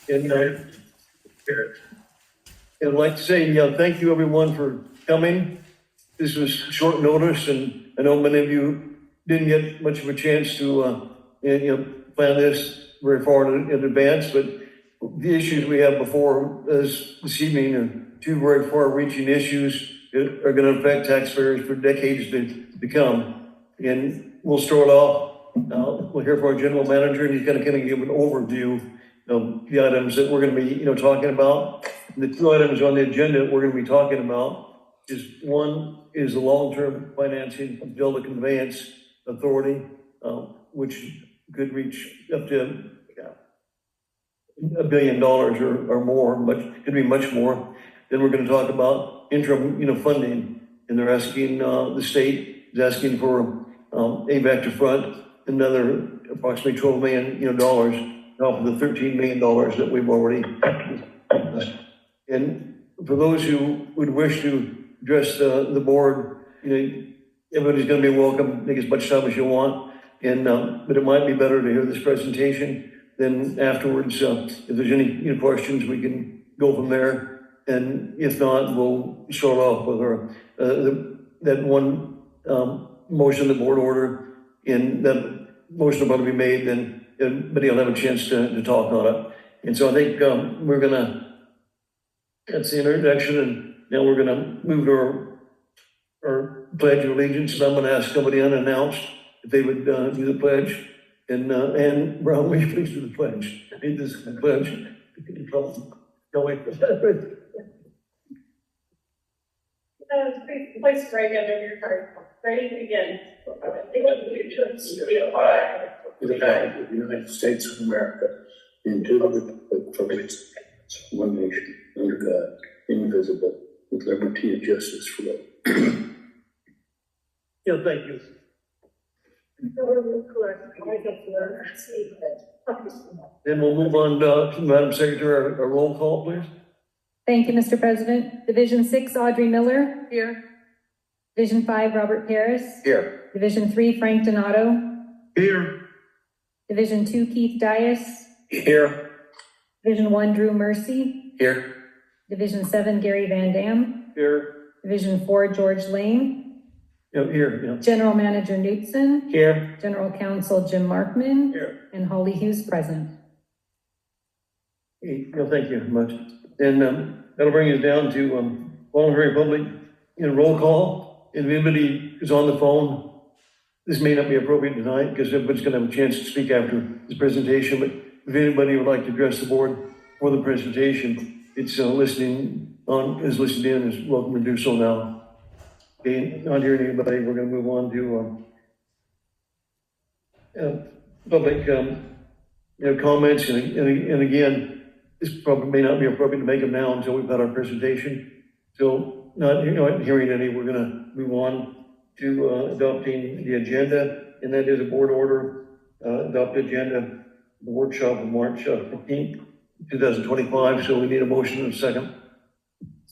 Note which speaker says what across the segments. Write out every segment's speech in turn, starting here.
Speaker 1: And I'd like to say thank you everyone for coming. This was short notice, and I know many of you didn't get much of a chance to plan this very far in advance, but the issues we have before us this evening are two very far-reaching issues that are going to affect taxpayers for decades to come. And we'll start off. We'll hear from our general manager, and he's going to kind of give an overview of the items that we're going to be talking about. The two items on the agenda that we're going to be talking about is one is the long-term financing of Delta Conveyance Authority, which could reach up to $1 billion or more, but could be much more. Then we're going to talk about interim funding, and they're asking the state is asking for AVEK to front another approximately $12 million off of the $13 million that we've already. And for those who would wish to address the board, everybody's going to be welcome. Take as much time as you want, and but it might be better to hear this presentation. Then afterwards, if there's any questions, we can go from there. And if not, we'll start off with our that one motion, the board order, and that motion will probably be made. Then everybody will have a chance to talk on it. And so I think we're gonna. That's the introduction, and now we're gonna move to our pledge of allegiance. And I'm gonna ask somebody unannounced if they would do the pledge. And Brown, will you please do the pledge? I need this pledge. Go wait for that.
Speaker 2: Place right under your card. Ready to begin.
Speaker 3: To the flag of the United States of America, and to the republic for which it stands, one nation, under God, indivisible, with liberty and justice for all.
Speaker 1: Thank you. Then we'll move on to Madam Secretary, a roll call, please.
Speaker 4: Thank you, Mr. President. Division 6, Audrey Miller.
Speaker 2: Here.
Speaker 4: Division 5, Robert Paris.
Speaker 3: Here.
Speaker 4: Division 3, Frank Donato.
Speaker 3: Here.
Speaker 4: Division 2, Keith Dias.
Speaker 3: Here.
Speaker 4: Division 1, Drew Mercy.
Speaker 3: Here.
Speaker 4: Division 7, Gary Van Dam.
Speaker 1: Here.
Speaker 4: Division 4, George Lane.
Speaker 1: Here.
Speaker 4: General Manager Knutson.
Speaker 3: Here.
Speaker 4: General Counsel Jim Markman.
Speaker 1: Here.
Speaker 4: And Holly Hughes present.
Speaker 1: Thank you very much. And that'll bring us down to voluntary public roll call. If anybody is on the phone, this may not be appropriate tonight because everybody's going to have a chance to speak after this presentation. But if anybody would like to address the board for the presentation, it's listening in is welcome to do so now. Okay, not hearing anybody, we're going to move on to public comments. And again, this probably may not be appropriate to make them now until we've had our presentation. So not hearing any, we're going to move on to adopting the agenda, and that is a board order, adopt agenda, the workshop of March 15th, 2025. So we need a motion and a second.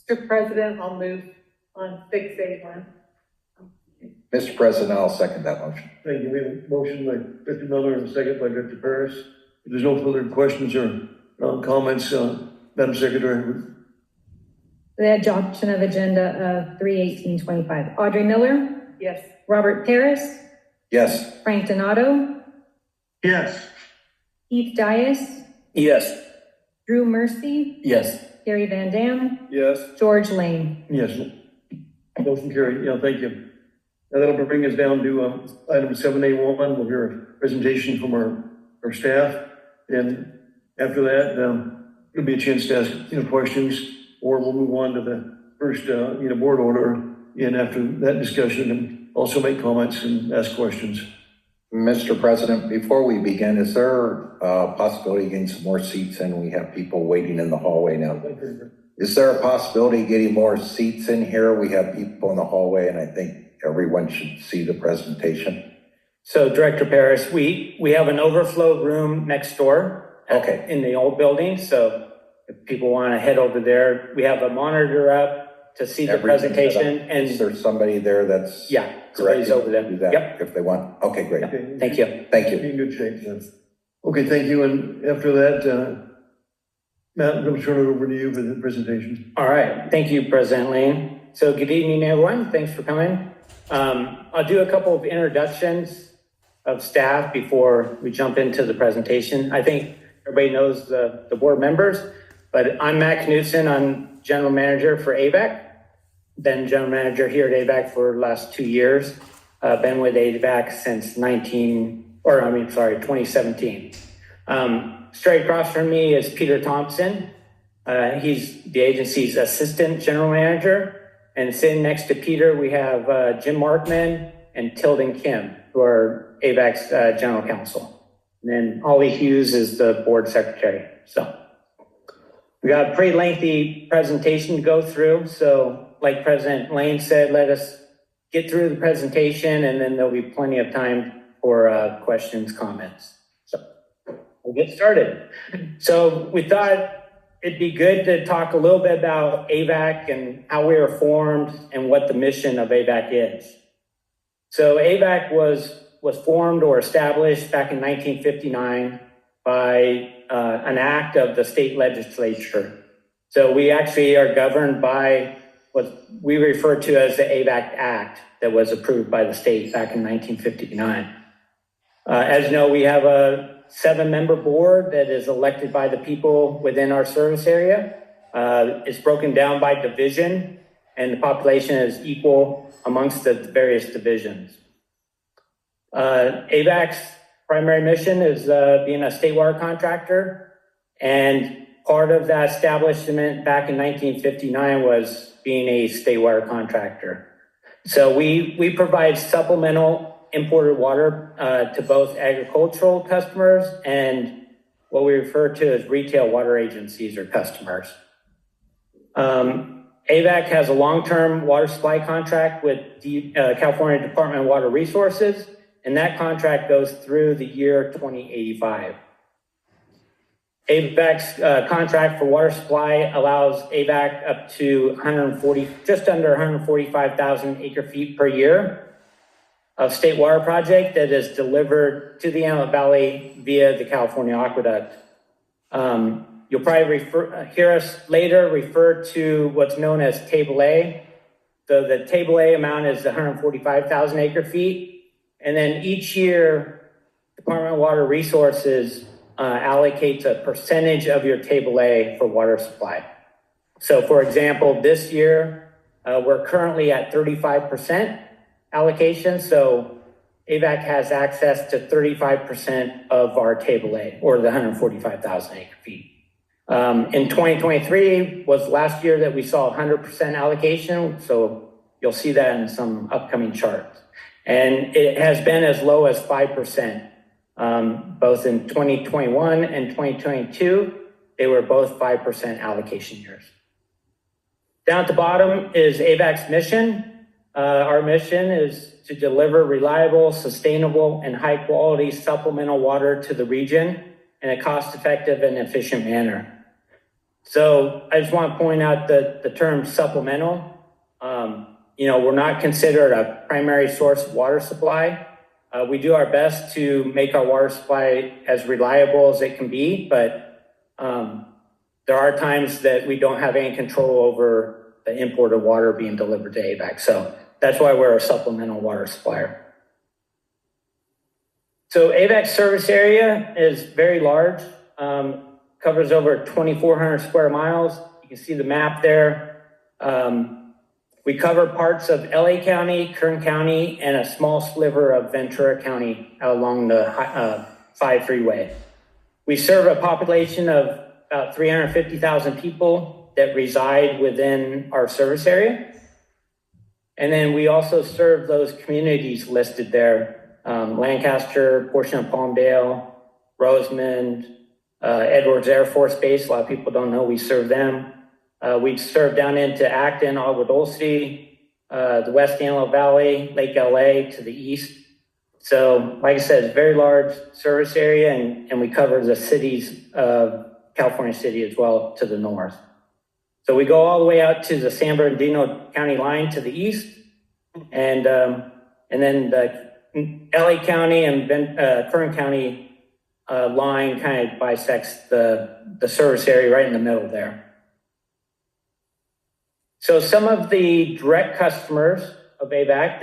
Speaker 2: Mr. President, I'll move on 6A1.
Speaker 5: Mr. President, I'll second that motion.
Speaker 1: Thank you. We have a motion by Mr. Miller and a second by Dr. Paris. If there's no further questions or comments, Madam Secretary.
Speaker 4: The adoption of agenda of 3/18/25. Audrey Miller.
Speaker 2: Yes.
Speaker 4: Robert Paris.
Speaker 5: Yes.
Speaker 4: Frank Donato.
Speaker 3: Yes.
Speaker 4: Keith Dias.
Speaker 3: Yes.
Speaker 4: Drew Mercy.
Speaker 3: Yes.
Speaker 4: Gary Van Dam.
Speaker 3: Yes.
Speaker 4: George Lane.
Speaker 1: Yes. Motion carried. Thank you. Now that'll bring us down to item 7A1. We'll hear a presentation from our staff, and after that, there'll be a chance to ask questions, or we'll move on to the first board order. And after that discussion, and also make comments and ask questions.
Speaker 5: Mr. President, before we begin, is there a possibility of getting some more seats in? We have people waiting in the hallway now. Is there a possibility of getting more seats in here? We have people in the hallway, and I think everyone should see the presentation.
Speaker 6: So Director Paris, we have an overflow room next door in the old building. So if people want to head over there, we have a monitor up to see the presentation. And
Speaker 5: is there somebody there that's
Speaker 6: somebody's over there.
Speaker 5: do that
Speaker 6: Yep.
Speaker 5: if they want? Okay, great.
Speaker 1: Okay.
Speaker 6: Thank you.
Speaker 5: Thank you.
Speaker 1: In good shape then. Okay, thank you. And after that, Matt, I'm going to turn it over to you for the presentation.
Speaker 6: All right, thank you, President Lane. So good evening, everyone. Thanks for coming. I'll do a couple of introductions of staff before we jump into the presentation. I think everybody knows the board members, but I'm Matt Knudsen. I'm General Manager for AVEK. Been General Manager here at AVEK for the last 2 years. Been with AVEK since 2017. Straight across from me is Peter Thompson. He's the agency's Assistant General Manager. And sitting next to Peter, we have Jim Markman and Tilden Kim, who are AVEK's General Counsel. And then Holly Hughes is the Board Secretary. So we got a pretty lengthy presentation to go through. So like President Lane said, let us get through the presentation and then there'll be plenty of time for questions, comments. So we'll get started. So we thought it'd be good to talk a little bit about AVEK and how we were formed and what the mission of AVEK is. So AVEK was formed or established back in 1959 by an act of the state legislature. So we actually are governed by what we refer to as the AVEK Act that was approved by the state back in 1959. As you know, we have a 7-member board that is elected by the people within our service area. It's broken down by division, and the population is equal amongst the various divisions. AVEK's primary mission is being a state water contractor, and part of that establishment back in 1959 was being a state water contractor. So we provide supplemental imported water to both agricultural customers and what we refer to as retail water agencies or customers. AVEK has a long-term water supply contract with the California Department of Water Resources, and that contract goes through the year 2085. AVEK's contract for water supply allows AVEK up to just under 145,000 acre feet per year of state water project that is delivered to the Antelope Valley via the California Aqueduct. You'll probably hear us later refer to what's known as Table A. So the Table A amount is 145,000 acre feet. And then each year, Department of Water Resources allocates a percentage of your Table A for water supply. So for example, this year, we're currently at 35% allocation. So AVEK has access to 35% of our Table A, or the 145,000 acre feet. In 2023 was last year that we saw 100% allocation. So you'll see that in some upcoming charts. And it has been as low as 5%. Both in 2021 and 2022, they were both 5% allocation years. Down at the bottom is AVEK's mission. Our mission is to deliver reliable, sustainable, and high-quality supplemental water to the region in a cost-effective and efficient manner. So I just want to point out the term supplemental. We're not considered a primary source of water supply. We do our best to make our water supply as reliable as it can be, but there are times that we don't have any control over the imported water being delivered to AVEK. So that's why we're a supplemental water supplier. So AVEK's service area is very large, covers over 2,400 square miles. You can see the map there. We cover parts of LA County, Kern County, and a small sliver of Ventura County along the 5 freeway. We serve a population of about 350,000 people that reside within our service area. And then we also serve those communities listed there, Lancaster, portion of Palmdale, Rosamond, Edwards Air Force Base. A lot of people don't know we serve them. We serve down into Acton, Agua Dulce, the West Antelope Valley, Lake LA to the east. So, like I said, it's a very large service area, and we cover the cities of California City as well to the north. So we go all the way out to the San Bernardino County line to the east, and then the LA County and Kern County line kind of bisects the service area right in the middle there. So some of the direct customers of AVEK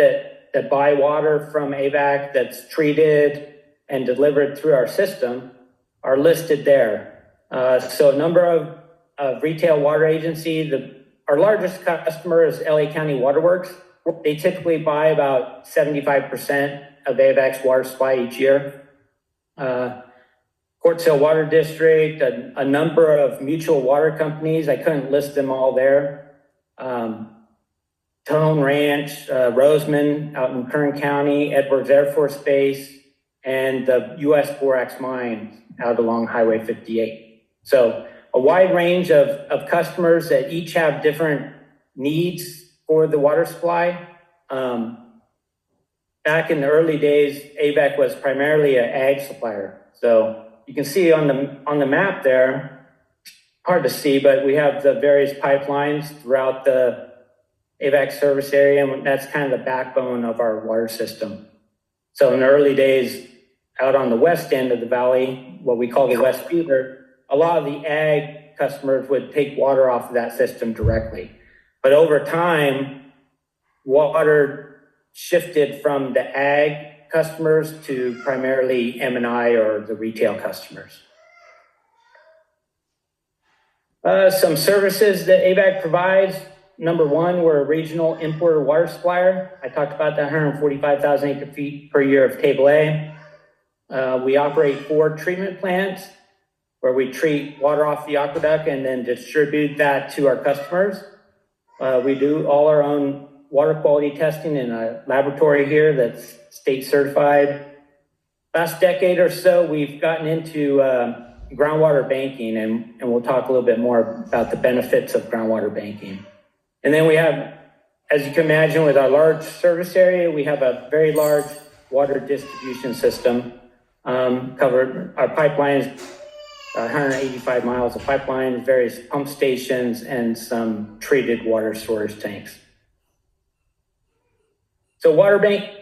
Speaker 6: that buy water from AVEK that's treated and delivered through our system are listed there. So a number of retail water agencies, our largest customer is LA County Waterworks. They typically buy about 75% of AVEK's water supply each year. Courtsville Water District, a number of mutual water companies, I couldn't list them all there. Tone Ranch, Roseman out in Kern County, Edwards Air Force Base, and the U.S. Borax Mine out along Highway 58. So a wide range of customers that each have different needs for the water supply. Back in the early days, AVEK was primarily an ag supplier. So you can see on the map there, hard to see, but we have the various pipelines throughout the AVEK service area, and that's kind of the backbone of our water system. So in the early days, out on the west end of the valley, what we call the West Feeder, a lot of the ag customers would take water off of that system directly. But over time, water shifted from the ag customers to primarily M&I or the retail customers. Some services that AVEK provides. Number one, we're a regional importer water supplier. I talked about that 145,000 acre feet per year of Table A. We operate 4 treatment plants where we treat water off the aqueduct and then distribute that to our customers. We do all our own water quality testing in a laboratory here that's state certified. Last decade or so, we've gotten into groundwater banking, and we'll talk a little bit more about the benefits of groundwater banking. And then we have, as you can imagine, with our large service area, we have a very large water distribution system. Covered our pipelines, 185 miles of pipelines, various pump stations, and some treated water storage tanks. So water banking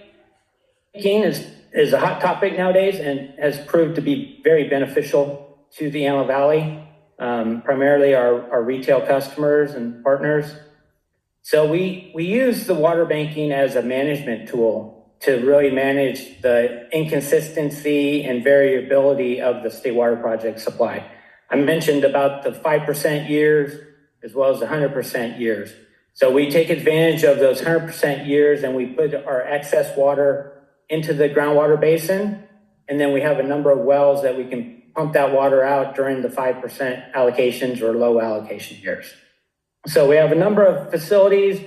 Speaker 6: is a hot topic nowadays and has proved to be very beneficial to the Antelope Valley, primarily our retail customers and partners. So we use the water banking as a management tool to really manage the inconsistency and variability of the state water project supply. I mentioned about the 5% years as well as the 100% years. So we take advantage of those 100% years and we put our excess water into the groundwater basin. And then we have a number of wells that we can pump that water out during the 5% allocations or low allocation years. So we have a number of facilities.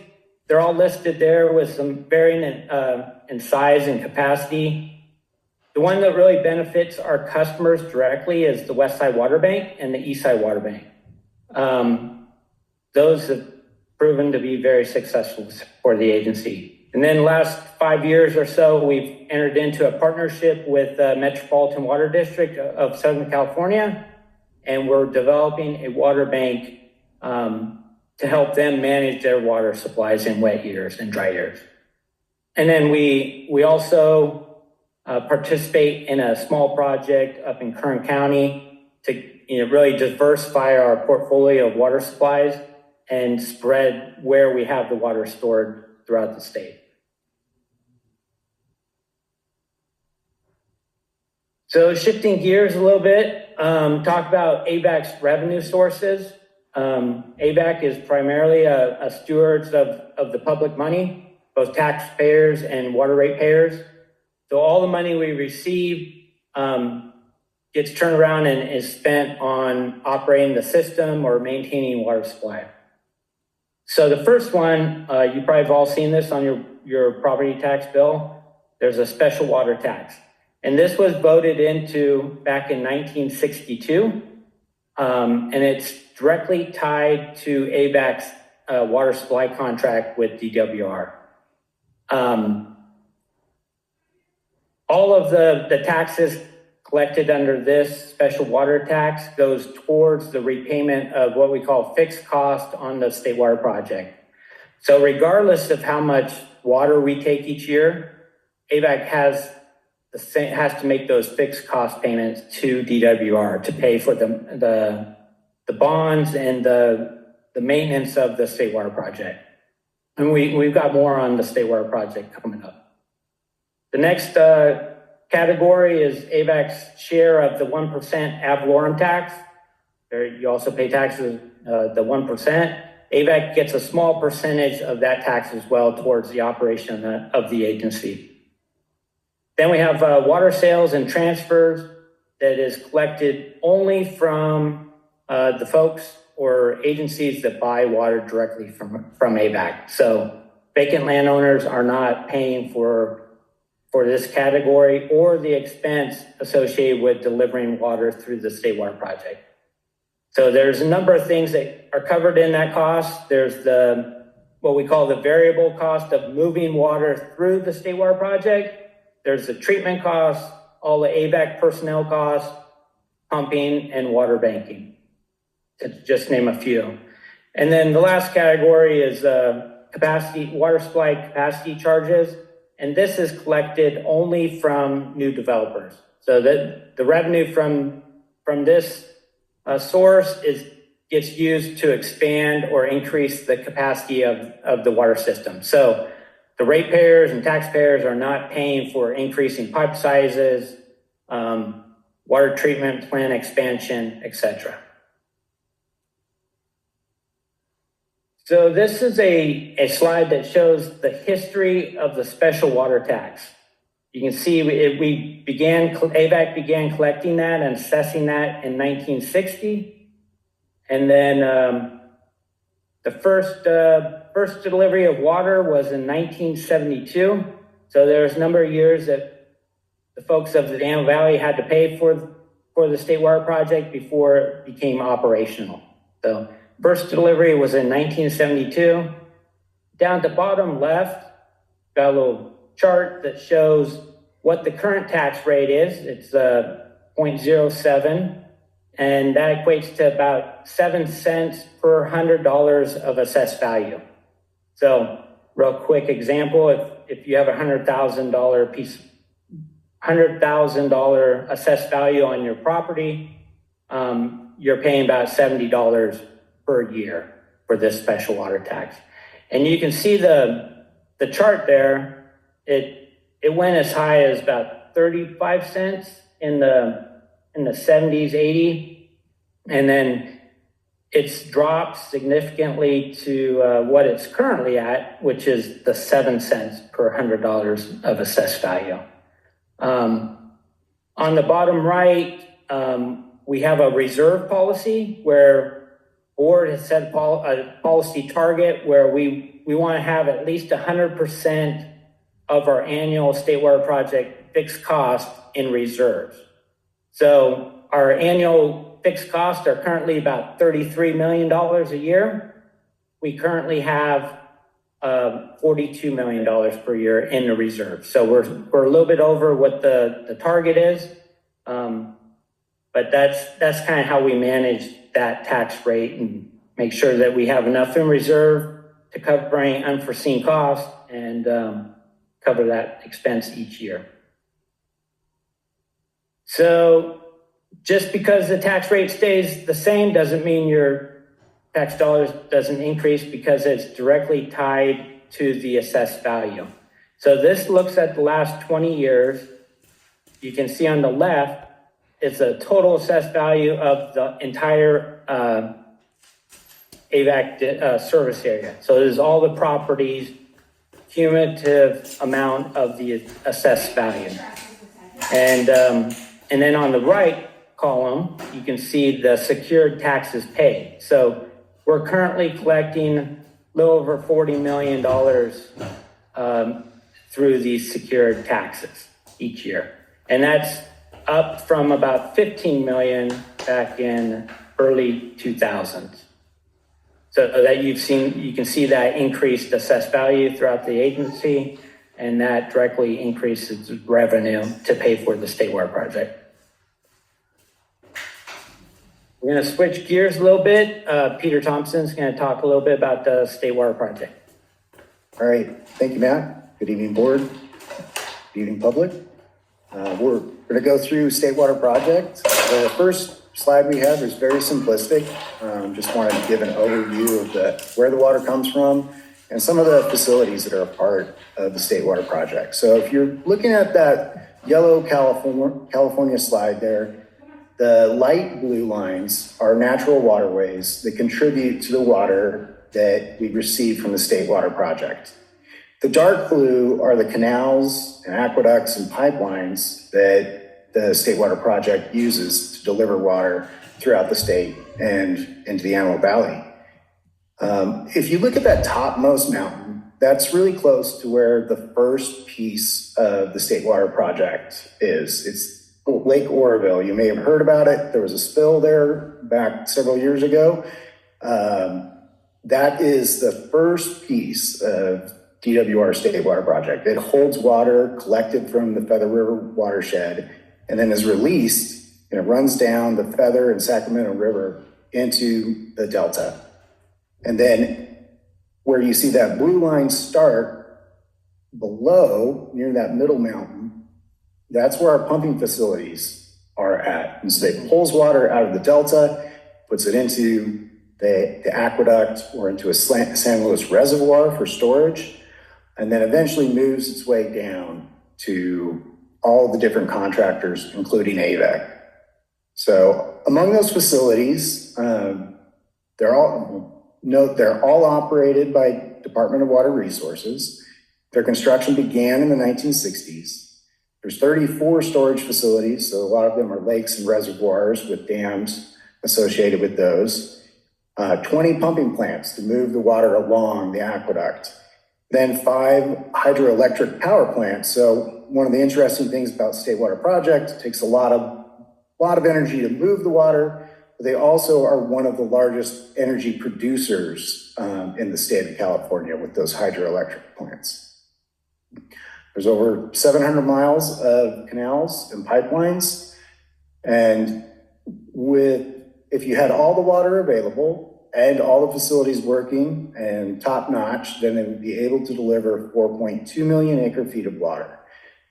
Speaker 6: They're all listed there with some varying in size and capacity. The one that really benefits our customers directly is the West Side Water Bank and the East Side Water Bank. Those have proven to be very successful for the agency. And then the last 5 years or so, we've entered into a partnership with the Metropolitan Water District of Southern California, and we're developing a water bank to help them manage their water supplies in wet years and dry years. And then we also participate in a small project up in Kern County to really diversify our portfolio of water supplies and spread where we have the water stored throughout the state. So shifting gears a little bit, talk about AVEK's revenue sources. AVEK is primarily a steward of the public money, both taxpayers and water ratepayers. So all the money we receive gets turned around and is spent on operating the system or maintaining water supply. So the first one, you probably have all seen this on your property tax bill. There's a special water tax. And this was voted into back in 1962. And it's directly tied to AVEK's water supply contract with DWR. All of the taxes collected under this special water tax goes towards the repayment of what we call fixed cost on the state water project. So regardless of how much water we take each year, AVEK has has to make those fixed cost payments to DWR to pay for the bonds and the maintenance of the state water project. And we've got more on the state water project coming up. The next category is AVEK's share of the 1% ad valorem tax. There, you also pay taxes, the 1%. AVEK gets a small percentage of that tax as well towards the operation of the agency. Then we have water sales and transfers that is collected only from the folks or agencies that buy water directly from AVEK. So vacant landowners are not paying for this category or the expense associated with delivering water through the state water project. So there's a number of things that are covered in that cost. There's what we call the variable cost of moving water through the state water project. There's the treatment costs, all the AVEK personnel costs, pumping, and water banking, to just name a few. And then the last category is water supply capacity charges. And this is collected only from new developers. So that the revenue from this source gets used to expand or increase the capacity of the water system. So the ratepayers and taxpayers are not paying for increasing pipe sizes, water treatment plant expansion, etc. So this is a slide that shows the history of the special water tax. You can see AVEK began collecting that and assessing that in 1960. And then the first delivery of water was in 1972. So there's a number of years that the folks of the Daniel Valley had to pay for the state water project before it became operational. So first delivery was in 1972. Down at the bottom left, got a little chart that shows what the current tax rate is. It's 0.07, and that equates to about 7 cents per $100 of assessed value. So real quick example, if you have a $100,000 assessed value on your property, you're paying about $70 per year for this special water tax. And you can see the chart there, it went as high as about 35 cents in the 70s, 80, and then it's dropped significantly to what it's currently at, which is the 7 cents per $100 of assessed value. On the bottom right, we have a reserve policy where board has set a policy target where we want to have at least 100% of our annual state water project fixed cost in reserves. So our annual fixed costs are currently about $33 million a year. We currently have $42 million per year in the reserve. So we're a little bit over what the target is, but that's kind of how we manage that tax rate and make sure that we have enough in reserve to cover any unforeseen costs and cover that expense each year. So just because the tax rate stays the same doesn't mean your tax dollars doesn't increase, because it's directly tied to the assessed value. So this looks at the last 20 years. You can see on the left, it's a total assessed value of the entire AVEK service area. So it is all the properties, cumulative amount of the assessed value. And then on the right column, you can see the secured taxes paid. So we're currently collecting a little over $40 million through these secured taxes each year. And that's up from about 15 million back in early 2000s. So that you can see that increased assessed value throughout the agency, and that directly increases revenue to pay for the state water project. We're going to switch gears a little bit. Peter Thompson's going to talk a little bit about the state water project.
Speaker 7: All right. Thank you, Matt. Good evening, board. Good evening, public. We're going to go through State Water Project. The first slide we have is very simplistic. Just wanted to give an overview of where the water comes from and some of the facilities that are a part of the State Water Project. So if you're looking at that yellow California slide there, the light blue lines are natural waterways that contribute to the water that we receive from the State Water Project. The dark blue are the canals and aqueducts and pipelines that the State Water Project uses to deliver water throughout the state and into the Antelope Valley. If you look at that topmost mountain, that's really close to where the first piece of the State Water Project is. It's Lake Oroville. You may have heard about it. There was a spill there back several years ago. That is the first piece of DWR State Water Project. It holds water collected from the Feather River watershed and then is released, and it runs down the Feather and Sacramento River into the Delta. And then where you see that blue line start below, near that middle mountain, that's where our pumping facilities are at. And so it pulls water out of the Delta, puts it into the aqueduct or into a San Luis reservoir for storage, and then eventually moves its way down to all the different contractors, including AVEK. So among those facilities, they're all operated by Department of Water Resources. Their construction began in the 1960s. There's 34 storage facilities, so a lot of them are lakes and reservoirs with dams associated with those. 20 pumping plants to move the water along the aqueduct. Then 5 hydroelectric power plants. So one of the interesting things about State Water Project, it takes a lot of energy to move the water, but they also are one of the largest energy producers in the state of California with those hydroelectric plants. There's over 700 miles of canals and pipelines. And if you had all the water available and all the facilities working and top notch, then it would be able to deliver 4.2 million acre feet of water.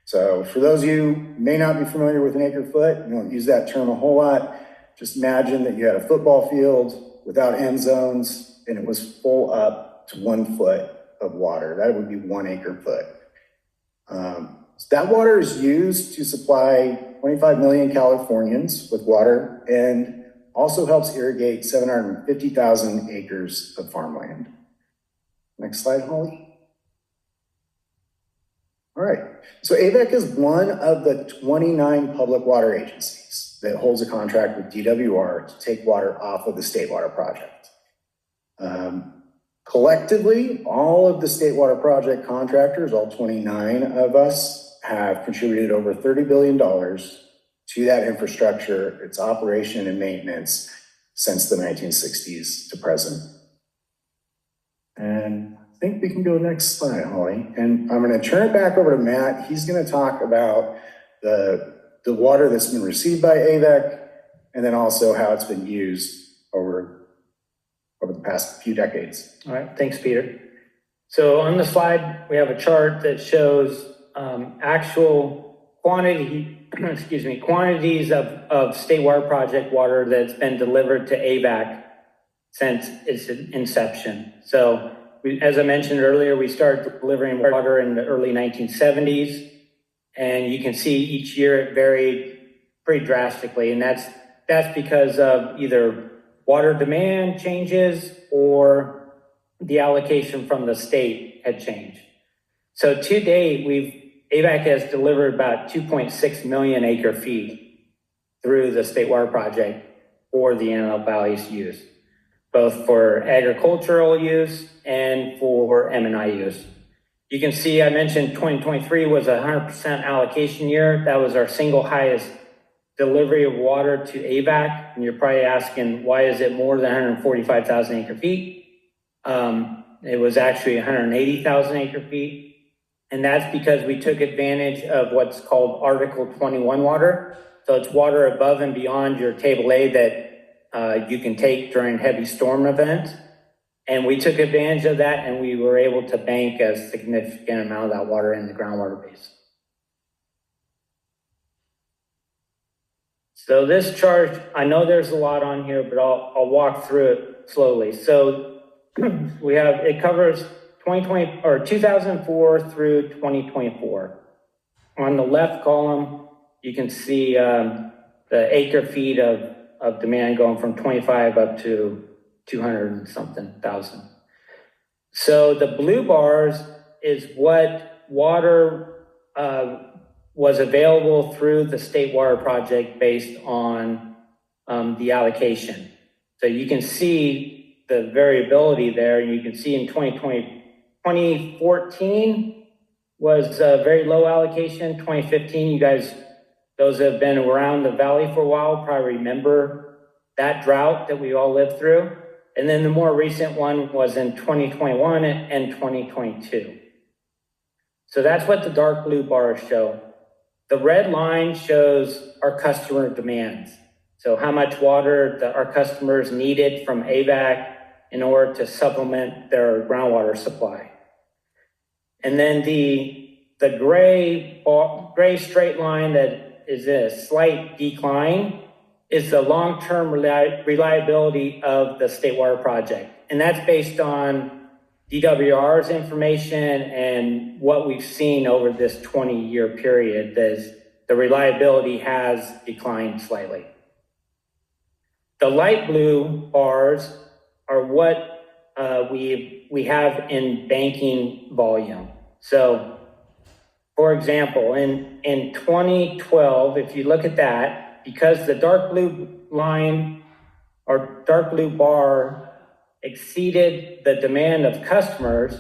Speaker 7: So for those of you who may not be familiar with an acre foot, you don't use that term a whole lot. Just imagine that you had a football field without end zones and it was full up to 1 foot of water. That would be 1 acre foot. That water is used to supply 25 million Californians with water and also helps irrigate 750,000 acres of farmland. Next slide, Holly. All right, so AVEK is one of the 29 public water agencies that holds a contract with DWR to take water off of the State Water Project. Collectively, all of the State Water Project contractors, all 29 of us, have contributed over $30 billion to that infrastructure, its operation and maintenance since the 1960s to present. And I think we can go next slide, Holly. And I'm going to turn it back over to Matt. He's going to talk about the water that's been received by AVEK and then also how it's been used over the past few decades.
Speaker 6: All right, thanks, Peter. So on the slide, we have a chart that shows actual quantities of State Water Project water that's been delivered to AVEK since its inception. So as I mentioned earlier, we started delivering water in the early 1970s, and you can see each year it varied pretty drastically, and that's because of either water demand changes or the allocation from the state had changed. So to date, AVEK has delivered about 2.6 million acre feet through the State Water Project for the Antelope Valley's use, both for agricultural use and for M&I use. You can see I mentioned 2023 was a 100% allocation year. That was our single highest delivery of water to AVEK. And you're probably asking, why is it more than 145,000 acre feet? It was actually 180,000 acre feet. And that's because we took advantage of what's called Article 21 water. So it's water above and beyond your table A that you can take during heavy storm events. And we took advantage of that, and we were able to bank a significant amount of that water in the groundwater basin. So this chart, I know there's a lot on here, but I'll walk through it slowly. So it covers 2020 or 2004 through 2024. On the left column, you can see the acre feet of demand going from 25 up to 200 and something thousand. So the blue bars is what water was available through the state water project based on the allocation. So you can see the variability there. You can see in 2014 was a very low allocation. 2015, you guys, those that have been around the valley for a while probably remember that drought that we all lived through. And then the more recent one was in 2021 and 2022. So that's what the dark blue bars show. The red line shows our customer demands. So how much water our customers needed from AVEK in order to supplement their groundwater supply. And then the gray straight line that is a slight decline is the long-term reliability of the state water project. And that's based on DWR's information and what we've seen over this 20-year period. The reliability has declined slightly. The light blue bars are what we have in banking volume. So, for example, in 2012, if you look at that, because the dark blue line or dark blue bar exceeded the demand of customers,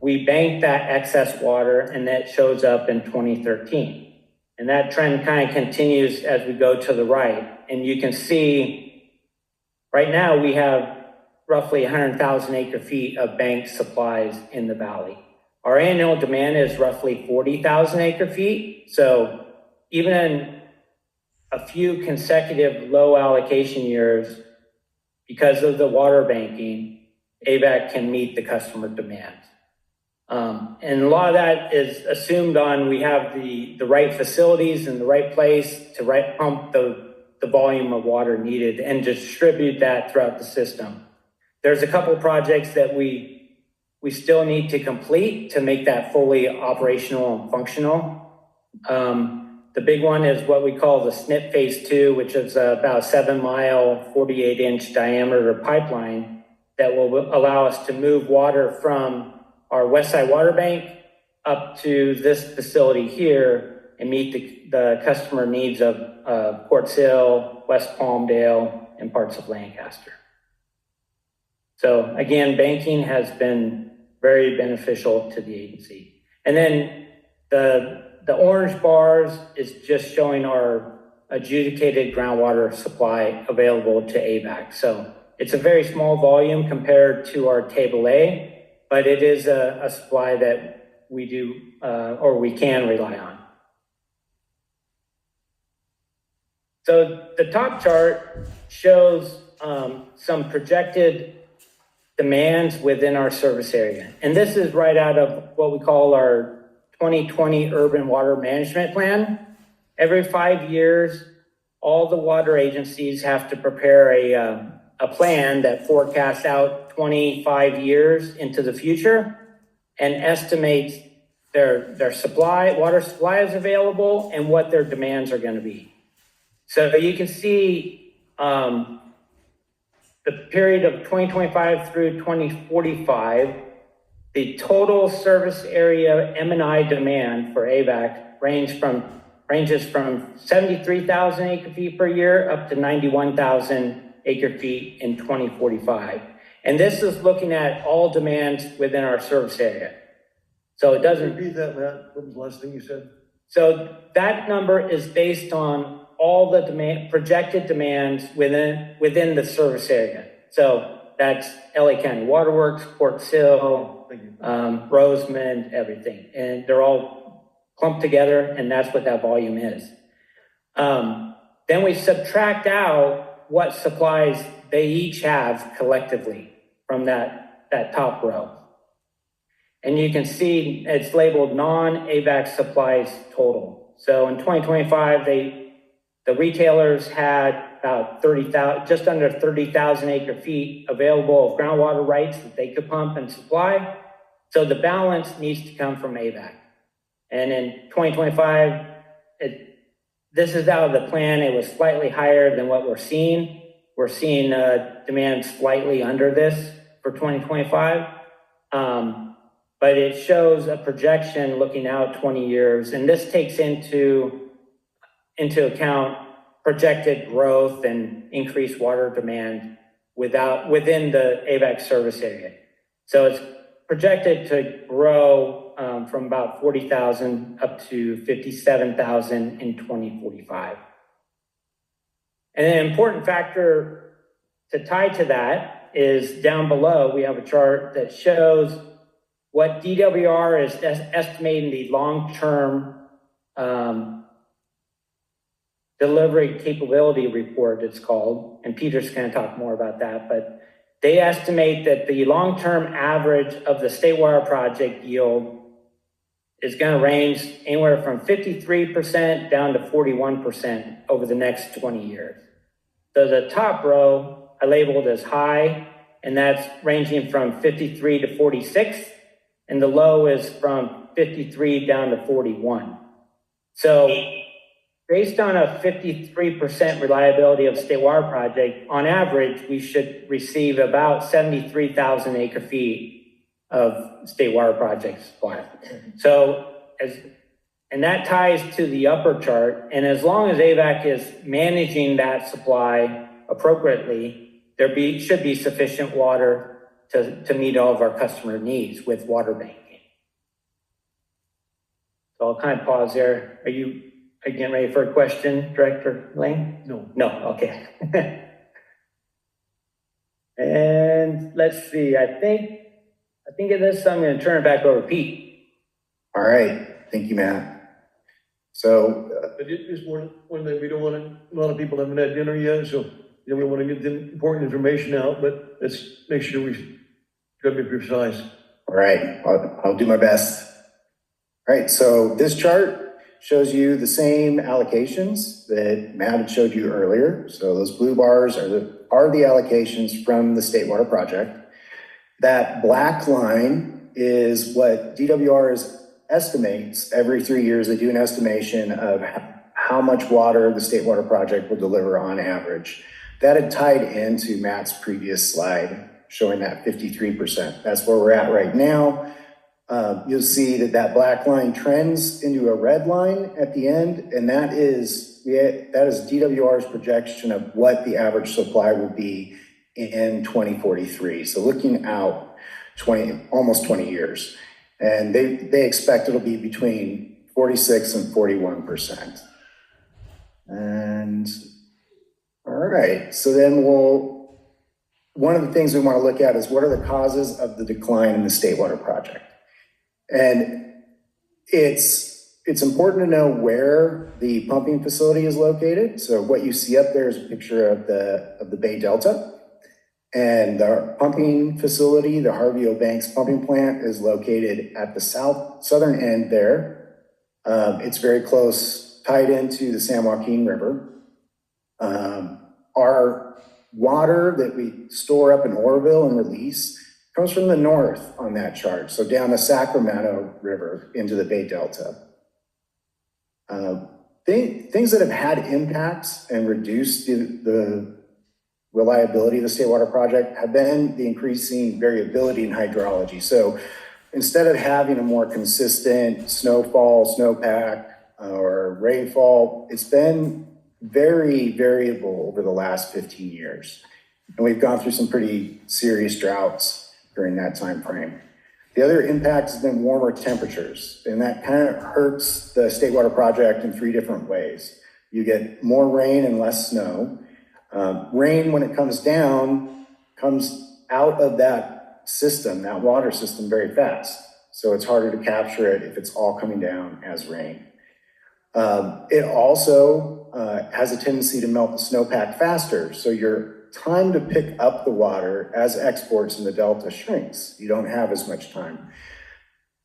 Speaker 6: we banked that excess water, and that shows up in 2013. And that trend kind of continues as we go to the right. And you can see right now we have roughly 100,000 acre feet of banked supplies in the valley. Our annual demand is roughly 40,000 acre feet. So even in a few consecutive low allocation years, because of the water banking, AVEK can meet the customer demand. And a lot of that is assumed on we have the right facilities in the right place to pump the volume of water needed and distribute that throughout the system. There's a couple projects that we still need to complete to make that fully operational and functional. The big one is what we call the SNP Phase 2, which is about a 7-mile, 48-inch diameter pipeline that will allow us to move water from our West Side Water Bank up to this facility here and meet the customer needs of Port Sill, West Palmdale, and parts of Lancaster. So again, banking has been very beneficial to the agency. And then the orange bars is just showing our adjudicated groundwater supply available to AVEK. So it's a very small volume compared to our Table A, but it is a supply that we do or we can rely on. So the top chart shows some projected demands within our service area. And this is right out of what we call our 2020 Urban Water Management Plan. Every 5 years, all the water agencies have to prepare a plan that forecasts out 25 years into the future and estimates their supply, water supply is available, and what their demands are going to be. So you can see the period of 2025 through 2045, the total service area M&I demand for AVEK ranges from 73,000 acre feet per year up to 91,000 acre feet in 2045. And this is looking at all demands within our service area. So it doesn't...
Speaker 1: Repeat that, Matt. What was the last thing you said?
Speaker 6: So that number is based on all the projected demands within the service area. So that's LA County Waterworks, Port Sill, Roseman, everything. And they're all clumped together, and that's what that volume is. Then we subtract out what supplies they each have collectively from that top row. And you can see it's labeled non-AVEK supplies total. So in 2025, The retailers had about 30,000, just under 30,000 acre feet available of groundwater rights that they could pump and supply. So the balance needs to come from AVEK. And in 2025, this is out of the plan. It was slightly higher than what we're seeing. We're seeing demand slightly under this for 2025. But it shows a projection looking out 20 years. And this takes into account projected growth and increased water demand within the AVEK service area. So it's projected to grow from about 40,000 up to 57,000 in 2045. And an important factor to tie to that is down below, we have a chart that shows what DWR is estimating the long-term delivery capability report, it's called, and Peter's going to talk more about that, but they estimate that the long-term average of the State Water Project yield is going to range anywhere from 53% down to 41% over the next 20 years. So the top row I labeled as high, and that's ranging from 53 to 46, and the low is from 53 down to 41. So based on a 53% reliability of State Water Project, on average, we should receive about 73,000 acre feet of State Water Project supply. So, and that ties to the upper chart, and as long as AVEK is managing that supply appropriately, should be sufficient water to meet all of our customer needs with water banking. So I'll kind of pause there. Are you getting ready for a question, Director Lane?
Speaker 1: No.
Speaker 6: No, okay. And let's see, I think of this, I'm going to turn it back over to Pete.
Speaker 7: All right, thank you, Matt. So,
Speaker 1: But just one thing, we don't want a lot of people haven't had dinner yet, so we want to get the important information out, but let's make sure we try to be precise.
Speaker 7: all right, I'll do my best. All right, so this chart shows you the same allocations that Matt had showed you earlier. So those blue bars are the allocations from the State Water Project. That black line is what DWR estimates every 3 years. They do an estimation of how much water the State Water Project will deliver on average. That had tied into Matt's previous slide showing that 53%. That's where we're at right now. You'll see that black line trends into a red line at the end, and that is DWR's projection of what the average supply will be in 2043. So looking out almost 20 years. And they expect it'll be between 46 and 41%. And all right, so then one of the things we want to look at is what are the causes of the decline in the State Water Project? And it's important to know where the pumping facility is located. So what you see up there is a picture of the Bay Delta. And our pumping facility, the Harvey O. Banks pumping plant, is located at the southern end there. It's very close, tied into the San Joaquin River. Our water that we store up in Oroville and release comes from the north on that chart, so down the Sacramento River into the Bay Delta. Things that have had impacts and reduced the reliability of the State Water Project have been the increasing variability in hydrology. So instead of having a more consistent snowfall, snowpack, or rainfall, it's been very variable over the last 15 years. And we've gone through some pretty serious droughts during that time frame. The other impact has been warmer temperatures, and that kind of hurts the State Water Project in 3 different ways. You get more rain and less snow. Rain, when it comes down, comes out of that system, that water system, very fast. So it's harder to capture it if it's all coming down as rain. It also has a tendency to melt the snowpack faster. So your time to pick up the water as exports in the Delta shrinks. You don't have as much time.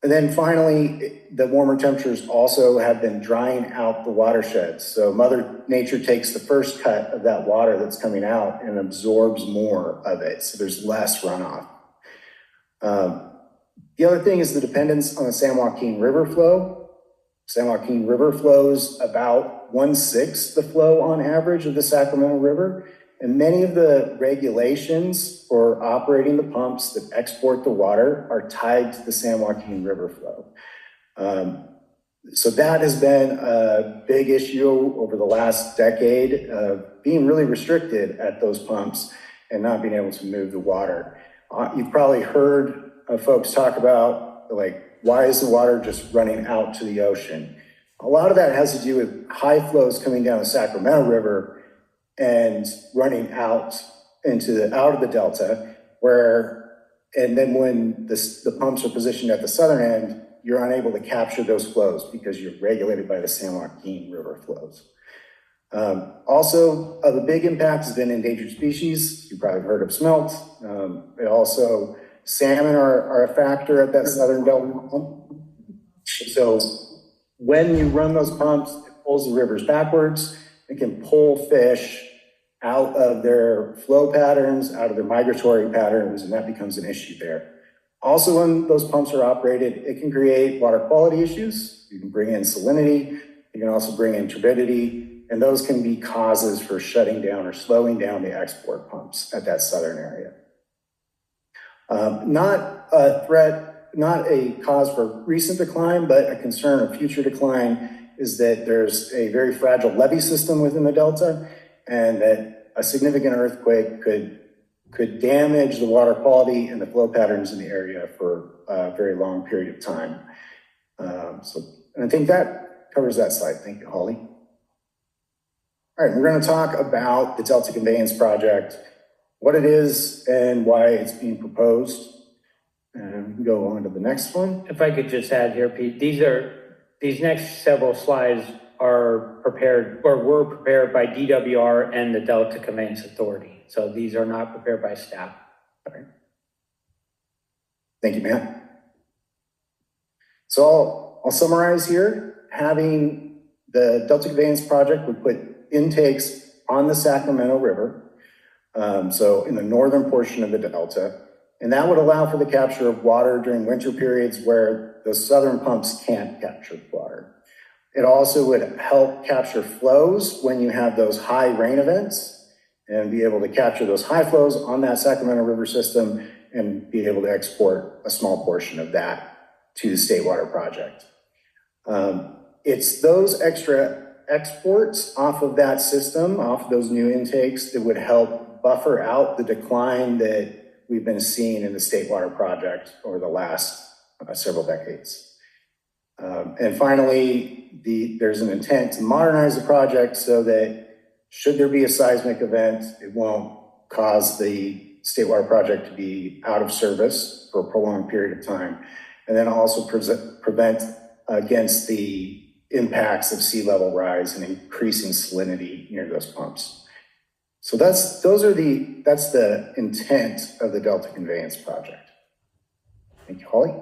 Speaker 7: And then finally, the warmer temperatures also have been drying out the watersheds. So Mother Nature takes the first cut of that water that's coming out and absorbs more of it. So there's less runoff. The other thing is the dependence on the San Joaquin River flow. San Joaquin River flows about 1/6 the flow on average of the Sacramento River. And many of the regulations for operating the pumps that export the water are tied to the San Joaquin River flow. So that has been a big issue over the last decade of being really restricted at those pumps and not being able to move the water. You've probably heard folks talk about, like, why is the water just running out to the ocean? A lot of that has to do with high flows coming down the Sacramento River and running out of the delta, and then when the pumps are positioned at the southern end, you're unable to capture those flows because you're regulated by the San Joaquin River flows. Also, the big impact has been endangered species. You probably heard of smelt. Salmon are a factor at that southern delta pump. So when you run those pumps, it pulls the rivers backwards. It can pull fish out of their flow patterns, out of their migratory patterns, and that becomes an issue there. Also, when those pumps are operated, it can create water quality issues. You can bring in salinity. You can also bring in turbidity, and those can be causes for shutting down or slowing down the export pumps at that southern area. Not a threat, not a cause for recent decline, but a concern of future decline is that there's a very fragile levee system within the delta, and that a significant earthquake could damage the water quality and the flow patterns in the area for a very long period of time. And I think that covers that slide. Thank you, Holly. All right, we're going to talk about the Delta Conveyance Project, what it is and why it's being proposed. And we can go on to the next one.
Speaker 6: If I could just add here, Pete, these next several slides are prepared or were prepared by DWR and the Delta Conveyance Authority. So these are not prepared by staff.
Speaker 7: All right. Thank you, Matt. So I'll summarize here. Having the Delta Conveyance Project would put intakes on the Sacramento River, so in the northern portion of the delta, and that would allow for the capture of water during winter periods where the southern pumps can't capture water. It also would help capture flows when you have those high rain events and be able to capture those high flows on that Sacramento River system and be able to export a small portion of that to the State Water Project. It's those extra exports off of that system, off of those new intakes, that would help buffer out the decline that we've been seeing in the State Water Project over the last several decades. And finally, there's an intent to modernize the project so that should there be a seismic event, it won't cause the State Water Project to be out of service for a prolonged period of time. And then also prevent against the impacts of sea level rise and increasing salinity near those pumps. So that's the intent of the Delta Conveyance Project. Thank you, Holly.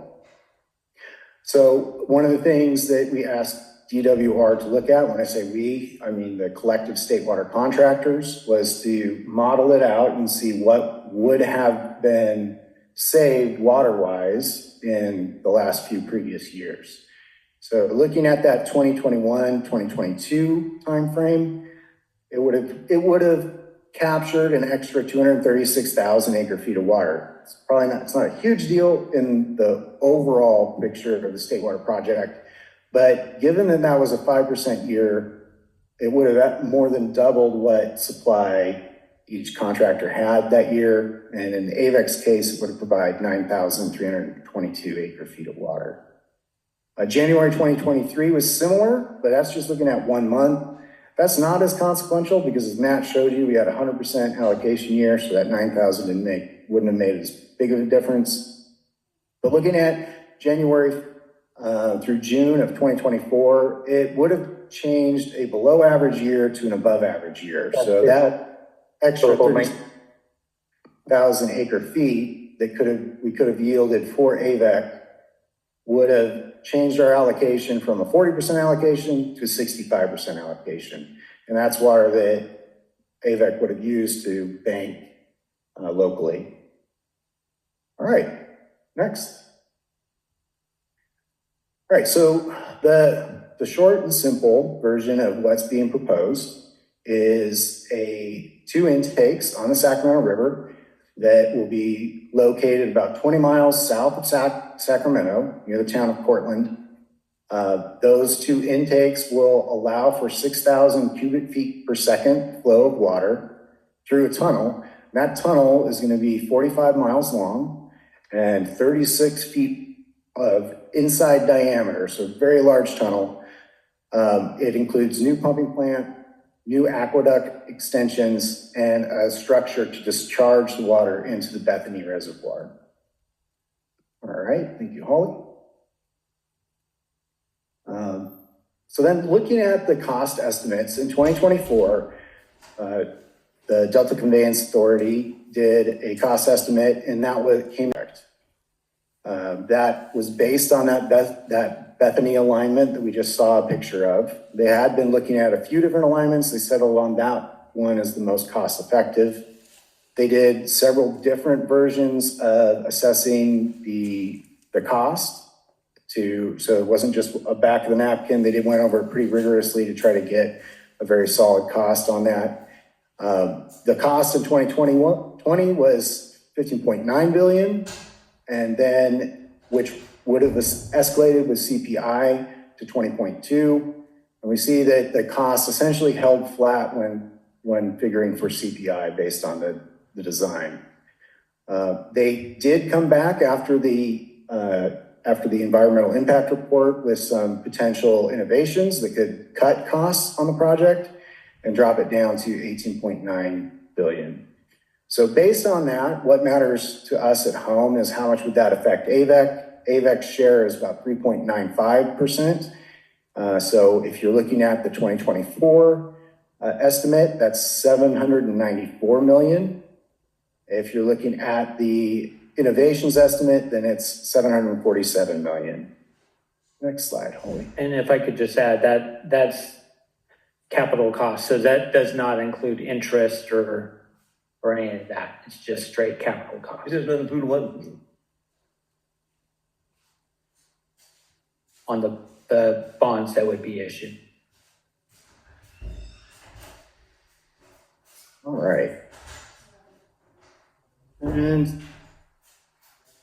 Speaker 7: So one of the things that we asked DWR to look at, when I say we, I mean the collective state water contractors, was to model it out and see what would have been saved water-wise in the last few previous years. So looking at that 2021, 2022 timeframe, it would have captured an extra 236,000 acre feet of water. It's not a huge deal in the overall picture of the State Water Project, but given that that was a 5% year, it would have more than doubled what supply each contractor had that year. And in the AVEK's case, it would have provided 9,322 acre feet of water. January 2023 was similar, but that's just looking at 1 month. That's not as consequential because, as Matt showed you, we had a 100% allocation year, so that 9,000 wouldn't have made as big of a difference. But looking at January through June of 2024, it would have changed a below average year to an above average year. So that extra 30,000 acre feet that we could have yielded for AVEK would have changed our allocation from a 40% allocation to 65% allocation. And that's water that AVEK would have used to bank locally. All right, next. All right, so the short and simple version of what's being proposed is two intakes on the Sacramento River that will be located about 20 miles south of Sacramento, near the town of Cortland. Those two intakes will allow for 6,000 cubic feet per second flow of water through a tunnel. That tunnel is going to be 45 miles long and 36 feet of inside diameter, so very large tunnel. It includes new pumping plant, new aqueduct extensions, and a structure to discharge the water into the Bethany Reservoir. All right, thank you, Holly. So then looking at the cost estimates in 2024, the Delta Conveyance Authority did a cost estimate, and that came that was based on that Bethany alignment that we just saw a picture of. They had been looking at a few different alignments. They settled on that one as the most cost effective. They did several different versions of assessing the cost so it wasn't just a back of the napkin. They went over it pretty rigorously to try to get a very solid cost on that. The cost in 2020 was $15.9 billion, and then which would have escalated with CPI to 20.2. And we see that the cost essentially held flat when figuring for CPI based on the design. They did come back after the environmental impact report with some potential innovations that could cut costs on the project and drop it down to 18.9 billion. So based on that, what matters to us at home is how much would that affect AVEK? AVEK's share is about 3.95%. So if you're looking at the 2024 estimate, that's 794 million. If you're looking at the innovations estimate, then it's 747 million. Next slide, Holly.
Speaker 6: And if I could just add that's capital cost. So that does not include interest or any of that. It's just straight capital cost.
Speaker 1: It does not include what?
Speaker 6: On the bonds that would be issued.
Speaker 7: All right. And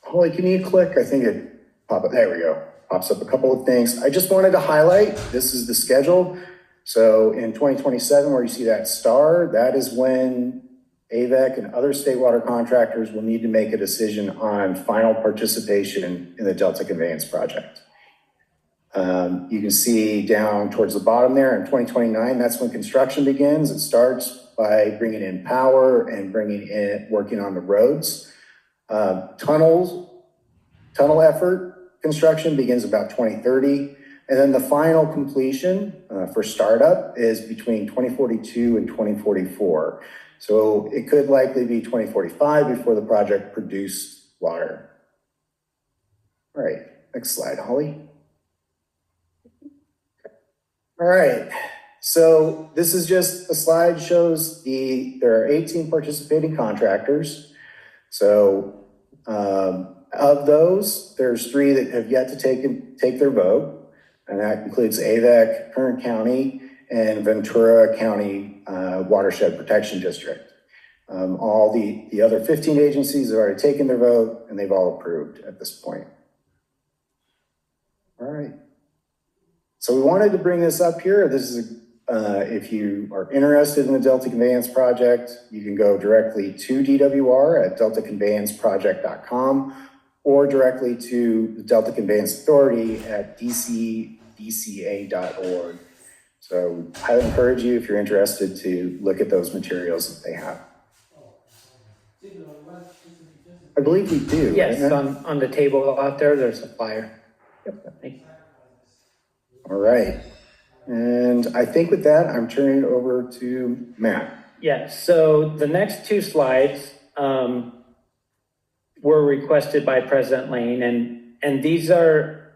Speaker 7: Holly, can you click? I think it popped up. There we go. Pops up a couple of things. I just wanted to highlight, this is the schedule. So in 2027, where you see that star, that is when AVEK and other state water contractors will need to make a decision on final participation in the Delta Conveyance Project. You can see down towards the bottom there in 2029, that's when construction begins. It starts by bringing in power and working on the roads. Tunnel effort construction begins about 2030. And then the final completion for startup is between 2042 and 2044. So it could likely be 2045 before the project produced water. All right, next slide, Holly. All right, so this is just a slide shows there are 18 participating contractors. So of those, there's 3 that have yet to take their vote. And that includes AVEK, Kern County, and Ventura County Watershed Protection District. All the other 15 agencies have already taken their vote, and they've all approved at this point. All right. So we wanted to bring this up here. This is, if you are interested in the Delta Conveyance Project, you can go directly to DWR at deltaconveyanceproject.com or directly to the Delta Conveyance Authority at dcdca.org. So I highly encourage you, if you're interested, to look at those materials that they have. I believe we do.
Speaker 6: Yes,
Speaker 7: right?
Speaker 6: on the table out there, there's a flyer. Yep. Thank you.
Speaker 7: All right. And I think with that, I'm turning it over to Matt.
Speaker 6: Yeah, so the next 2 slides were requested by President Lane, and these are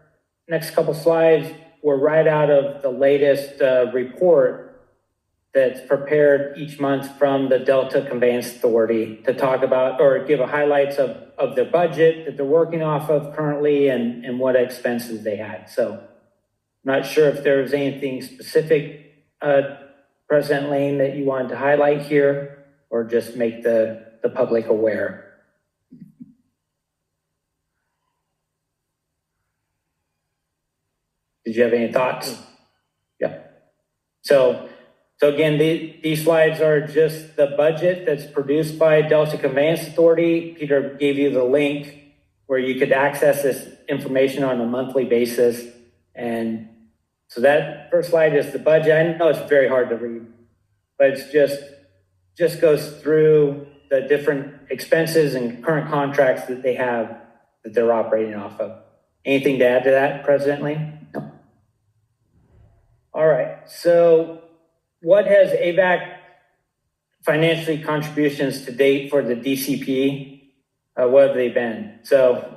Speaker 6: next couple slides were right out of the latest report that's prepared each month from the Delta Conveyance Authority to talk about or give highlights of their budget that they're working off of currently and what expenses they had. So I'm not sure if there's anything specific, President Lane, that you wanted to highlight here or just make the public aware. Did you have any thoughts? Yeah. So again, these slides are just the budget that's produced by Delta Conveyance Authority. Peter gave you the link where you could access this information on a monthly basis. And so that first slide is the budget. I know it's very hard to read, but it's just goes through the different expenses and current contracts that they have that they're operating off of. Anything to add to that, President Lane? No. All right, so what has AVEK financially contributions to date for the DCP? What have they been? So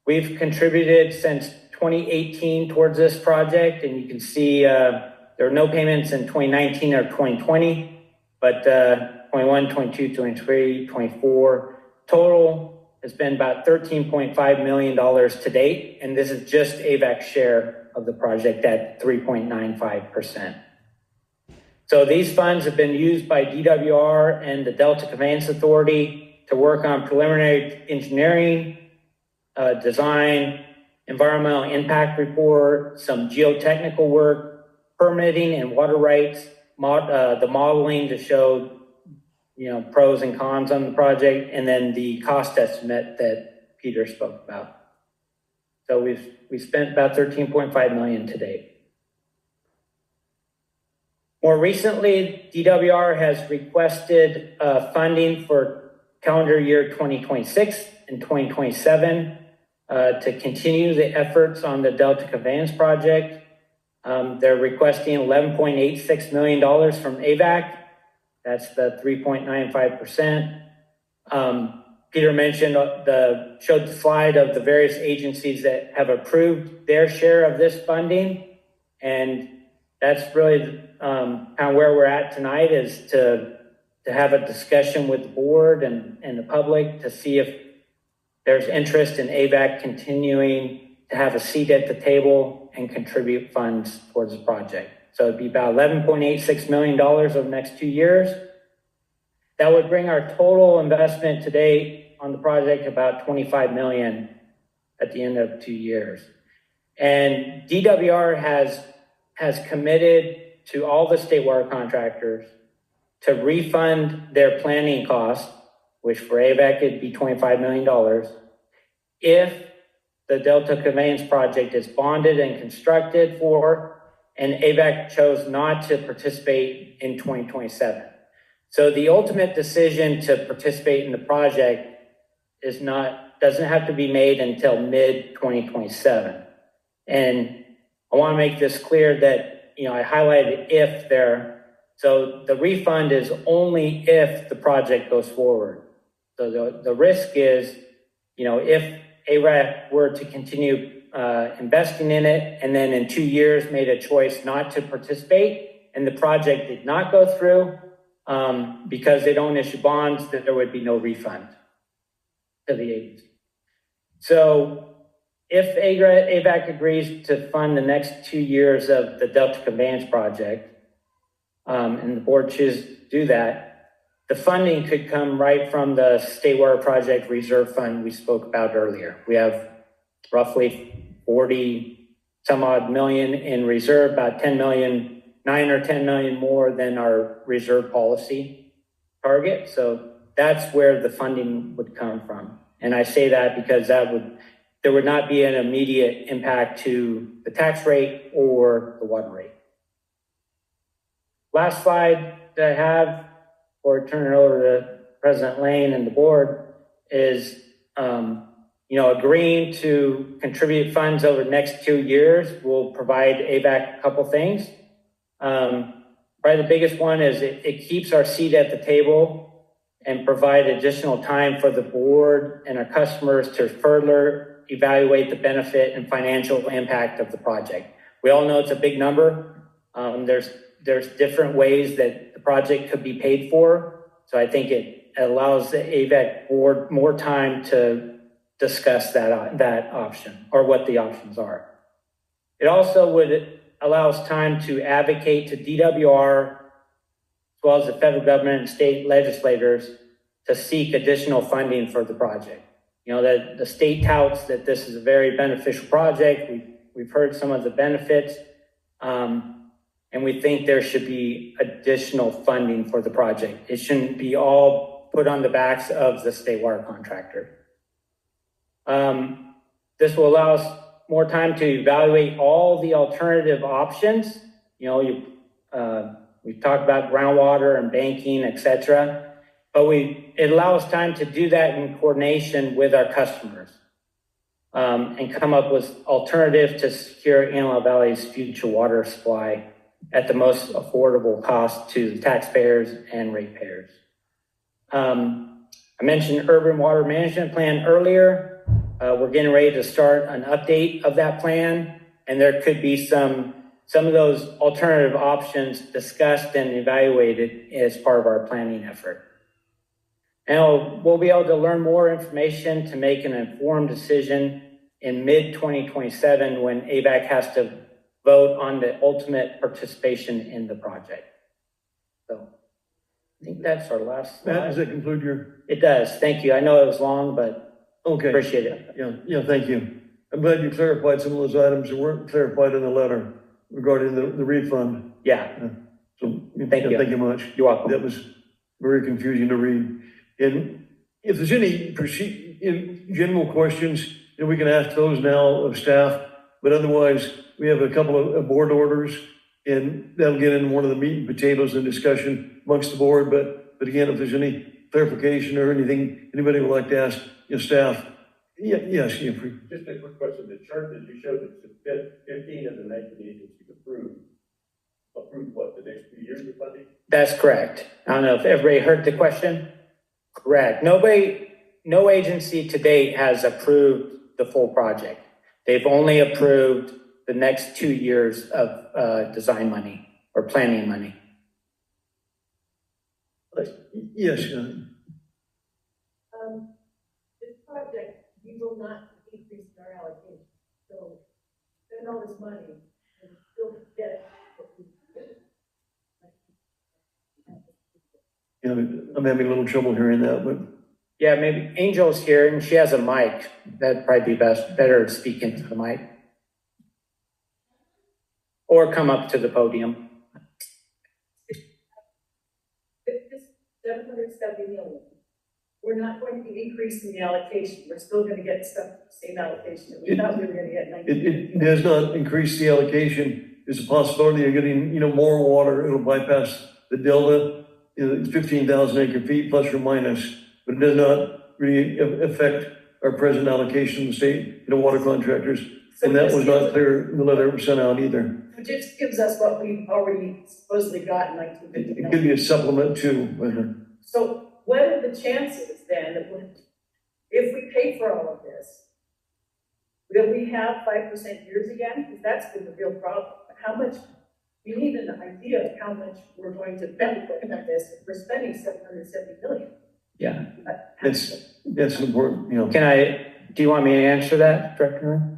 Speaker 6: we've contributed since 2018 towards this project, and you can see there are no payments in 2019 or 2020, but 21, 22, 23, 24 total has been about $13.5 million to date, and this is just AVEK's share of the project at 3.95%. So these funds have been used by DWR and the Delta Conveyance Authority to work on preliminary engineering, design, environmental impact report, some geotechnical work, permitting and water rights, the modeling to show, pros and cons on the project, and then the cost estimate that Peter spoke about. So we spent about $13.5 million to date. More recently, DWR has requested funding for calendar year 2026 and 2027 to continue the efforts on the Delta Conveyance project. They're requesting $11.86 million from AVEK. That's the 3.95%. Peter mentioned showed the slide of the various agencies that have approved their share of this funding. And that's really kind of where we're at tonight, is to have a discussion with the board and the public to see if there's interest in AVEK continuing to have a seat at the table and contribute funds towards the project. So it'd be about $11.86 million over the next 2 years. That would bring our total investment to date on the project about $25 million at the end of 2 years. And DWR has committed to all the state water contractors to refund their planning costs, which for AVEK it'd be $25 million, if the Delta Conveyance project is bonded and constructed for, and AVEK chose not to participate in 2027. So the ultimate decision to participate in the project doesn't have to be made until mid-2027. And I want to make this clear that, I highlighted if there, so the refund is only if the project goes forward. So the risk is, if AVEK were to continue investing in it, and then in 2 years made a choice not to participate, and the project did not go through, because they don't issue bonds, that there would be no refund to the agency. So if AVEK agrees to fund the next 2 years of the Delta Conveyance project, and the board chooses to do that, the funding could come right from the State Water Project Reserve Fund we spoke about earlier. We have roughly 40 some odd million in reserve, about 10 million, 9 or 10 million more than our reserve policy target. So that's where the funding would come from. And I say that because there would not be an immediate impact to the tax rate or the water rate. Last slide that I have, or turn it over to President Lane and the board, is agreeing to contribute funds over the next 2 years will provide AVEK a couple things. Probably the biggest one is it keeps our seat at the table and provide additional time for the board and our customers to further evaluate the benefit and financial impact of the project. We all know it's a big number. There's different ways that the project could be paid for. So I think it allows the AVEK board more time to discuss that option or what the options are. It also would allow us time to advocate to DWR as well as the federal government and state legislators to seek additional funding for the project. You know, the state touts that this is a very beneficial project. We've heard some of the benefits, and we think there should be additional funding for the project. It shouldn't be all put on the backs of the state water contractor. This will allow us more time to evaluate all the alternative options. You know, we've talked about groundwater and banking, etc. But it allows time to do that in coordination with our customers and come up with alternatives to secure Antelope Valley's future water supply at the most affordable cost to the taxpayers and ratepayers. I mentioned urban water management plan earlier. We're getting ready to start an update of that plan, and there could be some of those alternative options discussed and evaluated as part of our planning effort. And we'll be able to learn more information to make an informed decision in mid-2027 when AVEK has to vote on the ultimate participation in the project. So I think that's our last slide.
Speaker 1: Matt, does that conclude your?
Speaker 6: It does. Thank you. I know it was long, but
Speaker 1: Okay.
Speaker 6: appreciate it.
Speaker 1: Yeah, thank you. I'm glad you clarified some of those items that weren't clarified in the letter regarding the refund.
Speaker 6: Yeah,
Speaker 1: So
Speaker 6: Thank you.
Speaker 1: Thank you much.
Speaker 6: you're welcome.
Speaker 1: That was very confusing to read. And if there's any general questions, we can ask those now of staff. But otherwise, we have a couple of board orders, and that'll get in one of the meat and potatoes and discussion amongst the board. But again, if there's any clarification or anything anybody would like to ask your staff, yes, Jeffrey.
Speaker 8: Just a quick question. The chart that you showed that 15 of the 19 agencies approved what, the next few years of funding?
Speaker 6: That's correct. I don't know if everybody heard the question. Correct. No agency to date has approved the full project. They've only approved the next 2 years of design money or planning money.
Speaker 1: Yes.
Speaker 2: This project, we will not increase our allocation. So spend all this money and still get what we
Speaker 1: I'm having a little trouble hearing that, but
Speaker 6: Yeah, maybe Angel's here and she has a mic. That'd probably be better to speak into the mic. Or come up to the podium.
Speaker 2: This 770 million, we're not going to be increasing the allocation. We're still going to get stuff, same allocation that we thought we were going to get.
Speaker 1: it does not increase the allocation. There's a possibility of getting, more water. It'll bypass the delta, 15,000 acre feet plus or minus, but it does not really affect our present allocation to the state, water contractors. And that was not clear in the letter that was sent out either.
Speaker 2: It just gives us what we've already supposedly got in
Speaker 1: It
Speaker 2: 1959.
Speaker 1: could be a supplement too.
Speaker 2: So what are the chances then that if we pay for all of this, will we have 5% years again? Because that's been the real problem. How much, we need an idea of how much we're going to benefit from this. If we're spending 770 million.
Speaker 6: Yeah.
Speaker 1: That's important,
Speaker 6: Do you want me to answer that, Director?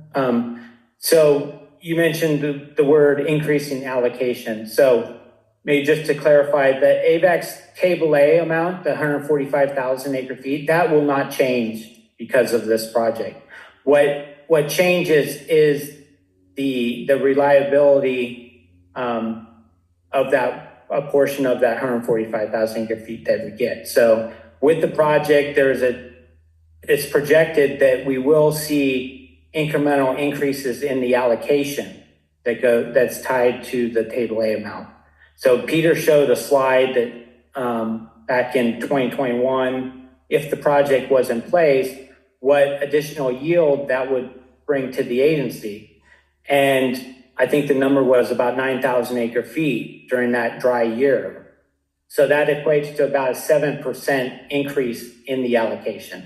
Speaker 6: So you mentioned the word increasing allocation. So maybe just to clarify, the AVEK's Table A amount, the 145,000 acre feet, that will not change because of this project. What changes is the reliability of a portion of that 145,000 acre feet that we get. So with the project, it's projected that we will see incremental increases in the allocation that's tied to the Table A amount. So Peter showed a slide that back in 2021, if the project was in place, what additional yield that would bring to the agency. And I think the number was about 9,000 acre feet during that dry year. So that equates to about a 7% increase in the allocation.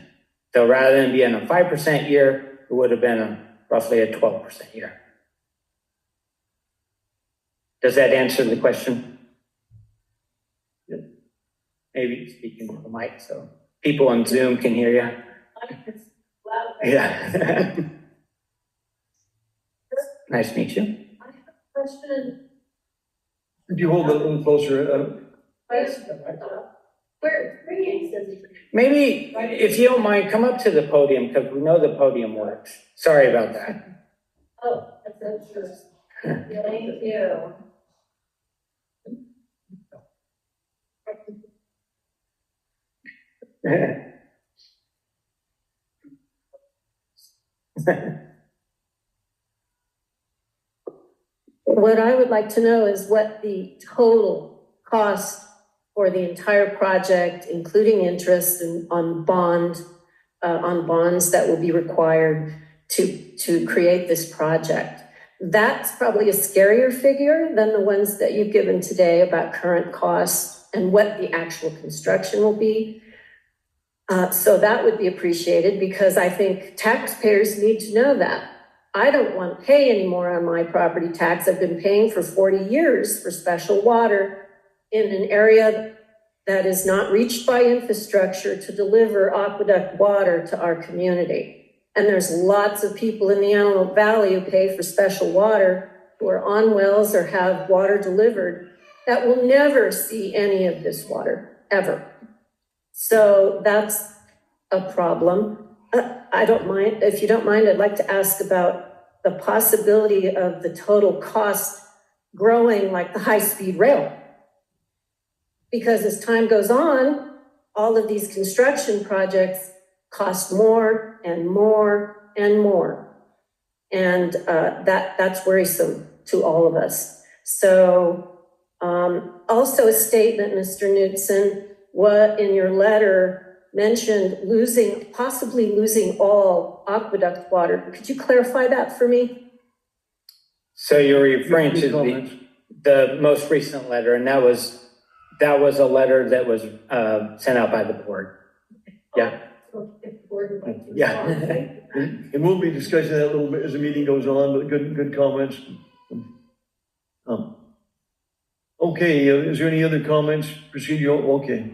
Speaker 6: So rather than being a 5% year, it would have been roughly a 12% year. Does that answer the question?
Speaker 1: Yep.
Speaker 6: Maybe speaking to the mic so people on Zoom can hear you. Yeah. Nice to meet you.
Speaker 2: I have a question.
Speaker 1: Could you hold that a little closer?
Speaker 2: Where 3/8 says.
Speaker 6: Maybe if you don't mind, come up to the podium because we know the podium works. Sorry about that.
Speaker 2: Oh, that's true. Thank you.
Speaker 9: What I would like to know is what the total cost for the entire project, including interest and on bonds that will be required to create this project. That's probably a scarier figure than the ones that you've given today about current costs and what the actual construction will be. So that would be appreciated because I think taxpayers need to know that. I don't want to pay any more on my property tax. I've been paying for 40 years for special water in an area that is not reached by infrastructure to deliver aqueduct water to our community. And there's lots of people in the Antelope Valley who pay for special water who are on wells or have water delivered that will never see any of this water, ever. So that's a problem. I don't mind, if you don't mind, I'd like to ask about the possibility of the total cost growing like the high-speed rail. Because as time goes on, all of these construction projects cost more and more and more. And that's worrisome to all of us. So also a statement, Mr. Knudsen, what in your letter mentioned possibly losing all aqueduct water. Could you clarify that for me?
Speaker 6: So you're referring to the most recent letter, and that was a letter that was sent out by the board. Yeah. Yeah.
Speaker 1: And we'll be discussing that a little bit as the meeting goes on, but good comments. Okay, is there any other comments? Procedural, okay.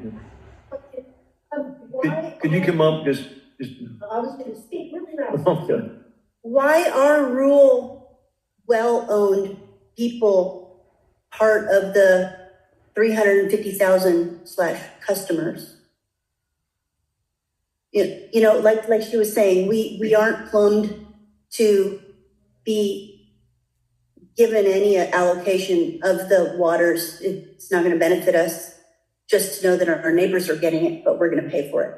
Speaker 1: Could you come up, just.
Speaker 10: I was going to speak really loud.
Speaker 1: Okay.
Speaker 10: Why are rural, well-owned people part of the 350,000 / customers? You know, like she was saying, we aren't plumbed to be given any allocation of the waters. It's not going to benefit us just to know that our neighbors are getting it, but we're going to pay for it.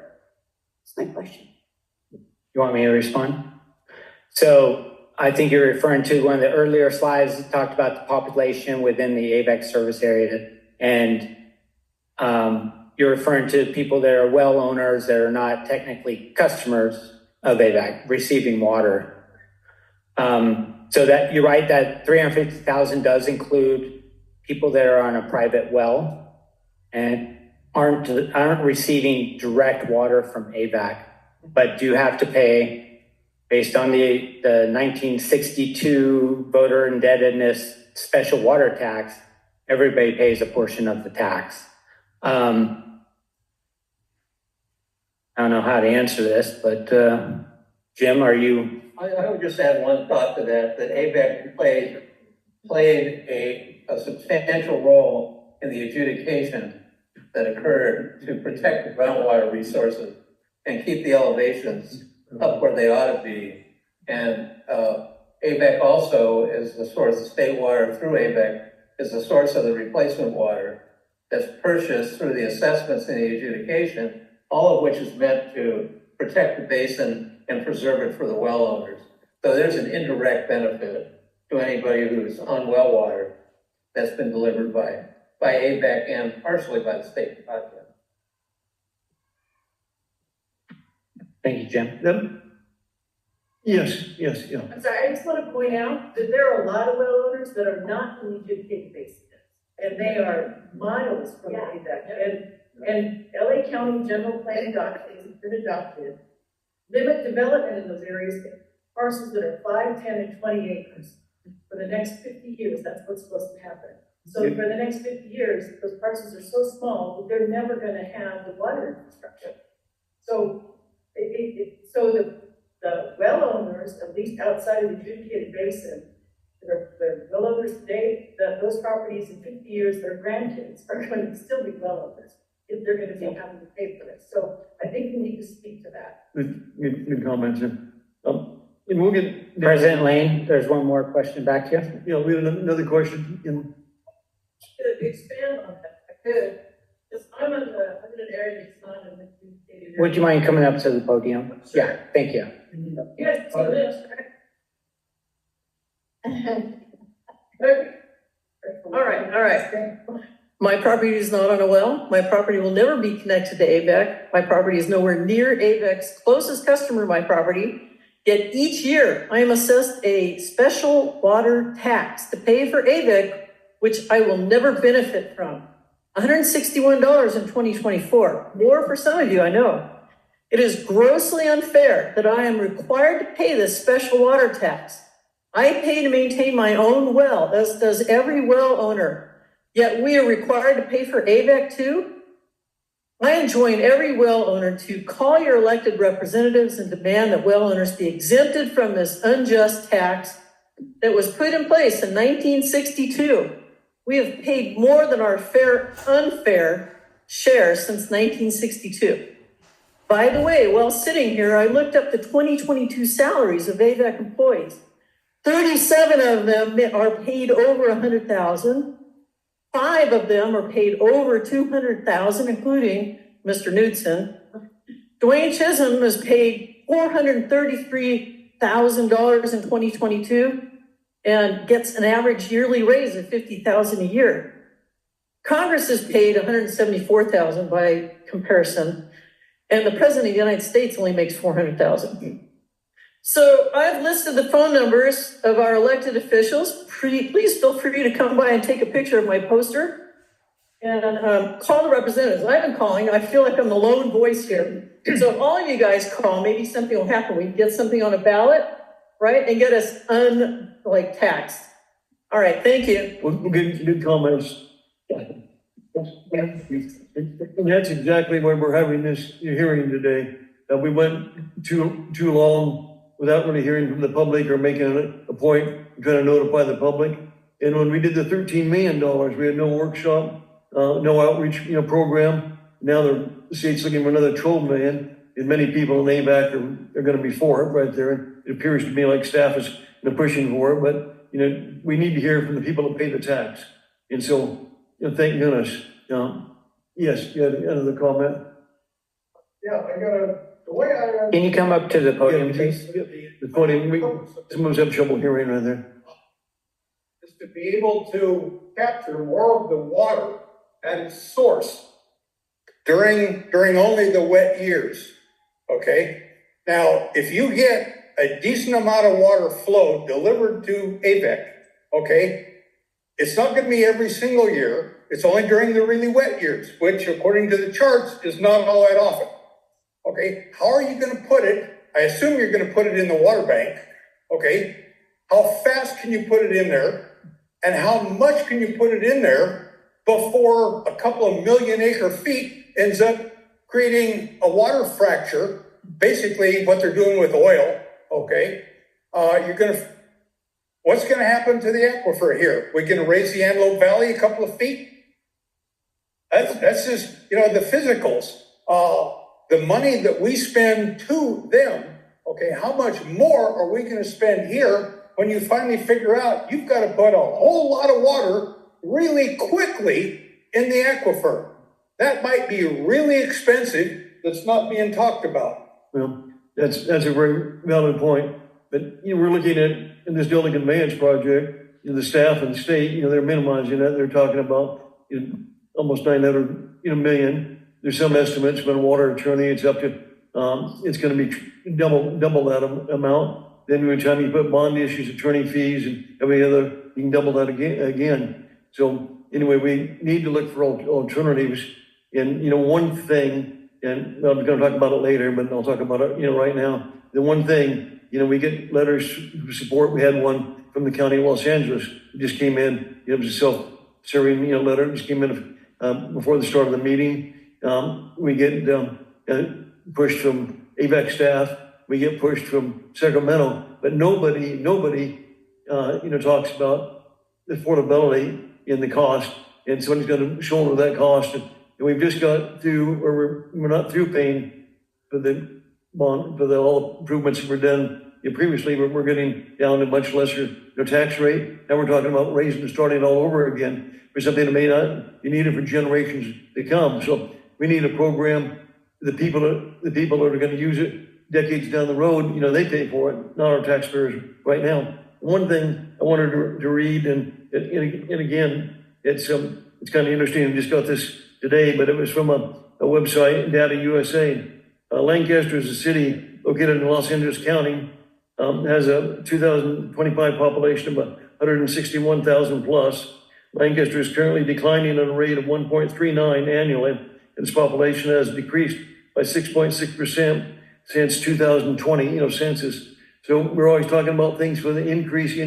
Speaker 10: That's my question.
Speaker 6: You want me to respond? So I think you're referring to one of the earlier slides that talked about the population within the AVEK service area. And you're referring to people that are well owners that are not technically customers of AVEK receiving water. So that you're right that 350,000 does include people that are on a private well and aren't receiving direct water from AVEK, but do have to pay based on the 1962 voter indebtedness special water tax. Everybody pays a portion of the tax. I don't know how to answer this, but Jim, are you?
Speaker 11: I would just add one thought to that AVEK played a substantial role in the adjudication that occurred to protect the groundwater resources and keep the elevations up where they ought to be. And AVEK also is the source of state water through AVEK is the source of the replacement water that's purchased through the assessments in the adjudication, all of which is meant to protect the basin and preserve it for the well owners. So there's an indirect benefit to anybody who's on well water that's been delivered by AVEK and partially by the state project.
Speaker 6: Thank you, Jim.
Speaker 1: Yes.
Speaker 2: I'm sorry, I just want to point out that there are a lot of well owners that are not in the adjudicated basin. And they are miles from AVEK. And LA County General Plan documents have been adopted, limit development in those areas parcels that are 5, 10, and 20 acres. For the next 50 years, that's what's supposed to happen. So for the next 50 years, those parcels are so small that they're never gonna have the water infrastructure. So so the well owners, at least outside of the adjudicated basin, the well owners today, those properties in 50 years, their grandkids are going to still be well owners if they're gonna be having to pay for this. So I think we need to speak to that.
Speaker 1: Good comments. And we'll get.
Speaker 6: President Lane, there's one more question back here.
Speaker 1: Yeah, we have another question.
Speaker 2: To expand on that, I could, because I'm in an area that's not in the adjudicated area.
Speaker 6: Would you mind coming up to the podium? Yeah, thank you.
Speaker 2: You guys see this,
Speaker 12: All right. My property is not on a well. My property will never be connected to AVEK. My property is nowhere near AVEK's closest customer, my property. Yet each year I am assessed a special water tax to pay for AVEK, which I will never benefit from. $161 in 2024, more for some of you, I know. It is grossly unfair that I am required to pay this special water tax. I pay to maintain my own well, as does every well owner. Yet we are required to pay for AVEK too? I enjoin every well owner to call your elected representatives and demand that well owners be exempted from this unjust tax that was put in place in 1962. We have paid more than our unfair share since 1962. By the way, while sitting here, I looked up the 2022 salaries of AVEK employees. 37 of them are paid over $100,000. 5 of them are paid over $200,000, including Mr. Knudsen. Dwayne Chisholm is paid $433,000 in 2022 and gets an average yearly raise of $50,000 a year. Congress is paid $174,000 by comparison, and the President of the United States only makes $400,000. So I've listed the phone numbers of our elected officials. Please feel free to come by and take a picture of my poster and call the representatives. I've been calling. I feel like I'm the lone voice here. So if all of you guys call, maybe something will happen. We can get something on a ballot, right, and get us taxed. All right, thank you.
Speaker 1: Well, good comments. And that's exactly why we're having this hearing today. We went too long without really hearing from the public or making a point, trying to notify the public. And when we did the $13 million, we had no workshop, no outreach, program. Now the state's looking for another $12 million, and many people in AVEK are going to be for it right there. And it appears to me like staff is pushing for it, but we need to hear from the people that pay the tax. And so, thank goodness. Yes, you had another comment.
Speaker 8: Yeah, the way I.
Speaker 6: Can you come up to the podium, please?
Speaker 1: The podium, someone's having trouble hearing right there.
Speaker 8: Is to be able to capture more of the water at its source during only the wet years, okay? Now, if you get a decent amount of water flow delivered to AVEK, okay, it's not gonna be every single year. It's only during the really wet years, which according to the charts is not all that often. Okay, how are you gonna put it? I assume you're gonna put it in the water bank, okay? How fast can you put it in there? And how much can you put it in there before a couple of million acre feet ends up creating a water fracture, basically what they're doing with oil, okay? What's gonna happen to the aquifer here? We're gonna raise the Antelope Valley a couple of feet? That's just, the physicals. The money that we spend to them, okay, how much more are we gonna spend here when you finally figure out you've got to put a whole lot of water really quickly in the aquifer? That might be really expensive. That's not being talked about.
Speaker 1: Well, that's a very valid point. But we're looking at in this building conveyance project, the staff and the state, they're minimizing that. They're talking about almost 900 million. There's some estimates, but water attorney, it's up to it's going to be double that amount. Then every time you put bond issues, attorney fees, and every other, you can double that again. So anyway, we need to look for alternatives. And one thing, and I'm going to talk about it later, but I'll talk about it right now. The one thing we get letters of support. We had one from the county of Los Angeles. It just came in. It was a self-serving, letter. It just came in before the start of the meeting. We get pushed from AVEK staff. We get pushed from Sacramento, but nobody, talks about the affordability in the cost, and somebody's going to shoulder that cost. And we've just got through, or we're not through paying for the bond, for all improvements that were done previously. We're getting down to much lesser tax rate. Now we're talking about raising and starting all over again for something that may not be needed for generations to come. So we need a program. The people that are going to use it decades down the road, they pay for it, not our taxpayers right now. One thing I wanted to read, and again, it's kind of interesting. I just got this today, but it was from a website, Data USA. Lancaster is a city located in Los Angeles County, has a 2025 population of 161,000 plus. Lancaster is currently declining at a rate of 1.39 annually. Its population has decreased by 6.6% since 2020, census. So we're always talking about things with an increase.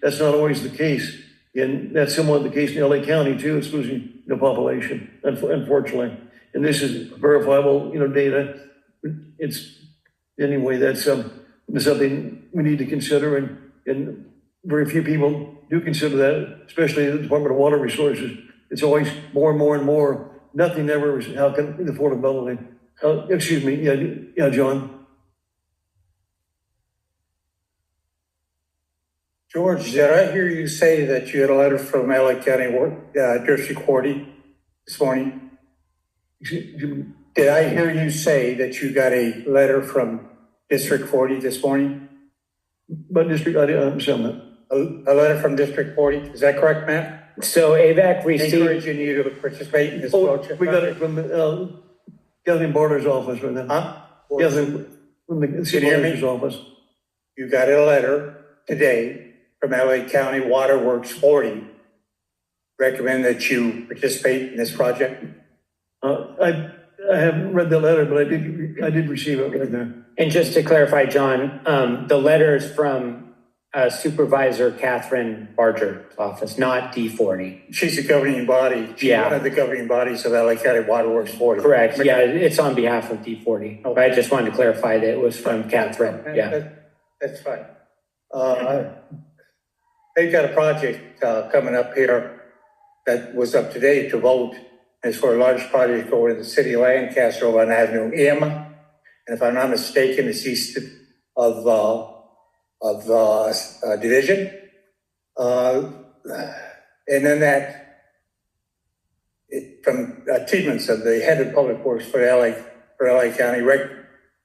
Speaker 1: That's not always the case. And that's somewhat the case in LA County too. It's losing population, unfortunately. And this is verifiable, data. That's something we need to consider. And very few people do consider that, especially the Department of Water Resources. It's always more and more and more. Nothing ever is how can the affordability. Excuse me. Yeah, John.
Speaker 8: George, did I hear you say that you had a letter from LA County District 40 this morning? Did I hear you say that you got a letter from District 40 this morning?
Speaker 1: But District, I didn't understand that.
Speaker 8: A letter from District 40, is that correct, Matt?
Speaker 6: So AVEK received.
Speaker 8: Encouraging you to participate in this project.
Speaker 1: We got it from Kathleen Barter's office right now.
Speaker 8: Huh?
Speaker 1: Kathleen, from the supervisor's office.
Speaker 8: You got a letter today from LA County Water Works 40, recommend that you participate in this project?
Speaker 1: I haven't read the letter, but I did receive it right there.
Speaker 6: And just to clarify, John, the letter is from Supervisor Catherine Barger's office, not D40.
Speaker 8: She's the governing body. She's one of the governing bodies of LA County Water Works 40.
Speaker 6: Correct. Yeah, it's on behalf of D40. Okay. I just wanted to clarify that it was from Catherine. Yeah.
Speaker 8: That's fine. They've got a project coming up here that was up today to vote. It's for a large project over in the city of Lancaster on Avenue M. And if I'm not mistaken, it's east of Division. And then from Tiedemannson, the head of public works for LA County,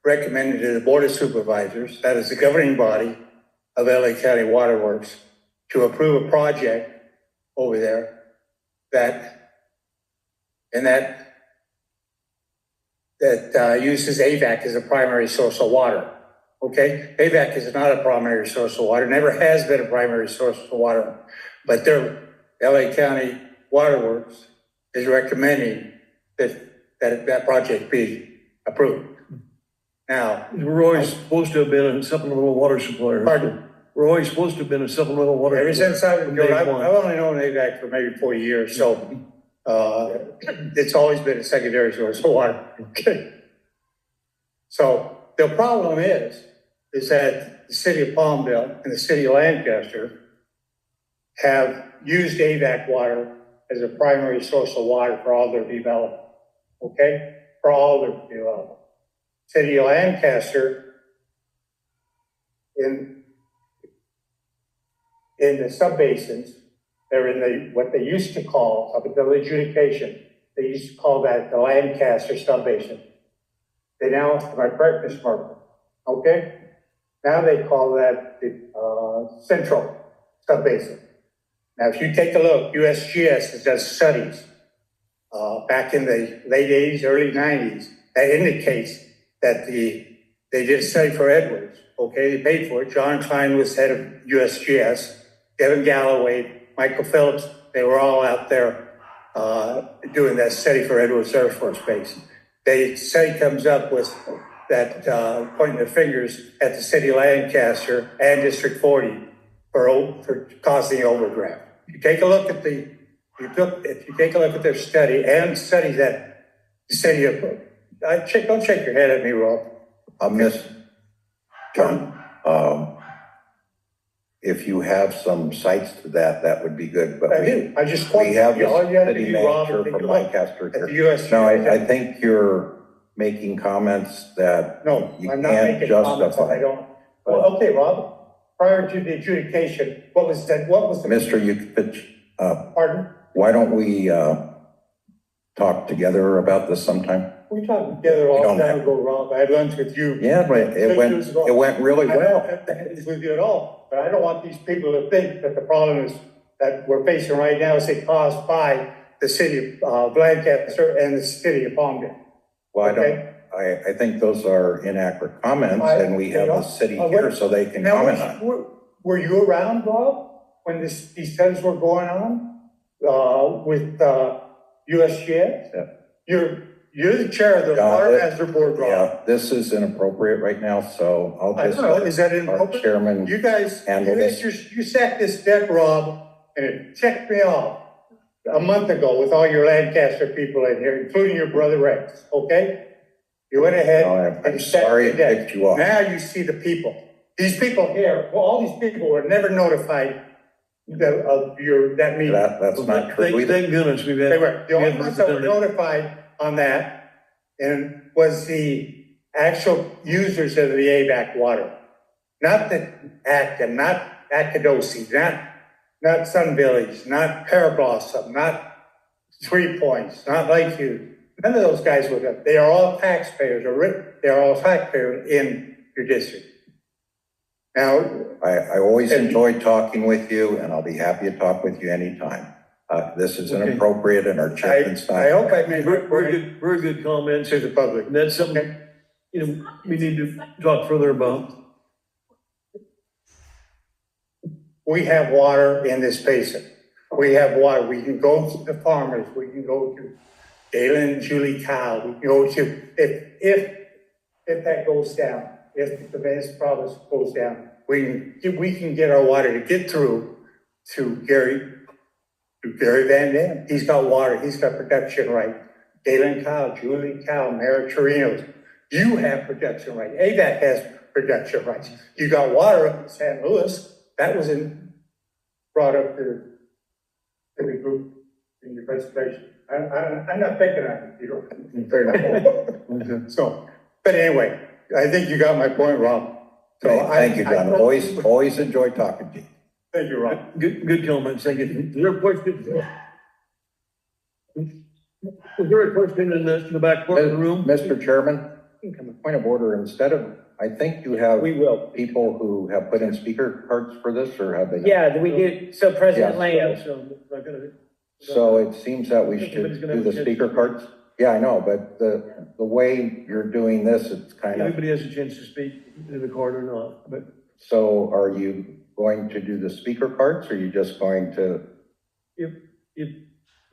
Speaker 8: recommended to the Board of Supervisors, that is the governing body of LA County Water Works, to approve a project over there that uses AVEK as a primary source of water. Okay, AVEK is not a primary source of water, never has been a primary source of water, but their LA County Water Works is recommending that project be approved. Now,
Speaker 1: we're always supposed to have been a supplemental water supplier.
Speaker 8: Pardon?
Speaker 1: We're always supposed to have been a supplemental water
Speaker 8: Ever
Speaker 1: supplier.
Speaker 8: since I've only known AVEK for maybe 40 years, so it's always been a secondary source of water. Okay. So the problem is that the city of Palmdale and the city of Lancaster have used AVEK water as a primary source of water for all their development. Okay? For all their development. City of Lancaster, in the subbasins, they're in what they used to call, up until adjudication, they used to call that the Lancaster subbasin. They now, am I correct, Ms. Martin? Okay? Now they call that the Central subbasin. Now, if you take a look, USGS has done studies back in the late 80s, early 90s, that indicates that they did a study for Edwards. Okay, they paid for it. John Klein was head of USGS, Devin Galloway, Michael Phillips, they were all out there doing that study for Edwards Air Force Base. The study comes up with pointing their fingers at the city of Lancaster and District 40 for causing overdraft. If you take a look at their study and studies that the city of, don't shake your head at me, Rob.
Speaker 5: Miss John, if you have some sites to that, that would be good, but
Speaker 8: I do. I just quoted
Speaker 5: we have
Speaker 8: you. All you
Speaker 5: the
Speaker 8: have to
Speaker 5: city
Speaker 8: do, Rob,
Speaker 5: manager
Speaker 8: is take
Speaker 5: from
Speaker 8: a look
Speaker 5: Lancaster
Speaker 8: at the
Speaker 5: here.
Speaker 8: US.
Speaker 5: No, I think you're making comments that
Speaker 8: No,
Speaker 5: you
Speaker 8: I'm not
Speaker 5: can't
Speaker 8: making comments that I
Speaker 5: justify.
Speaker 8: don't. Well, okay, Rob, prior to the adjudication, what was the?
Speaker 5: Mr. Yukich,
Speaker 8: Pardon?
Speaker 5: why don't we talk together about this sometime?
Speaker 8: We talked together all
Speaker 5: We
Speaker 8: the
Speaker 5: don't
Speaker 8: time
Speaker 5: have-
Speaker 8: ago, Rob. I had lunch with you.
Speaker 5: Yeah, but it went really
Speaker 8: I don't
Speaker 5: well.
Speaker 8: have to have this with you at all, but I don't want these people to think that the problem is that we're facing right now is caused by the city of Lancaster and the city of Palmdale.
Speaker 5: Well,
Speaker 8: Okay.
Speaker 5: I think those are inaccurate comments and we have the city here so they can
Speaker 8: Now,
Speaker 5: comment on it.
Speaker 8: were you around, Rob, when these things were going on, with, USGS?
Speaker 5: Yeah.
Speaker 8: You're the chair of the
Speaker 5: Yeah,
Speaker 8: Water Master Board, Rob.
Speaker 5: Yeah, this is inappropriate right now, so I'll
Speaker 8: I
Speaker 5: just.
Speaker 8: don't know, is that
Speaker 5: let our
Speaker 8: inappropriate?
Speaker 5: Chairman,
Speaker 8: You guys,
Speaker 5: handle this.
Speaker 8: you sat this deck, Rob, and it checked me off a month ago with all your Lancaster people in here, including your brother Rex, okay? You went ahead
Speaker 5: I'm
Speaker 8: and set
Speaker 5: sorry
Speaker 8: the
Speaker 5: it
Speaker 8: deck.
Speaker 5: picked you off.
Speaker 8: Now you see the people. These people here, well, all these people were never notified of that meeting.
Speaker 5: That's not true either.
Speaker 1: Thank goodness we've had.
Speaker 8: They were, the
Speaker 1: we
Speaker 8: only
Speaker 1: had
Speaker 8: ones that were
Speaker 1: representatives.
Speaker 8: notified on that and was the actual users of the AVEK water. Not the Acton, not Akadosi, not Sun Village, not Parablossom, not 3 Points, not Lakeview. None of those guys were there. They are all taxpayers, they are all taxpayers in your district. Now,
Speaker 5: I always enjoy talking with you and I'll be happy to talk with you anytime. This is
Speaker 1: Okay.
Speaker 5: inappropriate and our chairman's not.
Speaker 8: I hope I made
Speaker 1: Very good comments.
Speaker 8: to the public.
Speaker 1: And that's something, we need to talk further about.
Speaker 8: We have water in this basin. We have water. We can go to the farmers. We can go to Galen and Julie Cow. We can go to, if that goes down, if the Venice province goes down, we can get our water to get through to Gary Van Dam. He's got water. He's got production right. Galen Cow, Julie Cow, Mary Chirinos. You have production right. AVEK has production rights. You got water up in San Luis. That was brought up to the group in your presentation. I'm not picking on you, Peter. So, but anyway, I think you got my point, Rob. So
Speaker 5: Thank you, John. Always enjoy talking to you.
Speaker 8: Thank you, Rob.
Speaker 1: Good comments, thank you. Is there a question? Is there a question in the back part of the room?
Speaker 5: Mr. Chairman, point of order, instead of, I think you have
Speaker 6: We will.
Speaker 5: people who have put in speaker cards for this, or have they?
Speaker 6: Yeah, we do. So President
Speaker 5: Yeah.
Speaker 6: Lane,
Speaker 1: So, not gonna-
Speaker 5: So it seems that we
Speaker 1: Everybody's
Speaker 5: should
Speaker 1: gonna
Speaker 5: do
Speaker 1: have
Speaker 5: the
Speaker 1: a chance
Speaker 5: speaker
Speaker 1: to-
Speaker 5: cards. Yeah, I know, but the way you're doing this, it's kind of,
Speaker 1: Everybody has a chance to speak in the card or not, but
Speaker 5: so are you going to do the speaker cards, or are you just going to?
Speaker 1: if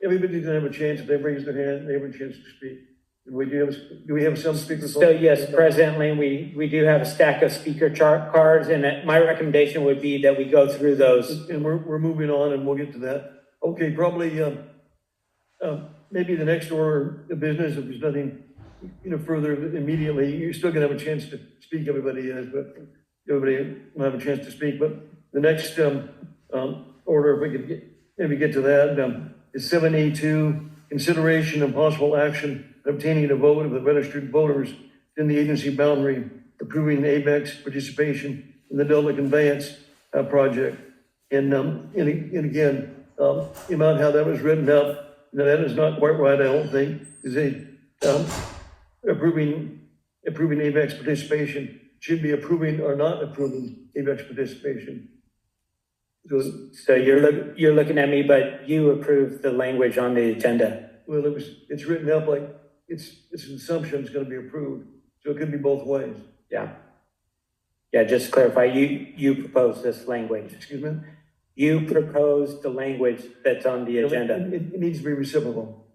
Speaker 1: everybody's gonna have a chance, if they raise their hand, they have a chance to speak. Do we have some speakers?
Speaker 6: so yes, President Lane, we do have a stack of speaker cards, and my recommendation would be that we go through those.
Speaker 1: And we're moving on and we'll get to that. Okay, probably, maybe the next order of business, if there's nothing, further immediately, you're still gonna have a chance to speak, everybody is, but everybody will have a chance to speak, but the next, order, if we could maybe get to that, is 7A2, consideration and possible action obtaining a vote of the registered voters in the agency boundary, approving AVEK's participation in the Delta Conveyance project. And again, about how that was written up, that is not quite right, I don't think, is approving AVEK's participation, should be approving or not approving AVEK's participation.
Speaker 6: So you're looking at me, but you approved the language on the agenda.
Speaker 1: Well, it's written up like, it's an assumption it's gonna be approved, so it could be both ways.
Speaker 6: Yeah, just to clarify, you proposed this language.
Speaker 1: Excuse me?
Speaker 6: You proposed the language that's on the agenda.
Speaker 1: It needs to be reciprocal.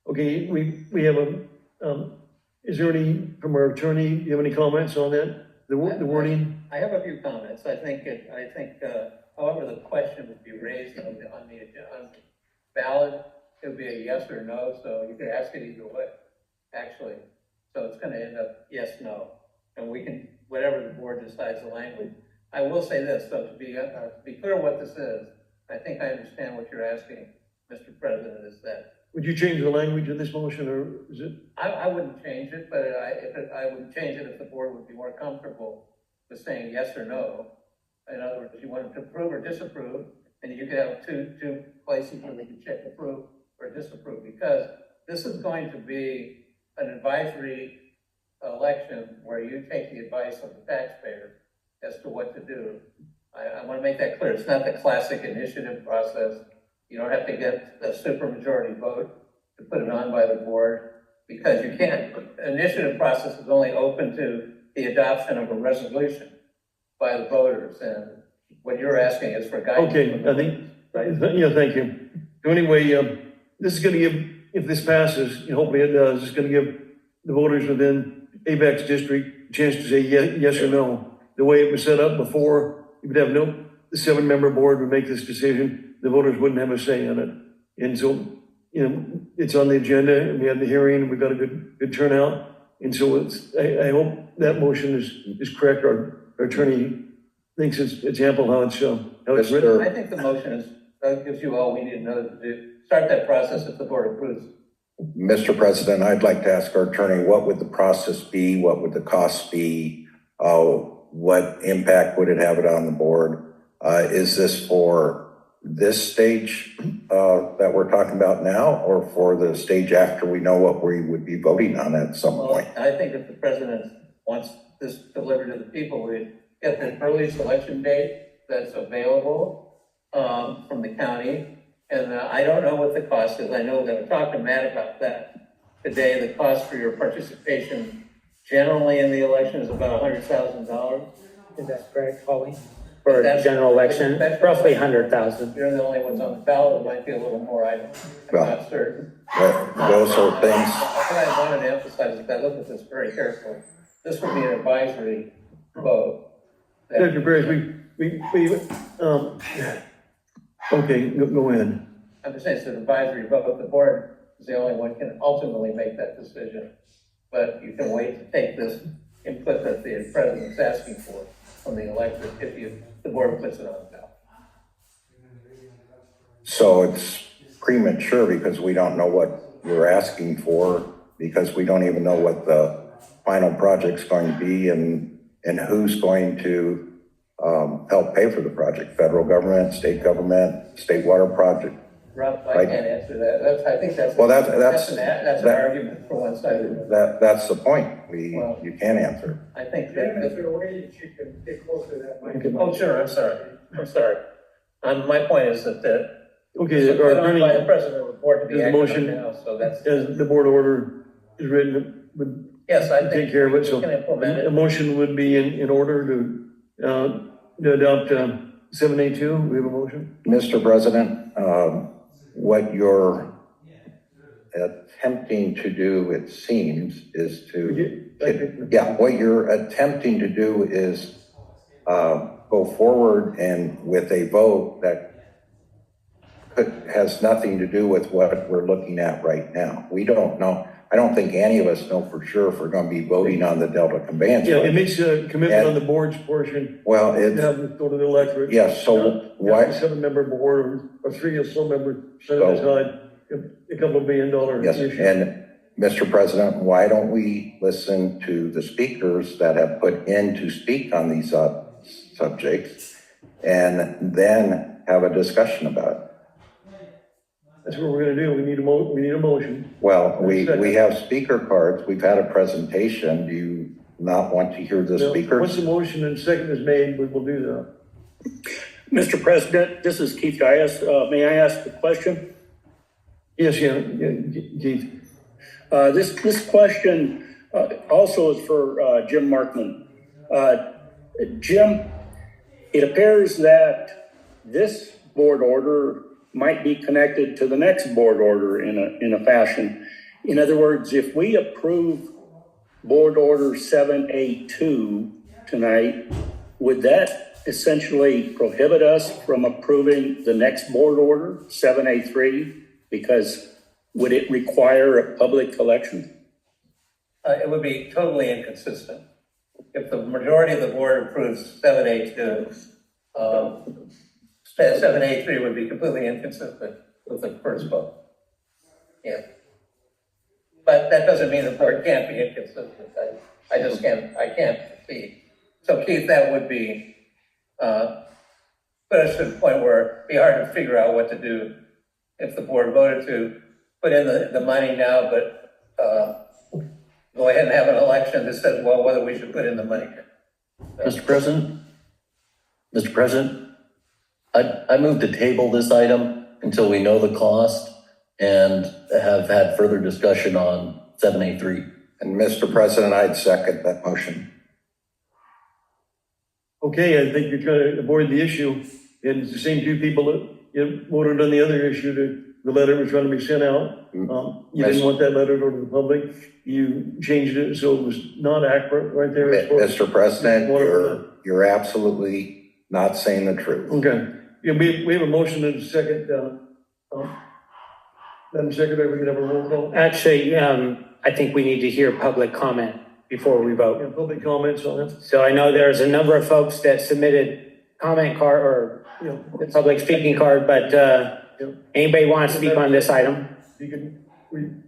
Speaker 1: Okay, we have is there any, from our attorney, do you have any comments on that? The wording?
Speaker 11: I have a few comments. I think, however, the question would be raised on the ballot, it would be a yes or no, so you could ask it either way, actually. So it's gonna end up yes, no, and we can, whatever the board decides the language. I will say this, though, to be clear what this is, I think I understand what you're asking, Mr. President, is that
Speaker 1: Would you change the language in this motion, or is it?
Speaker 11: I wouldn't change it, but I would change it if the board would be more comfortable with saying yes or no. In other words, if you wanted to approve or disapprove, and you could have two places where they could check approve or disapprove, because this is going to be an advisory election where you take the advice of the taxpayer as to what to do. I want to make that clear. It's not the classic initiative process. You don't have to get a supermajority vote to put it on by the board, because you can't. Initiative process is only open to the adoption of a resolution by the voters, and what you're asking is for guidance.
Speaker 1: Okay, I think, yeah, thank you. So anyway, this is gonna give, if this passes, and hopefully it does, it's gonna give the voters within AVEK's district a chance to say yes or no. The way it was set up before, you would have the 7-member board would make this decision, the voters wouldn't have a say on it. And so, it's on the agenda, and we had the hearing, and we got a good turnout. And so I hope that motion is correct. Our attorney thinks it's ample how it's written.
Speaker 11: I think the motion gives you all we need to know to do. Start that process if the board approves.
Speaker 5: Mr. President, I'd like to ask our attorney, what would the process be? What would the costs be? What impact would it have on the board? Is this for this stage that we're talking about now, or for the stage after we know what we would be voting on at some point?
Speaker 11: I think if the president wants this delivered to the people, we'd get the earliest election date that's available from the county. And I don't know what the cost is. I know that I talked to Matt about that today. The cost for your participation generally in the election is about $100,000.
Speaker 6: Is that correct, Holly? For a general election, roughly 100,000.
Speaker 11: You're the only ones on the ballot. It might be a little more. I'm not certain.
Speaker 5: Those are things.
Speaker 11: What I wanted to emphasize is that I look at this very carefully. This would be an advisory vote.
Speaker 1: Dr. Barris, okay, go ahead.
Speaker 11: I'm just saying it's an advisory vote. The board is the only one can ultimately make that decision. But you can wait to take this input that the president's asking for from the electorate if the board puts it on the ballot.
Speaker 5: So it's premature because we don't know what we're asking for, because we don't even know what the final project's going to be and who's going to help pay for the project. Federal government, state water project.
Speaker 11: Rob, I can't answer that. I think that's an argument for one side.
Speaker 5: That's the point. You can't answer.
Speaker 11: I think
Speaker 8: Is there a way that you can get closer to that mic?
Speaker 11: Oh, sure. I'm sorry. My point is that
Speaker 1: Okay,
Speaker 11: put on by the president of the board to be
Speaker 1: the
Speaker 11: acted
Speaker 1: motion
Speaker 11: on now. So that's
Speaker 1: as the board order is written, would
Speaker 11: yes, I think
Speaker 1: take care of it. So
Speaker 11: we can implement it.
Speaker 1: a motion would be in order to adopt 782. We have a motion.
Speaker 5: Mr. President, what you're attempting to do, it seems, is what you're attempting to do is go forward and with a vote that has nothing to do with what we're looking at right now. We don't know. I don't think any of us know for sure if we're going to be voting on the Delta Conveyance.
Speaker 1: Yeah, it makes a commitment on the board's portion.
Speaker 5: Well,
Speaker 1: to have it go to the electorate.
Speaker 5: Yes, so why?
Speaker 1: 7-member board or 3 or so members set aside a $2 billion
Speaker 5: Yes,
Speaker 1: issue.
Speaker 5: and Mr. President, why don't we listen to the speakers that have put in to speak on these subjects and then have a discussion about it?
Speaker 1: That's what we're gonna do. We need a motion.
Speaker 5: Well, we have speaker cards. We've had a presentation. Do you not want to hear the speakers?
Speaker 1: Once the motion and second is made, we will do that.
Speaker 13: Mr. President, this is Keith Dias. May I ask a question?
Speaker 1: Yes, Keith.
Speaker 13: This question also is for Jim Markman. Jim, it appears that this board order might be connected to the next board order in a fashion. In other words, if we approve Board Order 782 tonight, would that essentially prohibit us from approving the next board order, 783? Because would it require a public collection?
Speaker 11: It would be totally inconsistent. If the majority of the board approves 782, 783 would be completely inconsistent with the first vote. Yeah. But that doesn't mean the board can't be inconsistent. I just can't see. So Keith, that would be, put us to the point where it'd be hard to figure out what to do if the board voted to put in the money now, but, go ahead and have an election that says, well, whether we should put in the money.
Speaker 14: Mr. President, I move to table this item until we know the cost and have had further discussion on 783.
Speaker 5: And Mr. President, I'd second that motion.
Speaker 1: Okay, I think you're trying to avoid the issue, and it's the same two people that voted on the other issue, the letter was trying to be sent out. You didn't want that letter to go to the public. You changed it so it was not accurate right there.
Speaker 5: Mr. President, you're absolutely not saying the truth.
Speaker 1: Okay. Yeah, we have a motion and a second. Madam Secretary, we can have a roll call.
Speaker 6: Actually, I think we need to hear public comment before we vote.
Speaker 1: Yeah, public comments on it.
Speaker 6: So I know there's a number of folks that submitted comment card or public speaking card, but anybody want to speak on this item?
Speaker 1: You can read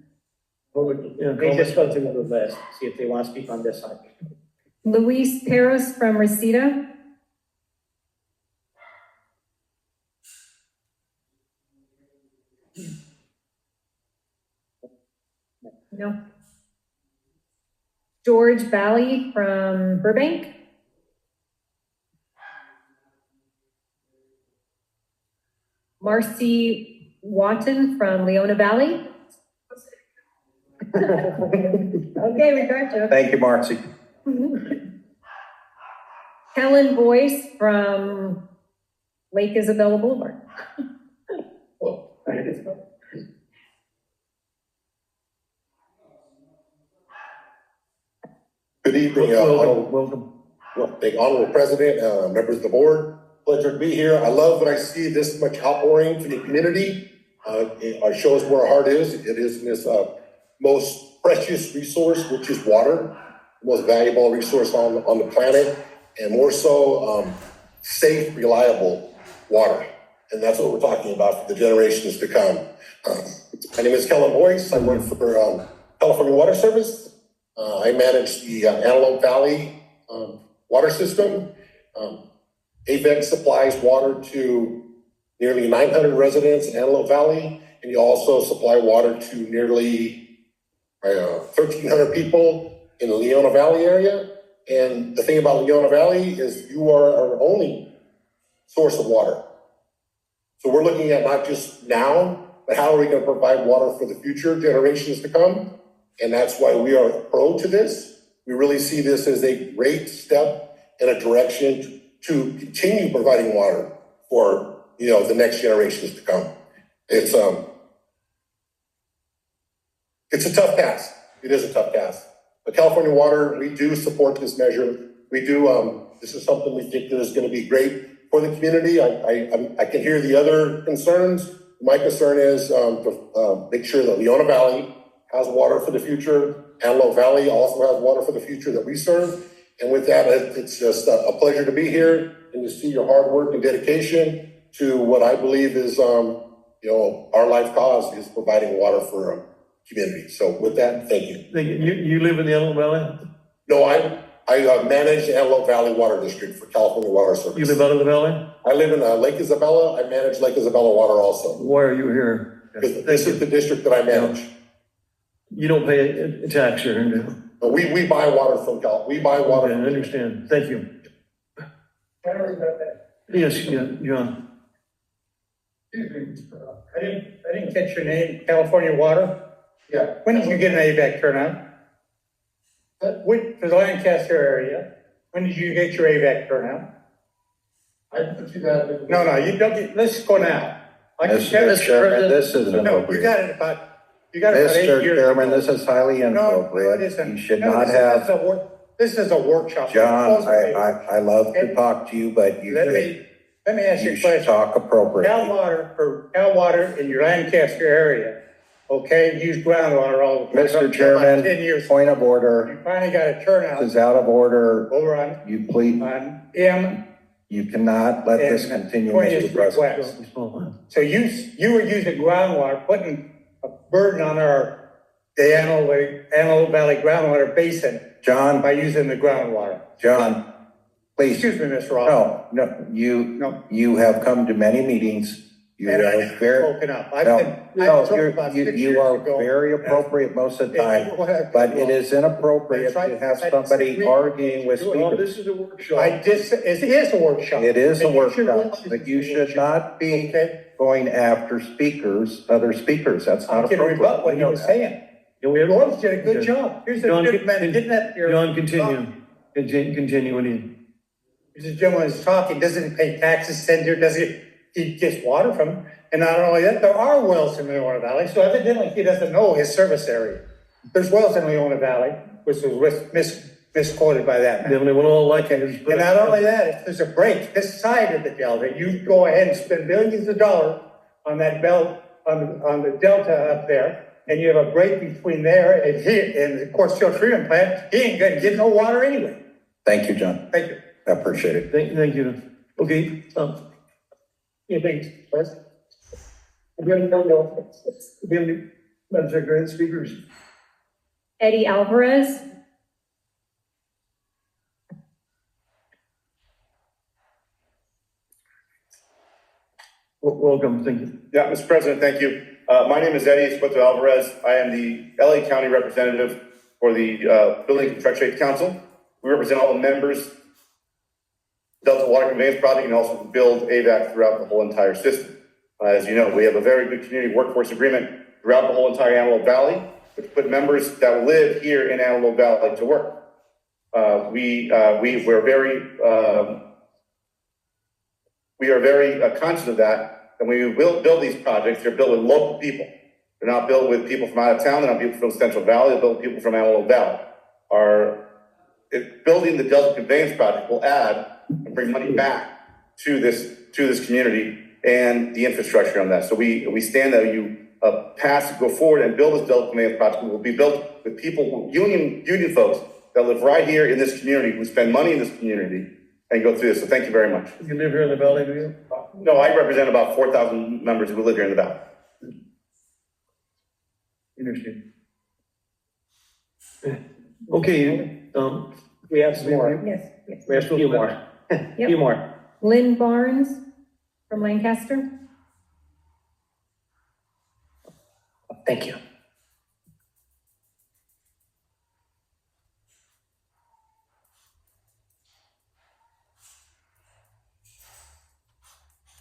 Speaker 1: public.
Speaker 6: They just go through the list, see if they want to speak on this item.
Speaker 4: Luis Perez from Reseda. No. George Valley from Burbank. Marcy Watton from Leona Valley. Okay, we got you.
Speaker 5: Thank you, Marcy.
Speaker 4: Helen Boyce from Lake Isabella Boulevard.
Speaker 15: Good evening,
Speaker 1: welcome.
Speaker 15: Honorable President, members of the board. Pleasure to be here. I love when I see this much outpouring for the community. It shows where our heart is. It is in this most precious resource, which is water, the most valuable resource on the planet, and more so safe, reliable water. And that's what we're talking about for the generations to come. My name is Kellen Boyce. I work for California Water Service. I manage the Antelope Valley water system. AVEK supplies water to nearly 900 residents in Antelope Valley, and you also supply water to nearly 1,300 people in the Leona Valley area. And the thing about Leona Valley is you are our only source of water. So we're looking at not just now, but how are we going to provide water for the future generations to come? And that's why we are pro to this. We really see this as a great step in a direction to continue providing water for, the next generations to come. It's a tough task. It is a tough task. But California Water, we do support this measure. We do, this is something we think that is going to be great for the community. I can hear the other concerns. My concern is to make sure that Leona Valley has water for the future. Antelope Valley also has water for the future that we serve. And with that, it's just a pleasure to be here and to see your hard work and dedication to what I believe is, our life cause is providing water for community. So with that, thank you.
Speaker 1: Thank you. You live in the Antelope Valley?
Speaker 15: No, I manage the Antelope Valley Water District for California Water Service.
Speaker 1: You live out of the valley?
Speaker 15: I live in Lake Isabella. I manage Lake Isabella Water also.
Speaker 1: Why are you here?
Speaker 15: This is the district that I manage.
Speaker 1: You don't pay a tax here, do you?
Speaker 15: We buy water from we buy water.
Speaker 1: Okay, I understand. Thank you. Yes, John.
Speaker 8: I didn't catch your name, California Water?
Speaker 15: Yeah.
Speaker 8: When did you get an AVEK turnout? For the Lancaster area, when did you get your AVEK turnout?
Speaker 15: I put you that.
Speaker 8: No, you don't get, let's go now. I can tell
Speaker 5: Mr. Chairman, this is
Speaker 8: No, you
Speaker 5: inappropriate.
Speaker 8: got it about You got about 8
Speaker 5: Mr.
Speaker 8: years.
Speaker 5: Chairman, this is highly
Speaker 8: No, no, it
Speaker 5: inappropriate.
Speaker 8: isn't.
Speaker 5: You should
Speaker 8: No,
Speaker 5: not have,
Speaker 8: This is a workshop.
Speaker 5: John, I love to talk to you, but you
Speaker 8: Let me ask you
Speaker 5: you
Speaker 8: a
Speaker 5: should
Speaker 8: question.
Speaker 5: talk appropriately.
Speaker 8: Cal Water in your Lancaster area, okay, use groundwater all the time.
Speaker 5: Mr.
Speaker 8: About
Speaker 5: Chairman,
Speaker 8: 10 years.
Speaker 5: point of
Speaker 8: You
Speaker 5: order.
Speaker 8: finally got a turnout
Speaker 5: This is out of order.
Speaker 8: over on
Speaker 5: You please,
Speaker 8: M
Speaker 5: you cannot let this
Speaker 8: and
Speaker 5: continue,
Speaker 8: 20th
Speaker 5: Mr.
Speaker 8: Street
Speaker 5: President.
Speaker 8: West. So you were using groundwater, putting a burden on the Antelope Valley groundwater basin
Speaker 5: John,
Speaker 8: by using the groundwater.
Speaker 5: John, please.
Speaker 8: Excuse me, Mr. Ross.
Speaker 5: No, you have come to many meetings. You
Speaker 8: And I
Speaker 5: are
Speaker 8: have
Speaker 5: very,
Speaker 8: spoken up. I
Speaker 5: no,
Speaker 8: took about 6
Speaker 5: you
Speaker 8: years
Speaker 5: are
Speaker 8: ago.
Speaker 5: very appropriate most of the time, but it is inappropriate
Speaker 8: That's right.
Speaker 5: to have
Speaker 8: I
Speaker 5: somebody
Speaker 8: disagree.
Speaker 5: arguing with
Speaker 1: Well,
Speaker 5: speakers.
Speaker 1: this is a workshop.
Speaker 8: It is a workshop.
Speaker 5: It is a
Speaker 8: And you should
Speaker 5: workshop,
Speaker 8: realize
Speaker 5: but
Speaker 8: it's
Speaker 5: you
Speaker 8: a
Speaker 5: should
Speaker 8: workshop.
Speaker 5: not be
Speaker 8: Okay?
Speaker 5: going after other speakers. That's
Speaker 8: I
Speaker 5: not
Speaker 8: can
Speaker 5: appropriate.
Speaker 8: rebut what he was saying. Yours did a good
Speaker 1: Okay.
Speaker 8: job. Here's a
Speaker 1: John,
Speaker 8: gentleman getting up here.
Speaker 1: John, continue. Continue when you.
Speaker 8: This gentleman is talking, doesn't pay taxes, send here, he gets water from him. And not only that, there are wells in the Leona Valley, so evidently he doesn't know his service area. There's wells in Leona Valley, which was misquoted by that man.
Speaker 1: They would all like it.
Speaker 8: And not only that, if there's a break this side of the delta, you go ahead and spend billions of dollars on that belt, on the delta up there, and you have a break between there and here, and of course, Still Treatment Plant, he ain't gonna get no water anyway.
Speaker 5: Thank you, John.
Speaker 8: Thank you.
Speaker 5: I appreciate it.
Speaker 1: Thank you. Okay,
Speaker 8: You think, first?
Speaker 1: Madam Secretary, speakers.
Speaker 4: Eddie Alvarez,
Speaker 1: Welcome, thank you.
Speaker 16: Yeah, Mr. President, thank you. My name is Eddie Espuito Alvarez. I am the LA County representative for the Building Construction Aid Council. We represent all the members, Delta Water Conveyance Project, and also build AVEK throughout the whole entire system. As you know, we have a very good community workforce agreement throughout the whole entire Antelope Valley, which put members that live here in Antelope Valley to work. We're very conscious of that. And when we build these projects, they're built with local people. They're not built with people from out of town. They're not people from the Central Valley. They're built with people from Antelope Valley. Building the Delta Conveyance Project will add and bring money back to this community and the infrastructure on that. So we stand that you go forward and build this Delta Conveyance Project. It will be built with people, union folks that live right here in this community, who spend money in this community and go through this. So thank you very much.
Speaker 1: You live here in the valley, do you?
Speaker 16: No, I represent about 4,000 members who live here in the valley.
Speaker 1: Interesting. Okay,
Speaker 6: We have some more.
Speaker 4: yes, yes.
Speaker 6: We have a few more. Few more.
Speaker 4: Lynn Barnes from Lancaster.
Speaker 6: Thank you.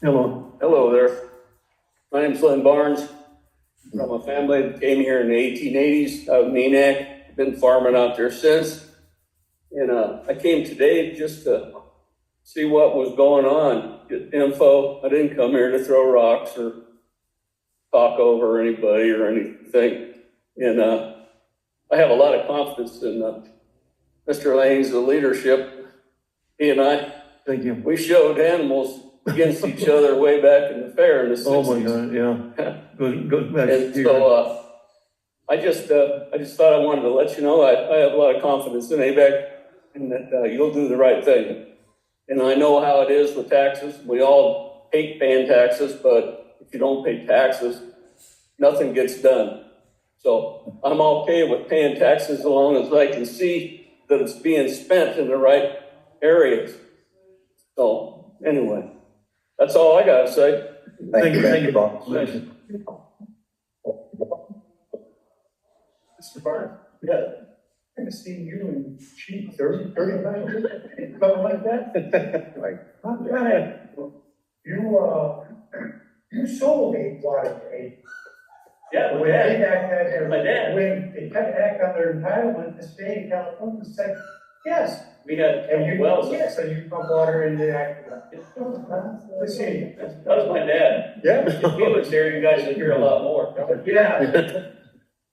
Speaker 1: hello.
Speaker 17: Hello there. My name's Lynn Barnes. From a family that came here in the 1880s out of Menack. Been farming out there since. And I came today just to see what was going on, get info. I didn't come here to throw rocks or talk over anybody or anything. And I have a lot of confidence in Mr. Lane's leadership. He and I,
Speaker 1: Thank you.
Speaker 17: we showed animals against each other way back in the fair in the 60s.
Speaker 1: Oh my God, yeah. Goes back.
Speaker 17: And so I just thought I wanted to let you know I have a lot of confidence in AVEK and that you'll do the right thing. And I know how it is with taxes. We all hate paying taxes, but if you don't pay taxes, nothing gets done. So I'm okay with paying taxes as long as I can see that it's being spent in the right areas. So anyway, that's all I gotta say.
Speaker 1: Thank you, thank you,
Speaker 5: Bob.
Speaker 1: Thank you.
Speaker 8: Mr. Barnes, yeah, I haven't seen you in 35 years, something like that. Not bad. You sold a water aid.
Speaker 6: Yeah,
Speaker 8: When they had
Speaker 6: My dad.
Speaker 8: when they cut back on their entitlement, the state of California said, yes.
Speaker 6: We had
Speaker 8: And you,
Speaker 6: wells.
Speaker 8: yes, and you pump water into the aqueduct. Let's see.
Speaker 6: That was my dad.
Speaker 8: Yeah.
Speaker 6: If he was there, you guys would hear a lot more.
Speaker 8: Yeah.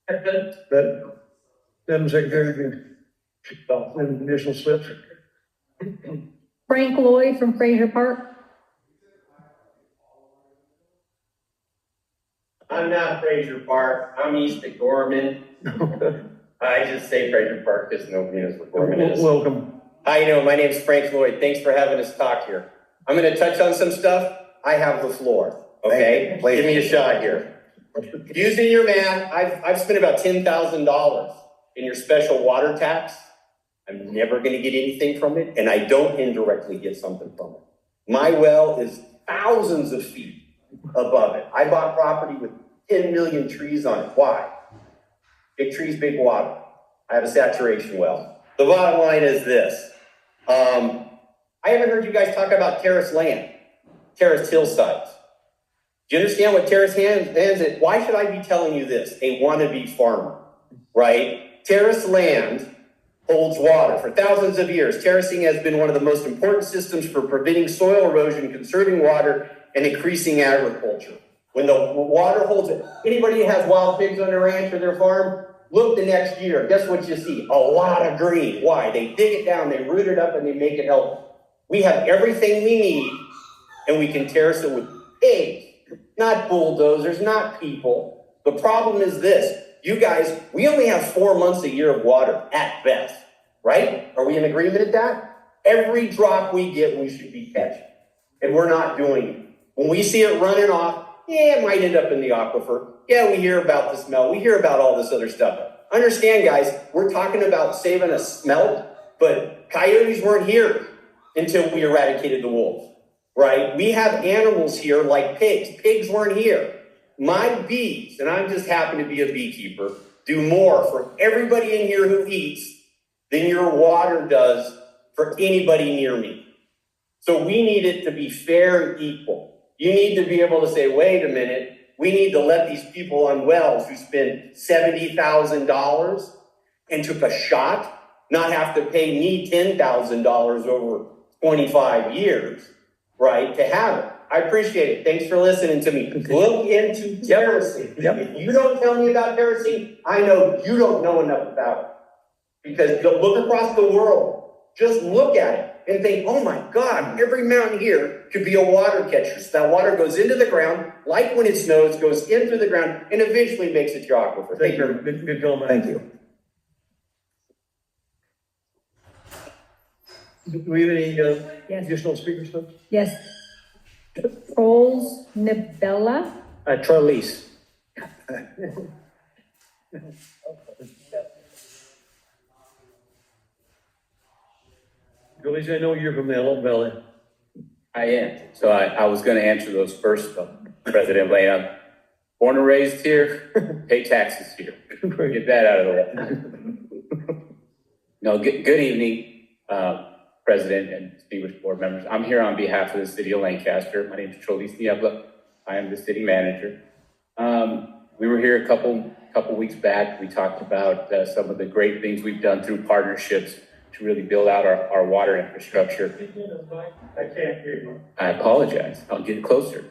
Speaker 1: That, Madam Secretary, can additional slips.
Speaker 4: Frank Lloyd from Fraser Park.
Speaker 18: I'm not Fraser Park, I'm east of Gorman. I just say Fraser Park because nobody knows where Gorman is.
Speaker 1: Welcome.
Speaker 18: Hi, my name's Frank Lloyd. Thanks for having us talk here. I'm gonna touch on some stuff. I have the floor, okay? Give me a shot here. Using your math, I've spent about $10,000 in your special water tax. I'm never gonna get anything from it, and I don't indirectly get something from it. My well is thousands of feet above it. I bought property with 10 million trees on it. Why? Big trees, big water. I have a saturation well. The bottom line is this. I haven't heard you guys talk about terrace land, terraced hillsides. Do you understand what terrace land is? Why should I be telling you this? A wannabe farmer, right? Terrace land holds water. For thousands of years, terracing has been one of the most important systems for preventing soil erosion, conserving water, and increasing agriculture. When the water holds it, anybody that has wild pigs on their ranch or their farm, look the next year, guess what you see? A lot of green. Why? They dig it down, they root it up, and they make it healthy. We have everything we need, and we can terrace it with pigs, not bulldozers, not people. The problem is this. You guys, we only have 4 months a year of water at best, right? Are we in agreement at that? Every drop we get, we should be catching, and we're not doing it. When we see it running off, yeah, it might end up in the aquifer. Yeah, we hear about the smell. We hear about all this other stuff. Understand, guys, we're talking about saving a smelt, but coyotes weren't here until we eradicated the wolves, right? We have animals here like pigs. Pigs weren't here. My bees, and I just happen to be a beekeeper, do more for everybody in here who eats than your water does for anybody near me. So we need it to be fair and equal. You need to be able to say, wait a minute, we need to let these people on wells who spend $70,000 and took a shot not have to pay me $10,000 over 25 years, right, to have it. I appreciate it. Thanks for listening to me. Look into terracing. If you don't tell me about terracing, I know you don't know enough about it. Because look across the world. Just look at it and think, oh my God, every mountain here could be a water catcher. So that water goes into the ground, like when it snows, goes into the ground, and eventually makes it your aquifer.
Speaker 1: Thank you. Good comment.
Speaker 5: Thank you.
Speaker 1: Do we have any additional speakers?
Speaker 4: Yes. Trolls Nibella.
Speaker 6: Trolleys.
Speaker 1: Julie, I know you're from the Elk Valley.
Speaker 19: I am. So I was going to answer those first, President Blaine. I'm born and raised here, pay taxes here. Get that out of the way. No, good evening, President and distinguished board members. I'm here on behalf of the city of Lancaster. My name is Trolleys Niebla. I am the city manager. We were here a couple weeks back. We talked about some of the great things we've done through partnerships to really build out our water infrastructure.
Speaker 8: I can't hear you.
Speaker 19: I apologize. I'll get closer.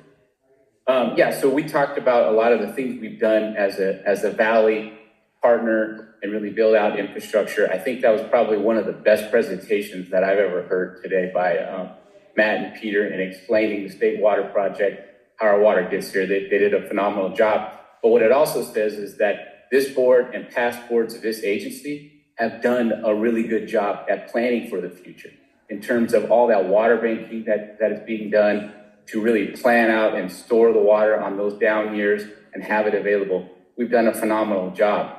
Speaker 19: So we talked about a lot of the things we've done as a valley partner and really build out infrastructure. I think that was probably one of the best presentations that I've ever heard today by Matt and Peter in explaining the state water project, how our water gets here. They did a phenomenal job. But what it also says is that this board and past boards of this agency have done a really good job at planning for the future in terms of all that water banking that is being done to really plan out and store the water on those down years and have it available. We've done a phenomenal job.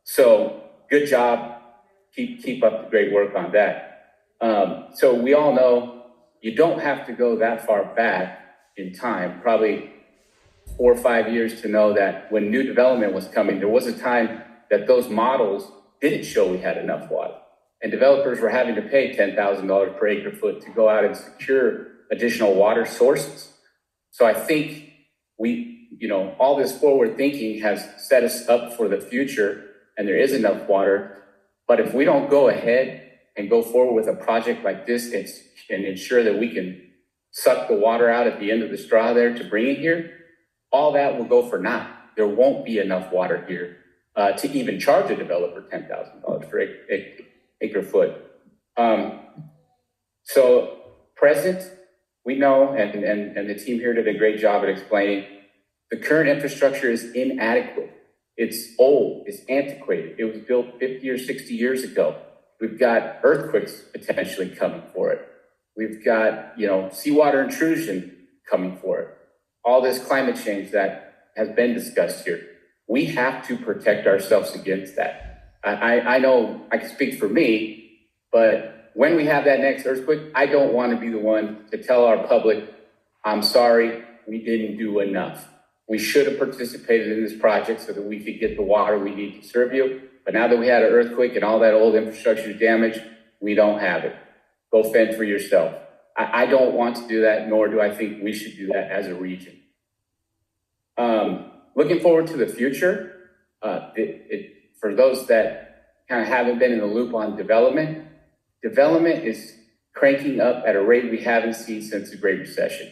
Speaker 19: So good job. Keep up the great work on that. So we all know you don't have to go that far back in time, probably 4 or 5 years to know that when new development was coming, there was a time that those models didn't show we had enough water. And developers were having to pay $10,000 per acre foot to go out and secure additional water sources. So I think all this forward thinking has set us up for the future, and there is enough water. But if we don't go ahead and go forward with a project like this and ensure that we can suck the water out at the end of the straw there to bring it here, all that will go for naught. there won't be enough water here to even charge a developer $10,000 for acre foot. So present, we know, and the team here did a great job at explaining, the current infrastructure is inadequate. It's old, it's antiquated. It was built 50 or 60 years ago. We've got earthquakes potentially coming for it. We've got, seawater intrusion coming for it. All this climate change that has been discussed here. We have to protect ourselves against that. I know I can speak for me, but when we have that next earthquake, I don't want to be the one to tell our public, I'm sorry, we didn't do enough. We should have participated in this project so that we could get the water we need to serve you. But now that we had an earthquake and all that old infrastructure is damaged, we don't have it. Go fend for yourself. I don't want to do that, nor do I think we should do that as a region. Looking forward to the future, for those that kind of haven't been in the loop on development is cranking up at a rate we haven't seen since the Great Recession.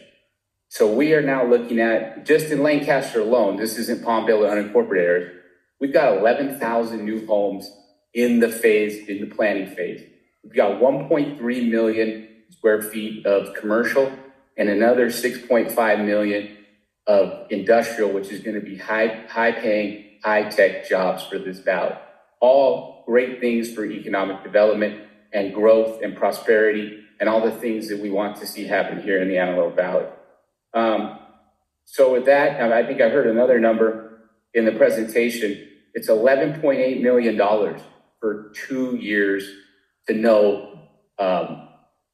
Speaker 19: So we are now looking at, just in Lancaster alone, this isn't Palmdale or unincorporated areas, we've got 11,000 new homes in the planning phase. We've got 1.3 million square feet of commercial and another 6.5 million of industrial, which is going to be high-paying, high-tech jobs for this valley. All great things for economic development and growth and prosperity and all the things that we want to see happen here in the Antelope Valley. So with that, I think I heard another number in the presentation. It's $11.8 million for 2 years to know,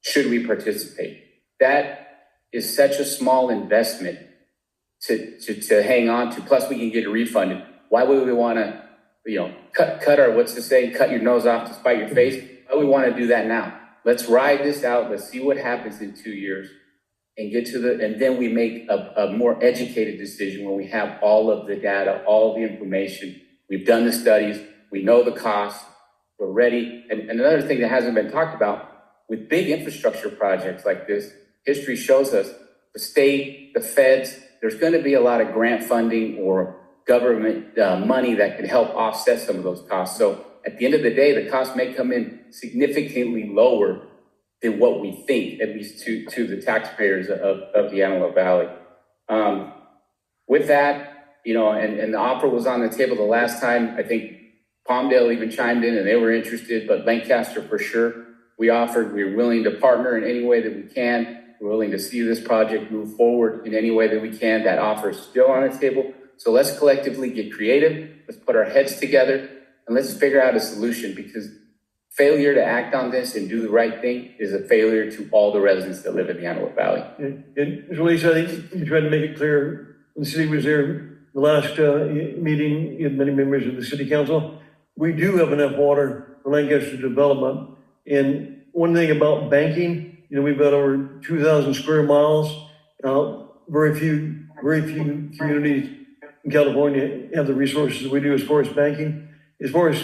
Speaker 19: should we participate? That is such a small investment to hang on to. Plus we can get it refunded. Why would we want to, cut our, what's the saying, cut your nose off to spite your face? Why would we want to do that now? Let's ride this out. Let's see what happens in 2 years and and then we make a more educated decision when we have all of the data, all the information. We've done the studies. We know the cost. We're ready. And another thing that hasn't been talked about, with big infrastructure projects like this, history shows us the state, the feds, there's going to be a lot of grant funding or government money that can help offset some of those costs. So at the end of the day, the cost may come in significantly lower than what we think, at least to the taxpayers of the Antelope Valley. With that, and the offer was on the table the last time. I think Palmdale even chimed in and they were interested, but Lancaster for sure. We're willing to partner in any way that we can. We're willing to see this project move forward in any way that we can. That offer is still on the table. So let's collectively get creative. Let's put our heads together and let's figure out a solution, because failure to act on this and do the right thing is a failure to all the residents that live in the Antelope Valley.
Speaker 1: And Lisa, I think you tried to make it clear when the city was there, the last meeting, you had many members of the city council. We do have enough water for Lancaster development. And one thing about banking, we've got over 2,000 square miles. Very few communities in California have the resources that we do as far as banking. As far as,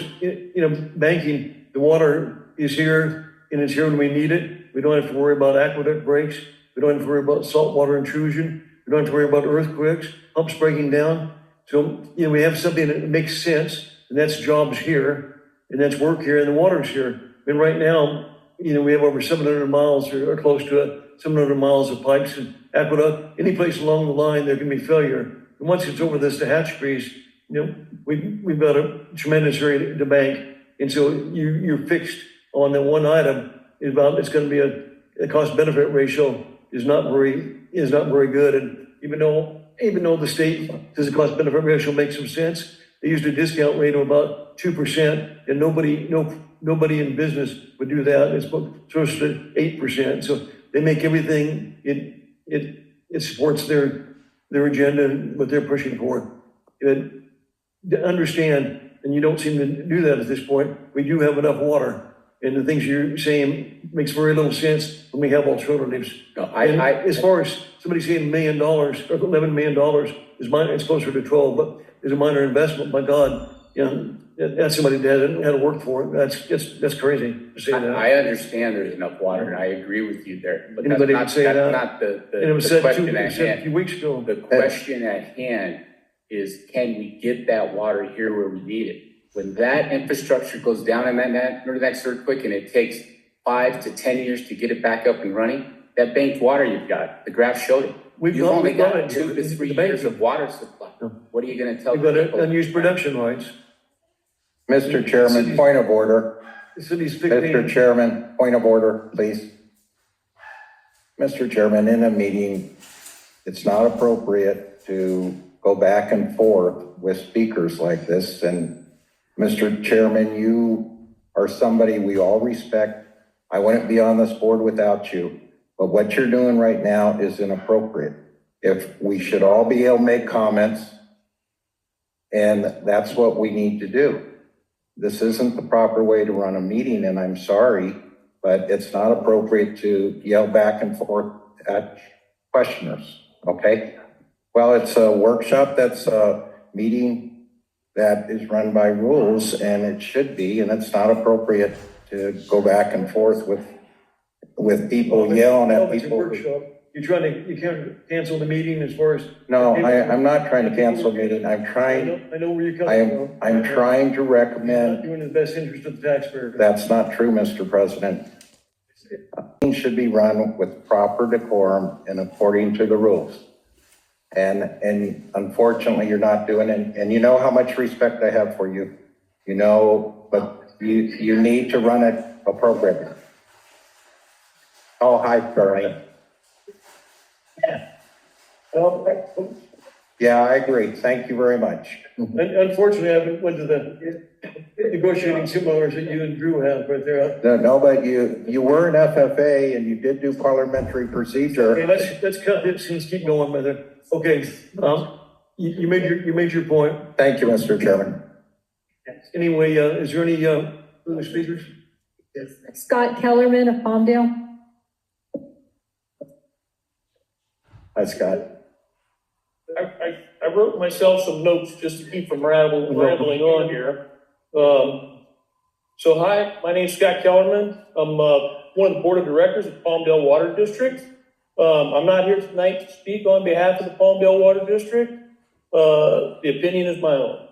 Speaker 1: banking, the water is here and it's here when we need it. We don't have to worry about aqueduct breaks. We don't have to worry about saltwater intrusion. We don't have to worry about earthquakes, pumps breaking down. So, we have something that makes sense, and that's jobs here, and that's work here, and the water's here. And right now, we have over 700 miles or close to it, 700 miles of pipes and aqueduct. Any place along the line, there can be failure. And once it's over this Tehachapi's, we've got a tremendous area to bank. And so you're fixed on the one item it's going to be a cost benefit ratio is not very good. And even though the state says the cost benefit ratio makes some sense, they used a discount rate of about 2%, and nobody in business would do that. It's close to 8%. So they make everything, it supports their agenda and what they're pushing for. To understand, and you don't seem to do that at this point, we do have enough water. And the things you're saying makes very little sense when we have alternatives.
Speaker 19: No,
Speaker 1: as far as somebody saying $1 million or $11 million it's closer to 12, but it's a minor investment. My God, that's somebody that hasn't had to work for it. That's crazy to say that.
Speaker 19: I understand there's enough water, and I agree with you there. But
Speaker 1: Anybody would say that?
Speaker 19: Not the
Speaker 1: And it was said
Speaker 19: question at
Speaker 1: a
Speaker 19: hand.
Speaker 1: few weeks ago.
Speaker 19: The question at hand is can we get that water here where we need it? When that infrastructure goes down in that next earthquake and it takes 5 to 10 years to get it back up and running, that banked water you've got, the graph showed it. You've only got 2 to 3 years of water supply. What are you gonna tell
Speaker 1: You've got
Speaker 19: people?
Speaker 1: unused production rights.
Speaker 5: Mr. Chairman, point of order.
Speaker 1: The city's
Speaker 5: Mr. Chairman, point of order, please. Mr. Chairman, in a meeting, it's not appropriate to go back and forth with speakers like this. And Mr. Chairman, you are somebody we all respect. I wouldn't be on this board without you, but what you're doing right now is inappropriate. If we should all be able to make comments, and that's what we need to do. This isn't the proper way to run a meeting, and I'm sorry, but it's not appropriate to yell back and forth at questioners, okay? Well, it's a workshop, that's a meeting that is run by rules, and it should be, and it's not appropriate to go back and forth with people yelling at people.
Speaker 1: You can't cancel the meeting as far as.
Speaker 5: No, I'm not trying to cancel a meeting. I
Speaker 1: know where you're coming from.
Speaker 5: I'm trying to recommend.
Speaker 1: Not doing the best interest of the taxpayer.
Speaker 5: That's not true, Mr. President. Meeting should be run with proper decorum and according to the rules. And unfortunately, you're not doing it. And you know how much respect I have for you. You know, but you need to run it appropriately. Oh, hi, Charlie. Yeah, I agree. Thank you very much.
Speaker 1: Unfortunately, I haven't went to the negotiating seminars that you and Drew have right there.
Speaker 5: No, but you were an FFA and you did do parliamentary procedure.
Speaker 1: Okay, let's cut this and keep going, brother. Okay, you made your point.
Speaker 5: Thank you, Mr. Chairman.
Speaker 1: Anyway, is there any other speakers?
Speaker 4: Scott Kellerman of Palmdale.
Speaker 5: Hi, Scott.
Speaker 20: I wrote myself some notes just to keep from rambling on here. So hi, my name's Scott Kellerman. I'm one of the board of directors of Palmdale Water District. I'm not here tonight to speak on behalf of the Palmdale Water District. The opinion is my own.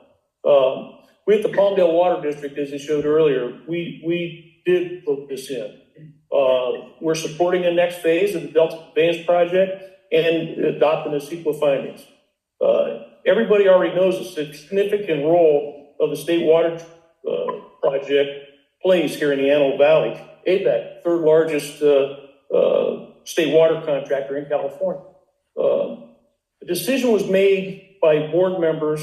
Speaker 20: We at the Palmdale Water District, as I showed earlier, we did put this in. We're supporting the next phase of the Delta Conveyance Project and adopting the CEQA findings. Everybody already knows the significant role of the state water project plays here in the Antelope Valley. AVEK, third largest state water contractor in California. The decision was made by board members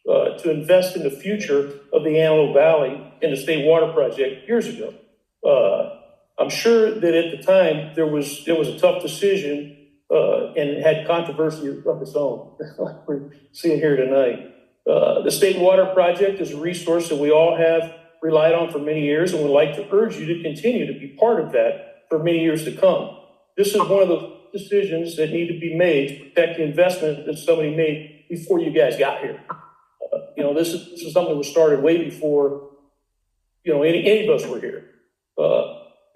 Speaker 20: to invest in the future of the Antelope Valley in the state water project years ago. I'm sure that at the time it was a tough decision and had controversy of its own, like we're seeing here tonight. The state water project is a resource that we all have relied on for many years, and would like to urge you to continue to be part of that for many years to come. This is one of the decisions that need to be made to protect the investment that somebody made before you guys got here. This is something that was started way before, any of us were here.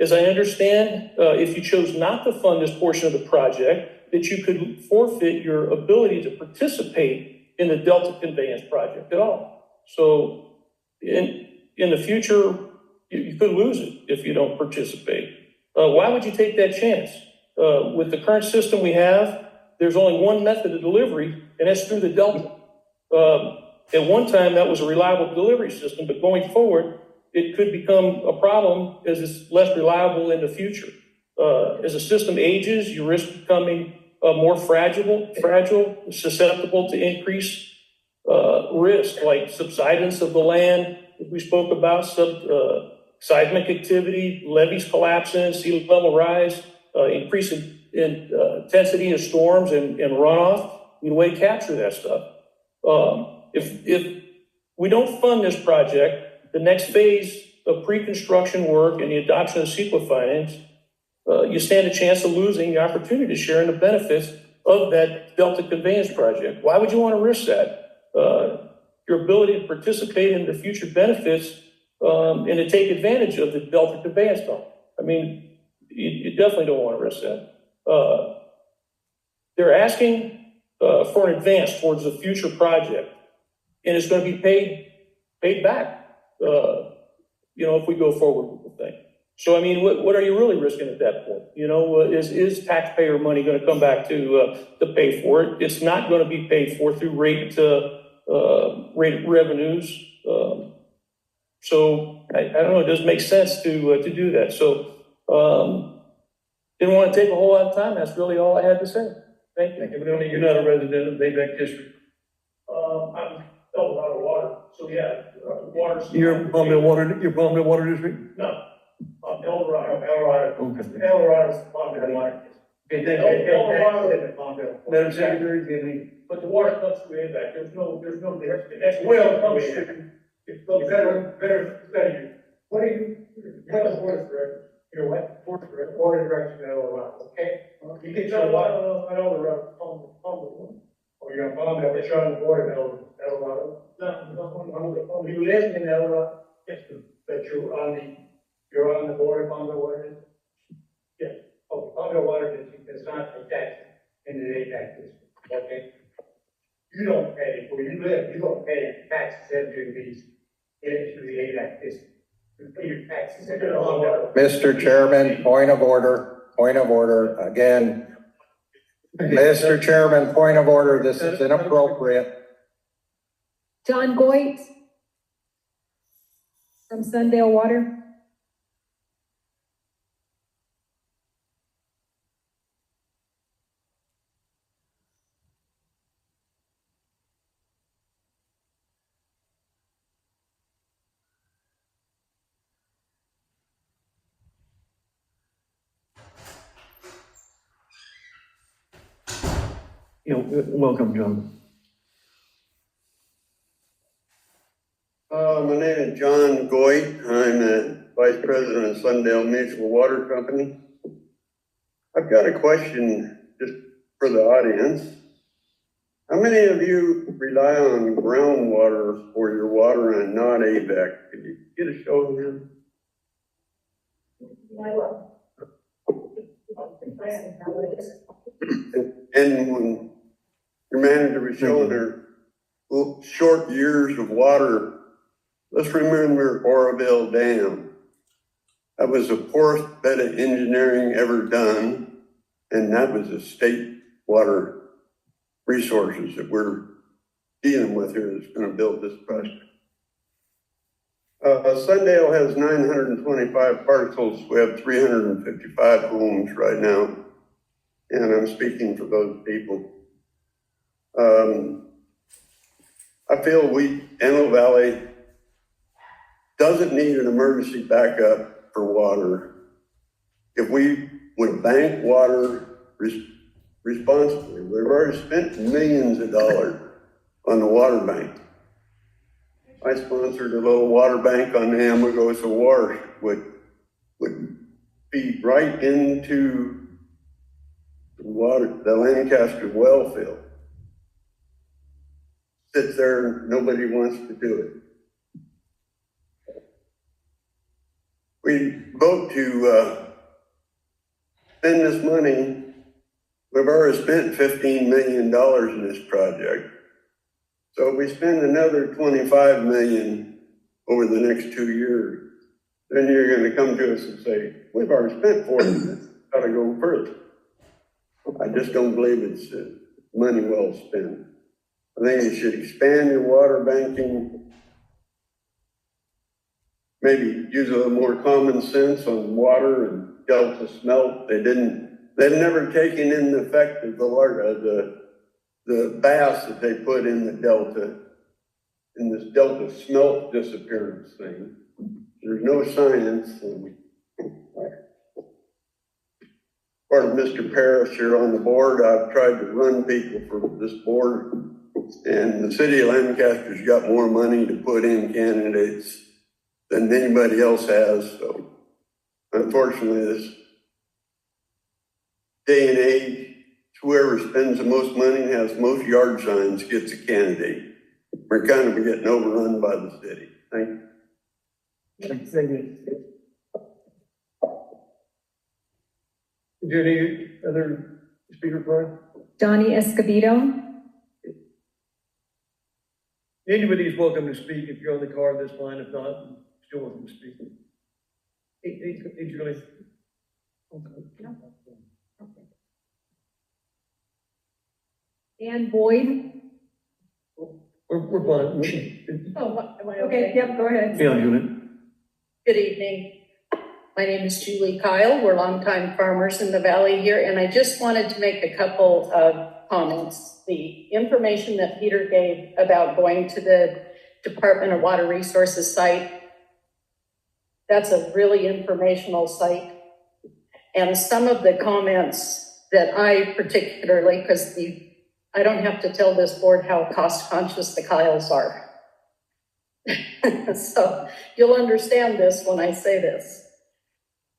Speaker 20: As I understand, if you chose not to fund this portion of the project, that you could forfeit your ability to participate in the Delta Conveyance Project at all. So in the future, you could lose it if you don't participate. Why would you take that chance? With the current system we have, there's only one method of delivery, and that's through the Delta. At one time, that was a reliable delivery system, but going forward, it could become a problem as it's less reliable in the future. As the system ages, you risk becoming more fragile, susceptible to increased risk, like subsidence of the land, that we spoke about, seismic activity, levees collapsing, sea level rise, increase in intensity of storms and runoff. We way to capture that stuff. If we don't fund this project, the next phase of pre-construction work and the adoption of CEQA findings, you stand a chance of losing the opportunity to share in the benefits of that Delta Conveyance Project. Why would you want to risk that? Your ability to participate in the future benefits and to take advantage of the Delta Conveyance Fund. I mean, you definitely don't want to risk that. They're asking for an advance towards a future project. And it's gonna be paid back, if we go forward with the thing. So, I mean, what are you really risking at that point? Is taxpayer money gonna come back to pay for it? It's not gonna be paid for through rate revenues. So I don't know, it doesn't make sense to do that. So, didn't want to take a whole lot of time. That's really all I had to say. Thank you.
Speaker 1: Evidently, you're not a resident of AVEK district.
Speaker 20: I'm a lot of water, so yeah, water.
Speaker 1: You're Palmdale Water District?
Speaker 20: No, El Dorado.
Speaker 1: Okay.
Speaker 20: El Dorado's Palmdale Water.
Speaker 1: Okay, thank you.
Speaker 20: Palmdale.
Speaker 1: Madam Secretary, do you have any?
Speaker 20: But the water comes through AVEK. There's no, that's well comes through. It's better. What are the board director? You're what? Board director in El Dorado. Okay. You get your water. I don't know. Oh, you're on Palmdale, but you're on the board of El Dorado? No, you live in El Dorado? Yes, but you're on the board of Palmdale Water District? Yes. Oh, Palmdale Water District does not pay taxes in the AVEK district, okay? You don't pay, where you live, you don't pay taxes into the AVEK district. You pay your taxes into the water.
Speaker 5: Mr. Chairman, point of order, again. Mr. Chairman, point of order, this is inappropriate.
Speaker 4: John Goit from Sundale Water.
Speaker 1: Welcome, John.
Speaker 21: My name is John Goit. I'm the Vice President of Sundale Mutual Water Company. I've got a question just for the audience. How many of you rely on groundwater for your water and not AVEK? Could you get a show of hands? And when your manager was showing her short years of water, let's remember Oroville Dam. That was the poorest bit of engineering ever done, and that was the state water resources that we're dealing with here that's going to build this project. Sundale has 925 parcels. We have 355 homes right now, and I'm speaking for those people. I feel Antelope Valley doesn't need an emergency backup for water. If we would bank water responsibly, we've already spent millions of dollars on the water bank. I sponsored a little water bank on the Amargosa Water, would feed right into the Lancaster well field. Sits there, nobody wants to do it. We vote to spend this money. We've already spent $15 million in this project. So if we spend another $25 million over the next 2 years, then you're going to come to us and say, we've already spent $40 million, got to go further. I just don't believe it's money well spent. I think you should expand your water banking, maybe use a little more common sense on water and delta smelt. They've never taken in the effect of the bass that they put in the delta, in this delta smelt disappearance thing. There's no science. Part of Mr. Parrish here on the board, I've tried to run people for this board, and the city of Lancaster's got more money to put in candidates than anybody else has. So unfortunately, this day and age, whoever spends the most money and has most yard signs gets a candidate. We're kind of getting overrun by the city. Thank you.
Speaker 1: Thank you. Is there any other speaker for it?
Speaker 4: Donnie Escobedo.
Speaker 1: Anybody's welcome to speak. If you're on the card, that's fine. If not, still welcome to speak. Hey, Julie.
Speaker 4: Dan Boyd?
Speaker 1: We're fine.
Speaker 2: Oh, am I
Speaker 4: Okay, yep, go ahead.
Speaker 1: Yeah, Julie.
Speaker 12: Good evening. My name is Julie Kyle. We're longtime farmers in the valley here, and I just wanted to make a couple of comments. The information that Peter gave about going to the Department of Water Resources site, that's a really informational site. And some of the comments that I particularly, because I don't have to tell this board how cost conscious the Kyles are. So you'll understand this when I say this.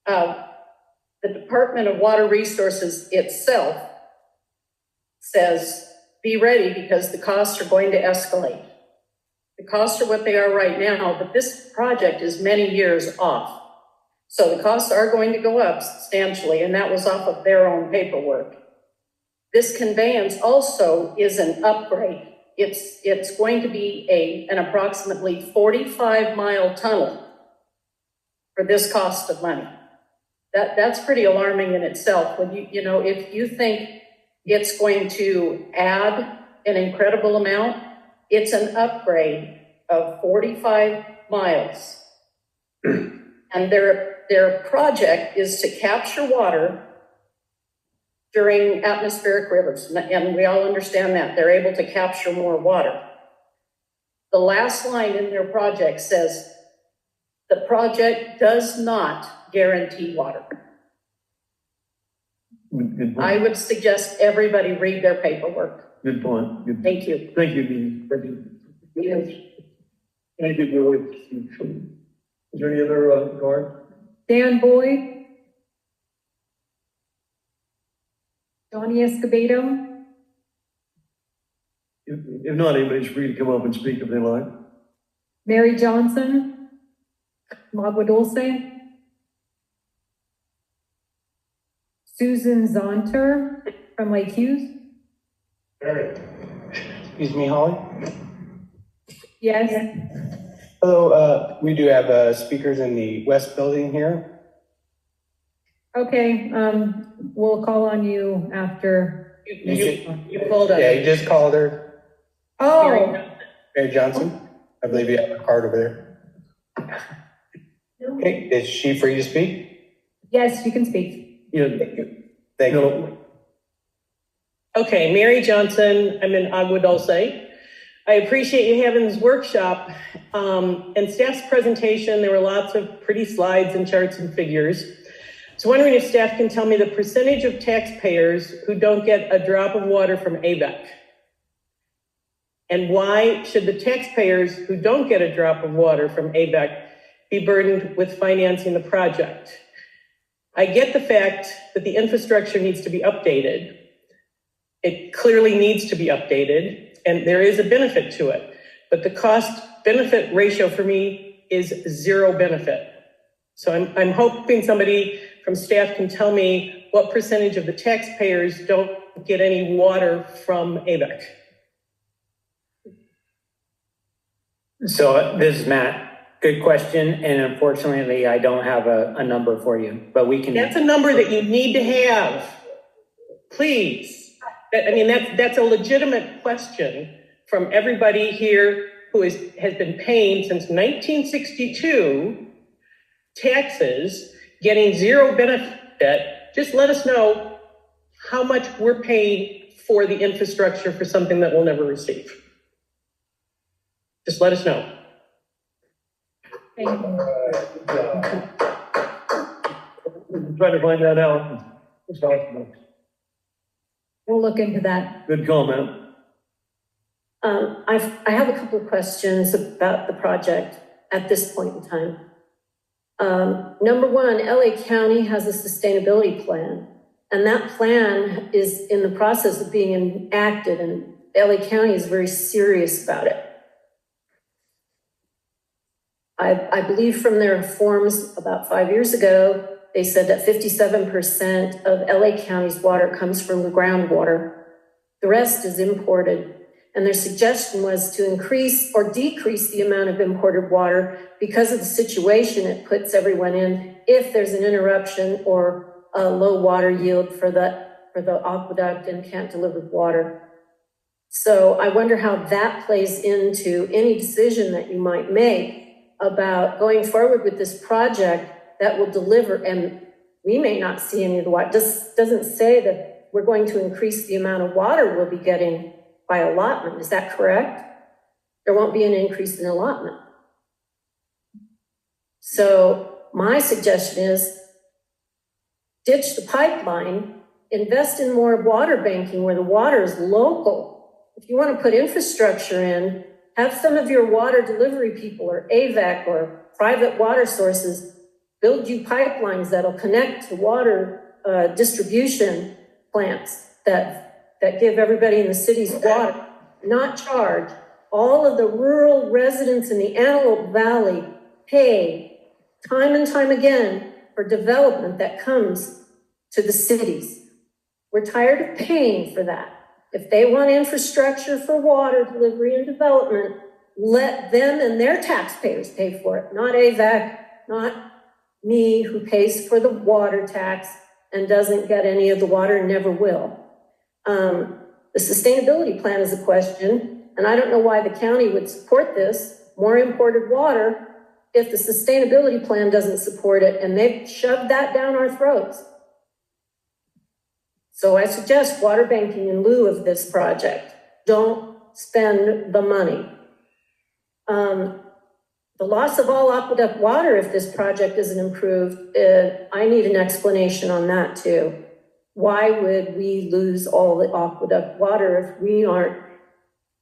Speaker 12: The Department of Water Resources itself says, be ready because the costs are going to escalate. The costs are what they are right now, but this project is many years off. So the costs are going to go up substantially, and that was off of their own paperwork. This conveyance also is an upgrade. It's going to be an approximately 45-mile tunnel for this cost of money. That's pretty alarming in itself. When if you think it's going to add an incredible amount, it's an upgrade of 45 miles. And their project is to capture water during atmospheric rivers, and we all understand that. They're able to capture more water. The last line in their project says, the project does not guarantee water.
Speaker 1: Good point.
Speaker 12: I would suggest everybody read their paperwork.
Speaker 1: Good point. Good.
Speaker 12: Thank you.
Speaker 1: Thank you, Dean. Thank you.
Speaker 12: Yes.
Speaker 1: Thank you, Julie. Is there any other card?
Speaker 4: Dan Boyd? Johnny Escobedo?
Speaker 1: If not, anybody's free to come up and speak if they like.
Speaker 4: Mary Johnson? Magua Dulce? Susan Zonter from Lake Hughes?
Speaker 3: Excuse me, Holly?
Speaker 4: Yes.
Speaker 3: Hello, we do have speakers in the west building here.
Speaker 4: Okay, we'll call on you after.
Speaker 12: You called her.
Speaker 3: Yeah, you just called her.
Speaker 4: Oh.
Speaker 3: Mary Johnson. I believe you have a card over there. Okay, is she free to speak?
Speaker 4: Yes, you can speak.
Speaker 1: Yeah.
Speaker 3: Thank you.
Speaker 22: Okay, Mary Johnson, I'm in Agua Dulce. I appreciate you having this workshop. In staff's presentation, there were lots of pretty slides and charts and figures. So wondering if staff can tell me the percentage of taxpayers who don't get a drop of water from AVEK. And why should the taxpayers who don't get a drop of water from AVEK be burdened with financing the project? I get the fact that the infrastructure needs to be updated. It clearly needs to be updated, and there is a benefit to it. But the cost-benefit ratio for me is zero benefit. So I'm hoping somebody from staff can tell me what percentage of the taxpayers don't get any water from AVEK.
Speaker 6: So this is Matt. Good question, and unfortunately, I don't have a number for you, but we can.
Speaker 22: That's a number that you need to have, please. I mean, that's a legitimate question from everybody here who has been paying since 1962 taxes, getting zero benefit. Just let us know how much we're paying for the infrastructure for something that we'll never receive. Just let us know.
Speaker 4: Thank you.
Speaker 1: Trying to find that out. It's possible.
Speaker 4: We'll look into that.
Speaker 1: Good comment.
Speaker 9: I have a couple of questions about the project at this point in time. Number one, LA County has a sustainability plan, and that plan is in the process of being enacted, and LA County is very serious about it. I believe from their forms about 5 years ago, they said that 57% of LA County's water comes from the groundwater. The rest is imported. And their suggestion was to increase or decrease the amount of imported water because of the situation it puts everyone in if there's an interruption or a low water yield for the aqueduct and can't deliver water. So I wonder how that plays into any decision that you might make about going forward with this project that will deliver, and we may not see any of the water. This doesn't say that we're going to increase the amount of water we'll be getting by allotment. Is that correct? There won't be an increase in allotment. So my suggestion is ditch the pipeline, invest in more water banking where the water is local. If you want to put infrastructure in, have some of your water delivery people or AVEK or private water sources build you pipelines that'll connect to water distribution plants that give everybody in the cities water, not charge. All of the rural residents in the Antelope Valley pay time and time again for development that comes to the cities. We're tired of paying for that. If they want infrastructure for water delivery and development, let them and their taxpayers pay for it, not AVEK, not me who pays for the water tax and doesn't get any of the water and never will. The sustainability plan is a question, and I don't know why the county would support this, more imported water, if the sustainability plan doesn't support it, and they've shoved that down our throats. So I suggest water banking in lieu of this project. Don't spend the money. The loss of all aqueduct water, if this project isn't improved, I need an explanation on that too. Why would we lose all the aqueduct water if we aren't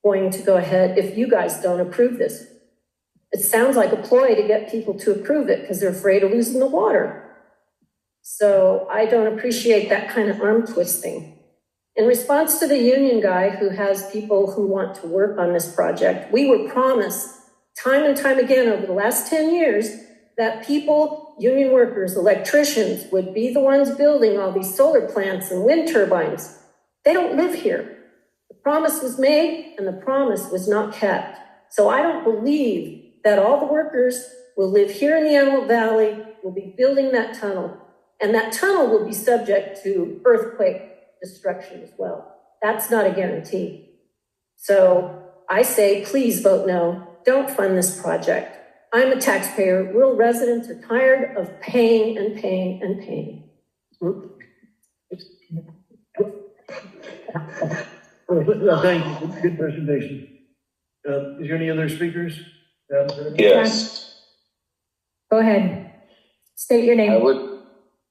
Speaker 9: going to go ahead, if you guys don't approve this? It sounds like a ploy to get people to approve it because they're afraid of losing the water. So I don't appreciate that kind of arm twisting. In response to the union guy who has people who want to work on this project, we were promised time and time again over the last 10 years that people, union workers, electricians would be the ones building all these solar plants and wind turbines. They don't live here. The promise was made and the promise was not kept. So I don't believe that all the workers will live here in the Antelope Valley, will be building that tunnel. And that tunnel will be subject to earthquake destruction as well. That's not a guarantee. So I say, please vote no. Don't fund this project. I'm a taxpayer. Rural residents are tired of paying and paying and paying.
Speaker 1: Thank you. Good presentation. Is there any other speakers?
Speaker 7: Yes.
Speaker 4: Go ahead. State your name.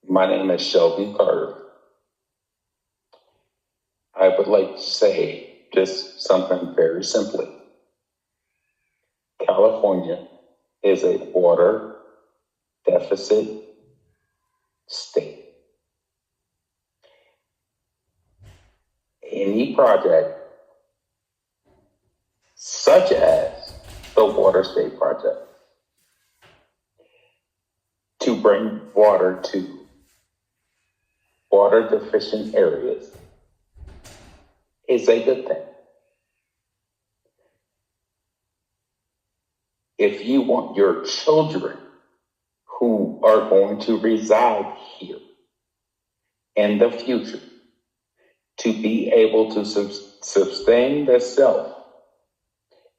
Speaker 7: My name is Shelby Carter. I would like to say just something very simply. California is a water deficit state. Any project such as the Water State Project to bring water to water deficient areas is a good thing. If you want your children who are going to reside here in the future to be able to sustain themselves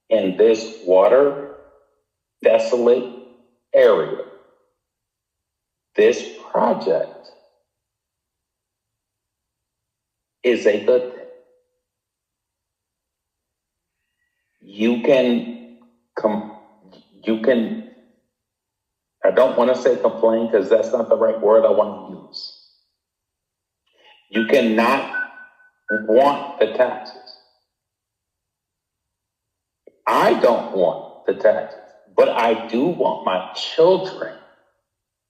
Speaker 7: in this water desolate area, this project is a good thing. You can, I don't want to say complain because that's not the right word I want to use. You cannot want the taxes. I don't want the taxes, but I do want my children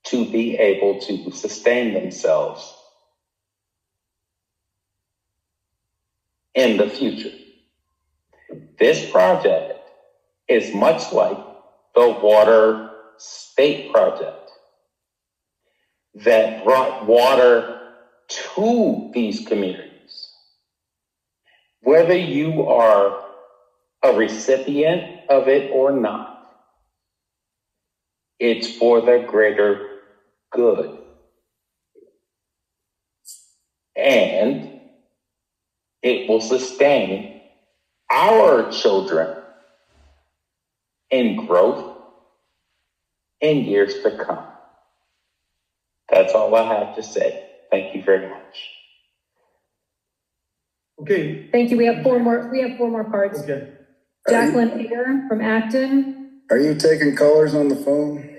Speaker 7: to be able to sustain themselves in the future. This project is much like the Water State Project that brought water to these communities. Whether you are a recipient of it or not, it's for the greater good. And it will sustain our children in growth in years to come. That's all I have to say. Thank you very much.
Speaker 1: Okay.
Speaker 4: Thank you. We have four more cards.
Speaker 1: Okay.
Speaker 4: Jacqueline Hager from Acton.
Speaker 10: Are you taking colors on the phone?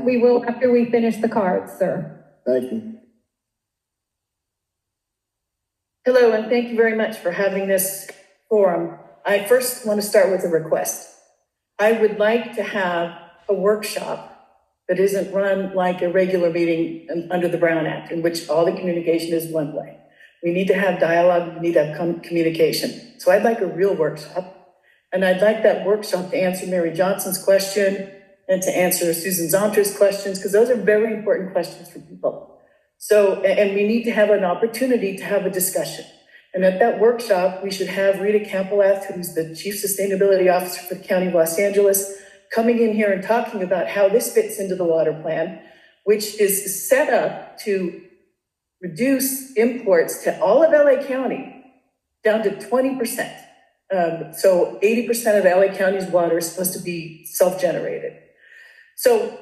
Speaker 4: We will after we finish the cards, sir.
Speaker 10: Thank you.
Speaker 12: Hello, and thank you very much for having this forum. I first want to start with a request. I would like to have a workshop that isn't run like a regular meeting under the Brown Act, in which all the communication is one way. We need to have dialogue, we need to have communication. So I'd like a real workshop, and I'd like that workshop to answer Mary Johnson's question and to answer Susan Zontra's questions, because those are very important questions for people. So, and we need to have an opportunity to have a discussion. And at that workshop, we should have Rita Campbell-Ath, who's the Chief Sustainability Officer for the County of Los Angeles, coming in here and talking about how this fits into the water plan, which is set up to reduce imports to all of LA County down to 20%. So 80% of LA County's water is supposed to be self-generated. So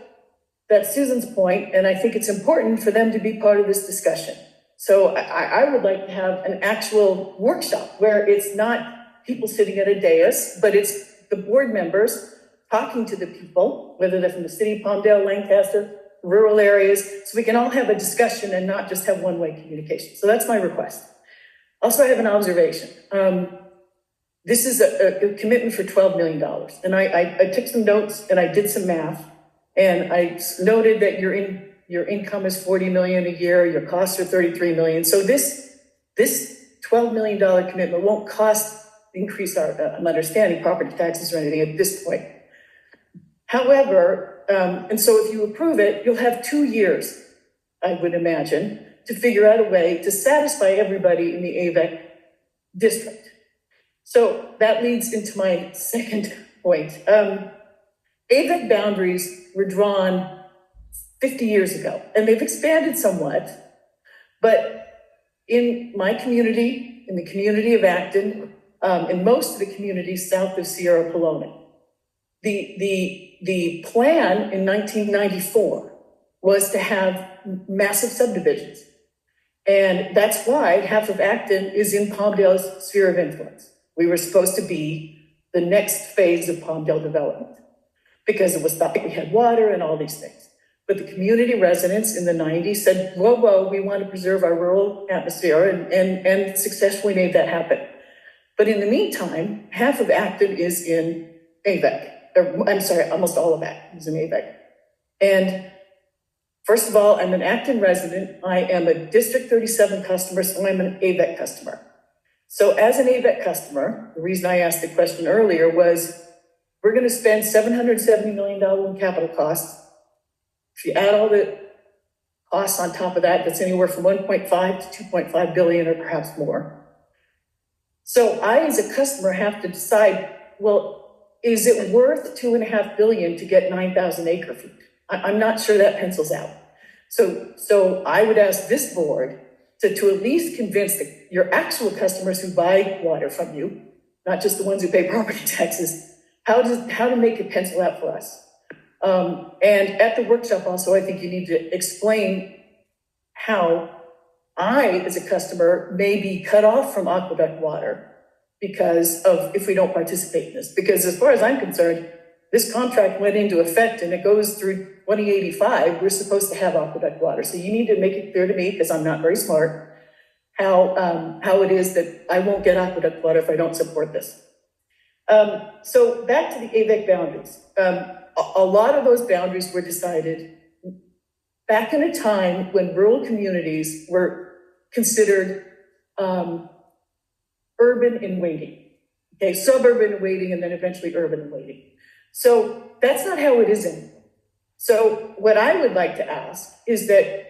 Speaker 12: that's Susan's point, and I think it's important for them to be part of this discussion. So I would like to have an actual workshop where it's not people sitting at a dais, but it's the board members talking to the people, whether they're from the city, Palmdale, Lancaster, rural areas, so we can all have a discussion and not just have one-way communication. So that's my request. Also, I have an observation. This is a commitment for $12 million. And I took some notes and I did some math, and I noted that your income is $40 million a year, your costs are $33 million. So this $12 million commitment won't increase our, I'm understanding, property taxes or anything at this point. However, and so if you approve it, you'll have 2 years, I would imagine, to figure out a way to satisfy everybody in the AVEK district. So that leads into my second point. AVEK boundaries were drawn 50 years ago, and they've expanded somewhat, but in my community, in the community of Acton, in most of the communities south of Sierra Pelone, the plan in 1994 was to have massive subdivisions. And that's why half of Acton is in Palmdale's sphere of influence. We were supposed to be the next phase of Palmdale development because it was thought we had water and all these things. But the community residents in the 90s said, whoa, we want to preserve our rural atmosphere, and successfully made that happen. But in the meantime, half of Acton is in AVEK. I'm sorry, almost all of Acton is in AVEK. And first of all, I'm an Acton resident. I am a District 37 customer, so I'm an AVEK customer. So as an AVEK customer, the reason I asked the question earlier was, we're going to spend $770 million in capital costs. If you add all the costs on top of that, that's anywhere from 1.5 to 2.5 billion or perhaps more. So I, as a customer, have to decide, well, is it worth $2.5 billion to get 9,000 acre feet? I'm not sure that pencils out. So I would ask this board to at least convince your actual customers who buy water from you, not just the ones who pay property taxes, how to make it pencil out for us. And at the workshop also, I think you need to explain how I, as a customer, may be cut off from aqueduct water because of if we don't participate in this. Because as far as I'm concerned, this contract went into effect and it goes through 2085. We're supposed to have aqueduct water. So you need to make it clear to me, because I'm not very smart, how it is that I won't get aqueduct water if I don't support this. So back to the AVEK boundaries. A lot of those boundaries were decided back in a time when rural communities were considered urban in waiting. Okay, suburban in waiting, and then eventually urban in waiting. So that's not how it is anymore. So what I would like to ask is that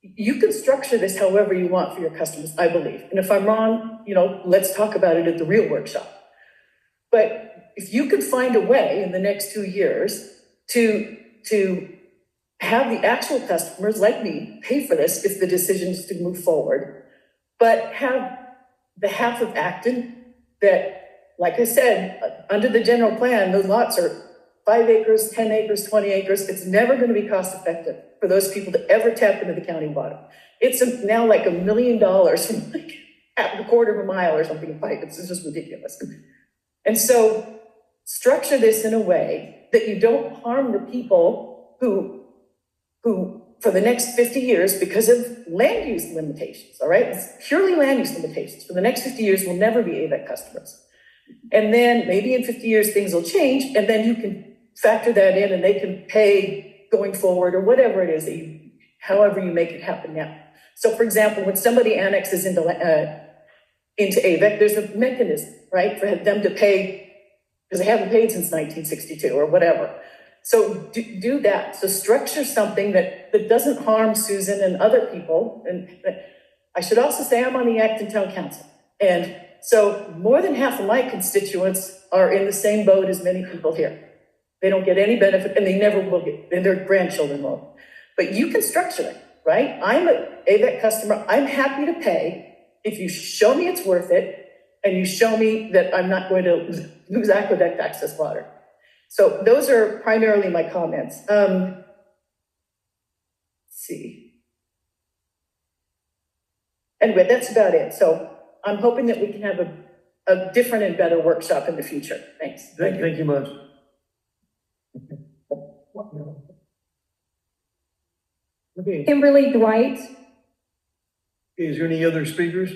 Speaker 12: you can structure this however you want for your customers, I believe. And if I'm wrong, let's talk about it at the real workshop. But if you could find a way in the next 2 years to have the actual customers like me pay for this if the decision is to move forward, but have the half of Acton that, like I said, under the general plan, those lots are 5 acres, 10 acres, 20 acres. It's never going to be cost effective for those people to ever tap into the county water. It's now like $1 million from like a quarter of a mile or something in pipe. It's just ridiculous. And so structure this in a way that you don't harm the people who for the next 50 years, because of land use limitations, all right? It's purely land use limitations. For the next 50 years, will never be AVEK customers. And then maybe in 50 years, things will change, and then you can factor that in and they can pay going forward or whatever it is that however you make it happen now. So for example, when somebody annexes into AVEK, there's a mechanism, right, for them to pay, because they haven't paid since 1962 or whatever. So do that. So structure something that doesn't harm Susan and other people. And I should also say I'm on the Acton Town Council. And so more than half of my constituents are in the same boat as many people here. They don't get any benefit, and they never will get, and their grandchildren won't. But you can structure it, right? I'm an AVEK customer. I'm happy to pay if you show me it's worth it, and you show me that I'm not going to lose aqueduct access water. So those are primarily my comments. Let's see. Anyway, that's about it. So I'm hoping that we can have a different and better workshop in the future. Thanks.
Speaker 1: Thank you much. Okay.
Speaker 4: Kimberly Dwight.
Speaker 1: Is there any other speakers?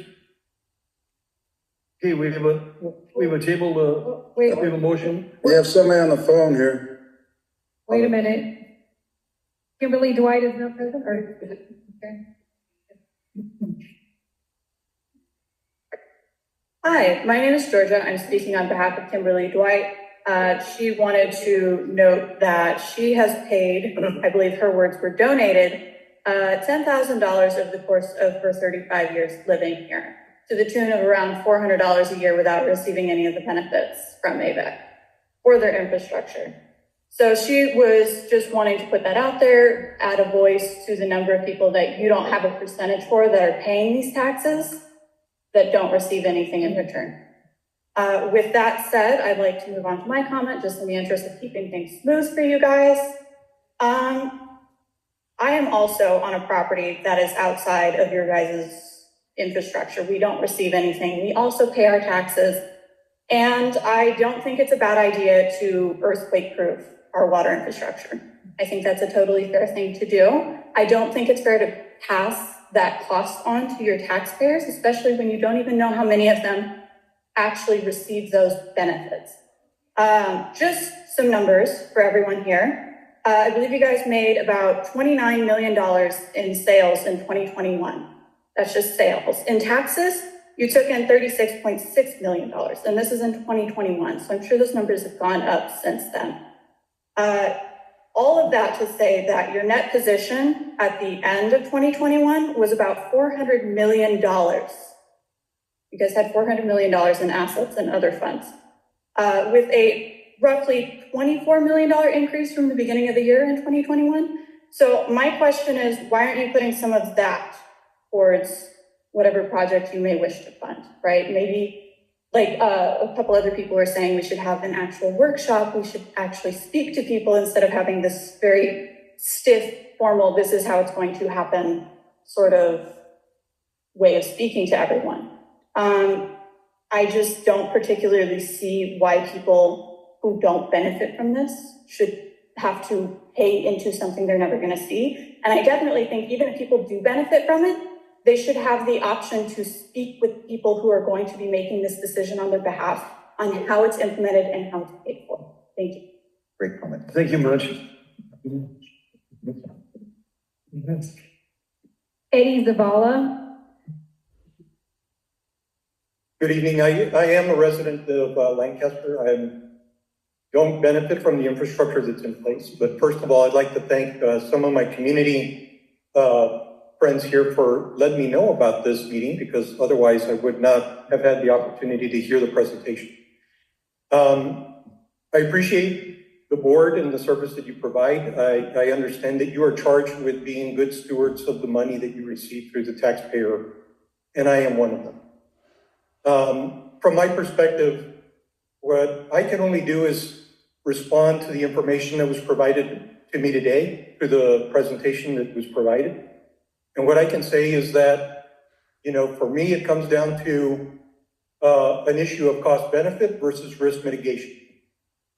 Speaker 1: Okay, we have a table, we have a motion.
Speaker 10: We have somebody on the phone here.
Speaker 4: Wait a minute. Kimberly Dwight is not present, or is it? Okay.
Speaker 11: Hi, my name is Georgia. I'm speaking on behalf of Kimberly Dwight. She wanted to note that she has paid, I believe her words were donated, $10,000 over the course of her 35 years living here, to the tune of around $400 a year without receiving any of the benefits from AVEK or their infrastructure. So she was just wanting to put that out there, add a voice to the number of people that you don't have a percentage for that are paying these taxes that don't receive anything in return. With that said, I'd like to move on to my comment, just in the interest of keeping things smooth for you guys. I am also on a property that is outside of your guys' infrastructure. We don't receive anything. We also pay our taxes. And I don't think it's a bad idea to earthquake-proof our water infrastructure. I think that's a totally fair thing to do. I don't think it's fair to pass that cost on to your taxpayers, especially when you don't even know how many of them actually receive those benefits. Just some numbers for everyone here. I believe you guys made about $29 million in sales in 2021. That's just sales. In taxes, you took in $36.6 million, and this is in 2021. So I'm sure those numbers have gone up since then. All of that to say that your net position at the end of 2021 was about $400 million. You guys had $400 million in assets and other funds, with a roughly $24 million increase from the beginning of the year in 2021. So my question is, why aren't you putting some of that towards whatever project you may wish to fund, right? Maybe like a couple other people are saying we should have an actual workshop. We should actually speak to people instead of having this very stiff, formal, this is how it's going to happen sort of way of speaking to everyone. I just don't particularly see why people who don't benefit from this should have to pay into something they're never going to see. And I definitely think even if people do benefit from it, they should have the option to speak with people who are going to be making this decision on their behalf on how it's implemented and how it's paid for. Thank you.
Speaker 5: Great comment.
Speaker 1: Thank you much.
Speaker 4: Eddie Zavala.
Speaker 13: Good evening. I am a resident of Lancaster. I don't benefit from the infrastructure that's in place. But first of all, I'd like to thank some of my community friends here for letting me know about this meeting, because otherwise I would not have had the opportunity to hear the presentation. I appreciate the board and the service that you provide. I understand that you are charged with being good stewards of the money that you receive through the taxpayer, and I am one of them. From my perspective, what I can only do is respond to the information that was provided to me today through the presentation that was provided. And what I can say is that, for me, it comes down to an issue of cost benefit versus risk mitigation.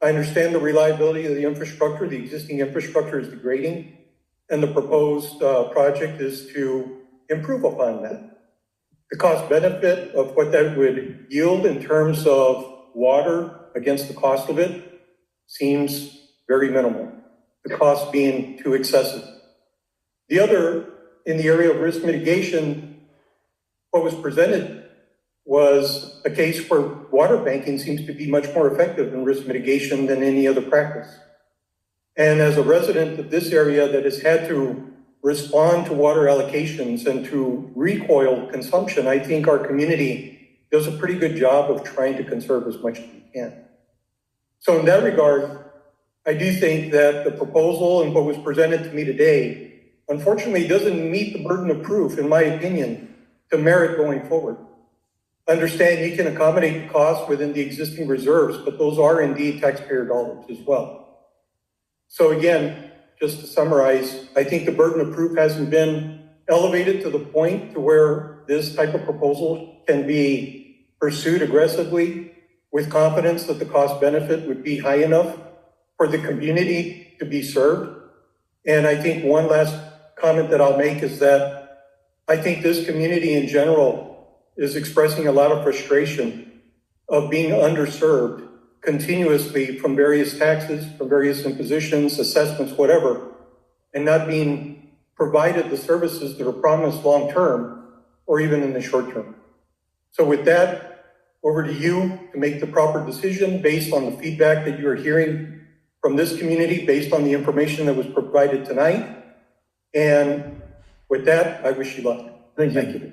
Speaker 13: I understand the reliability of the infrastructure. The existing infrastructure is degrading, and the proposed project is to improve upon that. The cost benefit of what that would yield in terms of water against the cost of it seems very minimal, the cost being too excessive. The other, in the area of risk mitigation, what was presented was a case where water banking seems to be much more effective in risk mitigation than any other practice. And as a resident of this area that has had to respond to water allocations and to recoil consumption, I think our community does a pretty good job of trying to conserve as much as we can. So in that regard, I do think that the proposal and what was presented to me today, unfortunately, doesn't meet the burden of proof, in my opinion, to merit going forward. Understand you can accommodate the costs within the existing reserves, but those are indeed taxpayer dollars as well. So again, just to summarize, I think the burden of proof hasn't been elevated to the point to where this type of proposal can be pursued aggressively with confidence that the cost benefit would be high enough for the community to be served. And I think one last comment that I'll make is that I think this community in general is expressing a lot of frustration of being underserved continuously from various taxes, from various impositions, assessments, whatever, and not being provided the services that are promised long-term or even in the short term. So with that, over to you to make the proper decision based on the feedback that you are hearing from this community, based on the information that was provided tonight. And with that, I wish you luck.
Speaker 1: Thank you.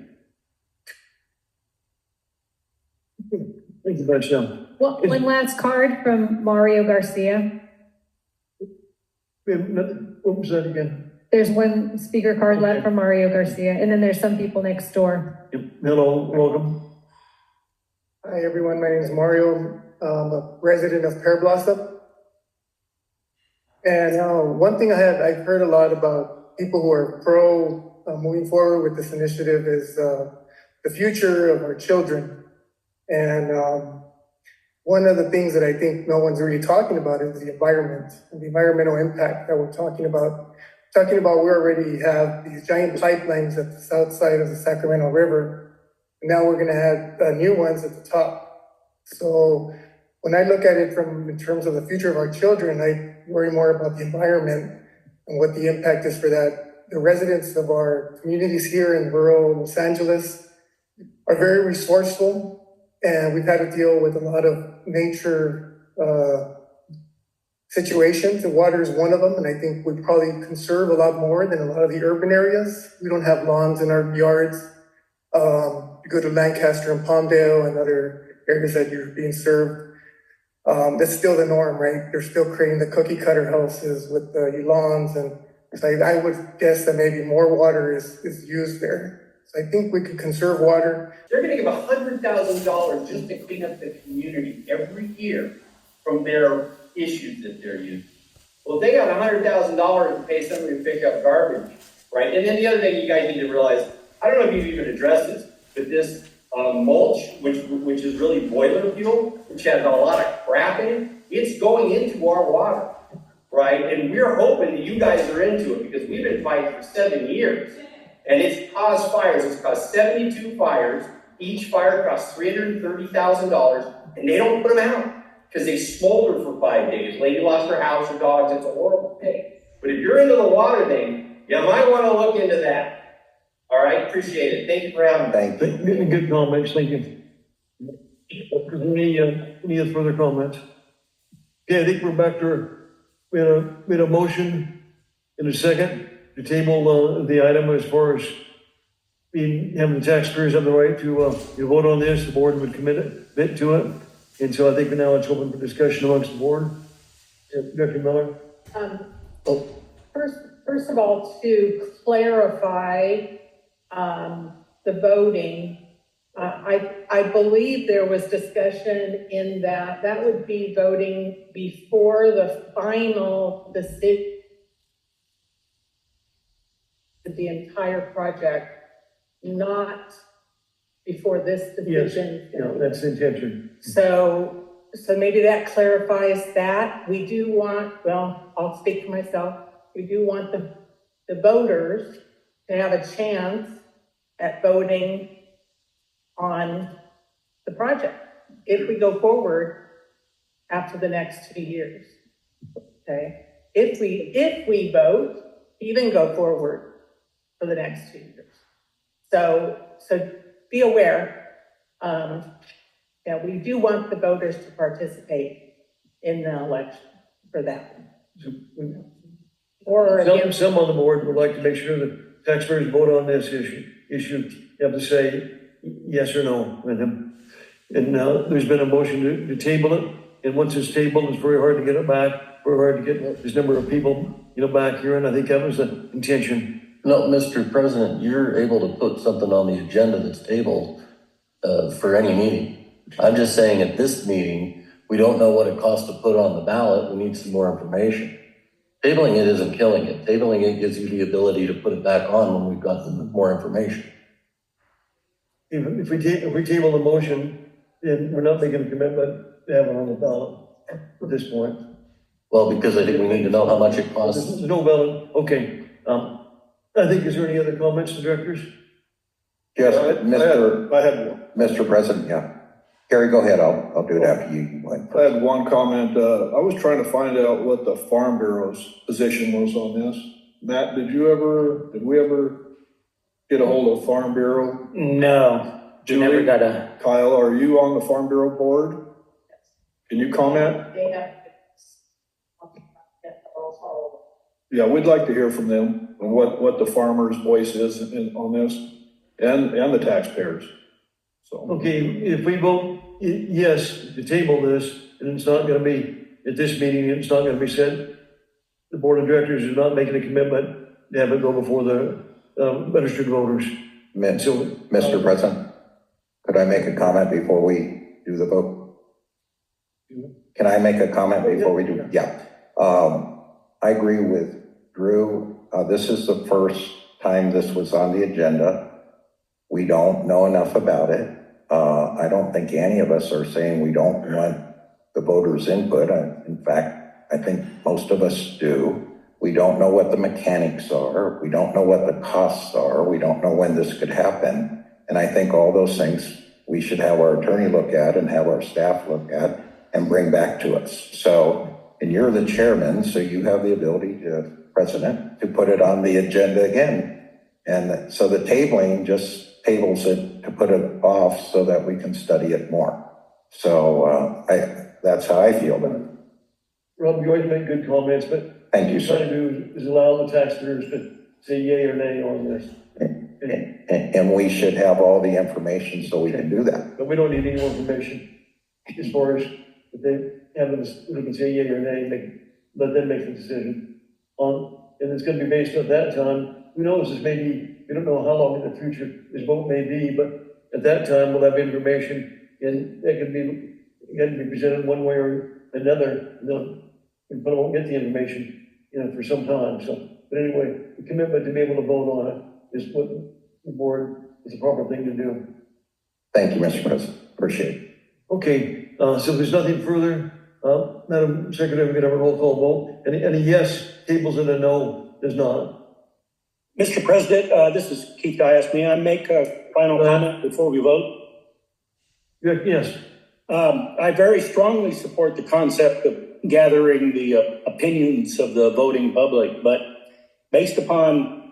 Speaker 1: Thank you, Michelle.
Speaker 4: One last card from Mario Garcia.
Speaker 1: What was that again?
Speaker 4: There's one speaker card left from Mario Garcia, and then there's some people next door.
Speaker 1: Hello, welcome.
Speaker 14: Hi, everyone. My name is Mario. I'm a resident of Pear Blossom. And one thing I've heard a lot about people who are pro moving forward with this initiative is the future of our children. And one of the things that I think no one's really talking about is the environment and the environmental impact that we're talking about. We already have these giant pipelines at the south side of the Sacramento River. And now we're going to have new ones at the top. So when I look at it in terms of the future of our children, I worry more about the environment and what the impact is for that. The residents of our communities here in rural Los Angeles are very resourceful, and we've had to deal with a lot of nature situations, and water is one of them, and I think we probably conserve a lot more than a lot of the urban areas. We don't have lawns in our yards. You go to Lancaster and Palmdale and other areas that you're being served. That's still the norm, right? They're still creating the cookie cutter houses with the lawns, and so I would guess that maybe more water is used there. So I think we could conserve water.
Speaker 18: They're gonna give $100,000 just to clean up the community every year from their issues that they're using. Well, if they got $100,000 to pay somebody to pick up garbage, right? And then the other thing you guys need to realize, I don't know if you've even addressed this, but this mulch, which is really boiler fuel, which has a lot of crap in it, it's going into our water, right? And we're hoping that you guys are into it because we've been fighting for 7 years. And it's caused fires. It's caused 72 fires. Each fire costs $330,000, and they don't put them out because they smolder for 5 days. Lady lost her house, her dogs. It's a horrible thing. But if you're into the water thing, you might want to look into that. All right, appreciate it. Thank you for having me.
Speaker 5: Thank you.
Speaker 1: Good comments, thank you. Any further comments? Okay, I think we're back to, we had a motion in a second. to table, the item as far as having the taxpayers have the right to vote on this, the board would commit to it. And so I think now it's open for discussion amongst the board. Director Miller?
Speaker 2: First of all, to clarify, the voting, I believe there was discussion in that would be voting before the final decision of the entire project, not before this decision.
Speaker 1: Yes, no, that's the intention.
Speaker 2: So maybe that clarifies that. We do want, well, I'll speak for myself. We do want the voters to have a chance at voting on the project if we go forward after the next 2 years. Okay, if we vote, even go forward for the next 2 years. So be aware, that we do want the voters to participate in the election for that. Or
Speaker 1: Some on the board would like to make sure that taxpayers vote on this issue. You have to say yes or no with them. And there's been a motion to table it. And once it's tabled, it's very hard to get it back, very hard to get this number of people, back here. And I think that was the intention.
Speaker 15: No, Mr. President, you're able to put something on the agenda that's tabled for any meeting. I'm just saying at this meeting, we don't know what it costs to put on the ballot. We need some more information. Tabling it isn't killing it. Tabling it gives you the ability to put it back on when we've got more information.
Speaker 1: If we table the motion, then we're not making a commitment to have it on the ballot at this point.
Speaker 15: Well, because I think we need to know how much it costs.
Speaker 1: There's no ballot. Okay. I think, is there any other comments, directors?
Speaker 5: Yes,
Speaker 8: I had one.
Speaker 5: Mr. President, yeah. Gary, go ahead. I'll do it after you.
Speaker 8: I had one comment. I was trying to find out what the Farm Bureau's position was on this. Matt, did we ever get a hold of Farm Bureau?
Speaker 6: No,
Speaker 8: Julie,
Speaker 6: never got a.
Speaker 8: Kyle, are you on the Farm Bureau board? Can you comment?
Speaker 2: they have.
Speaker 8: Yeah, we'd like to hear from them and what the farmer's voice is on this and the taxpayers. So.
Speaker 1: Okay, if we vote yes to table this, and it's not gonna be, at this meeting, it's not gonna be sent, the board of directors is not making a commitment to have it go before the registered voters.
Speaker 5: Mr. President, could I make a comment before we do the vote? Can I make a comment before we do? Yeah. I agree with Drew. This is the first time this was on the agenda. We don't know enough about it. I don't think any of us are saying we don't want the voters' input. In fact, I think most of us do. We don't know what the mechanics are. We don't know what the costs are. We don't know when this could happen. And I think all those things we should have our attorney look at and have our staff look at and bring back to us. So, and you're the chairman, so you have the ability President, to put it on the agenda again. And so the tabling just tables it to put it off so that we can study it more. So that's how I feel about it.
Speaker 1: Rob, you always make good comments, but
Speaker 5: thank you,
Speaker 1: what
Speaker 5: sir.
Speaker 1: I'm trying to do is allow the taxpayers to say yay or nay on this.
Speaker 5: And we should have all the information so we can do that.
Speaker 1: But we don't need any more information as far as if they have this, we can say yay or nay, let them make the decision on, and it's going to be based on that time. Who knows, this may be, we don't know how long in the future this vote may be, but at that time we'll have information and it can be presented one way or another. We probably won't get the information, for some time. So, but anyway, the commitment to be able to vote on it is what the board is the proper thing to do.
Speaker 5: Thank you, Mr. President. Appreciate it.
Speaker 1: Okay, so if there's nothing further, Madam Secretary, we can have a roll call vote. And a yes tables and a no does not.
Speaker 16: Mr. President, this is Keith Dias. May I make a final comment before we vote?
Speaker 1: Yes.
Speaker 16: I very strongly support the concept of gathering the opinions of the voting public, but based upon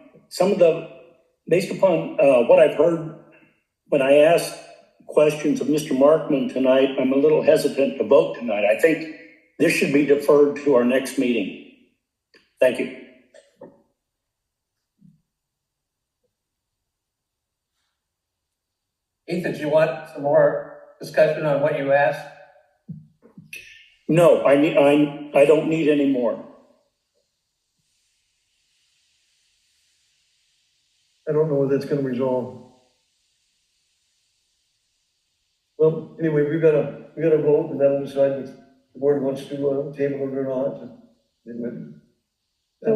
Speaker 16: what I've heard when I asked questions of Mr. Markman tonight, I'm a little hesitant to vote tonight. I think this should be deferred to our next meeting. Thank you.
Speaker 17: Ethan, do you want some more discussion on what you asked?
Speaker 16: No, I don't need any more.
Speaker 1: I don't know what that's gonna resolve. Well, anyway, we got a vote, and that'll decide if the board wants to table it or not.
Speaker 4: So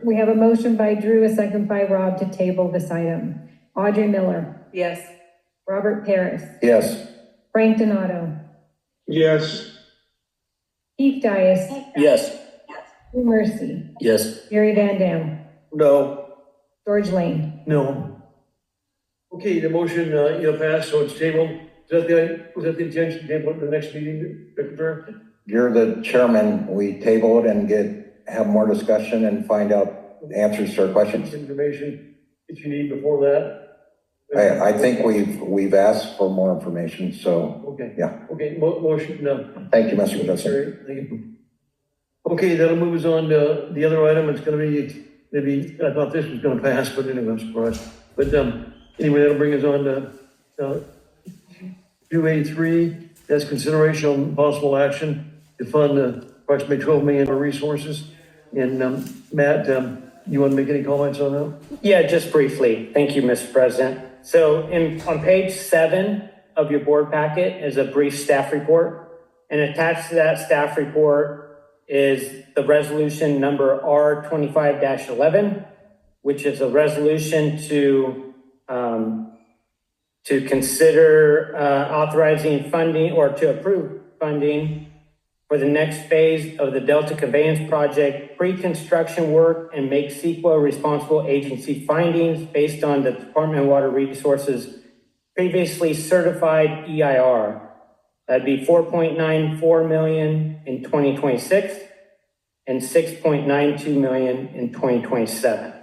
Speaker 4: we have a motion by Drew, a second by Rob to table this item. Audrey Miller,
Speaker 22: Yes.
Speaker 4: Robert Paris,
Speaker 5: Yes.
Speaker 4: Frank Donato,
Speaker 20: Yes.
Speaker 4: Keith Dias,
Speaker 16: Yes.
Speaker 4: Sue Mercy,
Speaker 15: Yes.
Speaker 4: Gary Van Dam,
Speaker 1: No.
Speaker 4: George Lane.
Speaker 1: No. Okay, the motion, passed, so it's tabled. Was that the intention, to table it to the next meeting, Victor?
Speaker 5: You're the chairman. We table it and have more discussion and find out answers to our questions.
Speaker 1: Information that you need before that.
Speaker 5: I think we've asked for more information, so.
Speaker 1: Okay.
Speaker 5: Yeah.
Speaker 1: Okay, motion, no.
Speaker 5: Thank you, Mr. President.
Speaker 1: Thank you. Okay, that'll move us on to the other item. It's gonna be, maybe, I thought this was gonna pass, but anyway, I'm surprised. But, anyway, that'll bring us on to, 283, that's consideration on possible action to fund approximately $12 million for resources. And, Matt, you want to make any comments on that?
Speaker 6: Yeah, just briefly. Thank you, Mr. President. So on page 7 of your board packet is a brief staff report. And attached to that staff report is the resolution number R25-11, which is a resolution to consider authorizing funding or to approve funding for the next phase of the Delta Conveyance Project pre-construction work and make CEQA responsible agency findings based on the Department of Water Resources previously certified EIR. That'd be $4.94 million in 2026 and $6.92 million in 2027.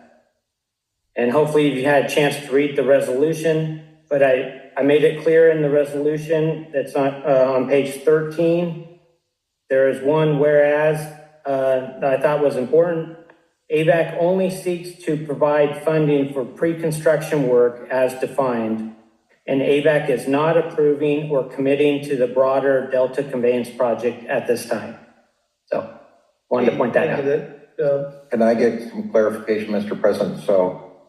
Speaker 6: And hopefully you had a chance to read the resolution, but I made it clear in the resolution that's on page 13. There is one whereas that I thought was important. AVEK only seeks to provide funding for pre-construction work as defined, and AVEK is not approving or committing to the broader Delta Conveyance Project at this time. So, wanted to point that out.
Speaker 5: Can I get some clarification, Mr. President? So,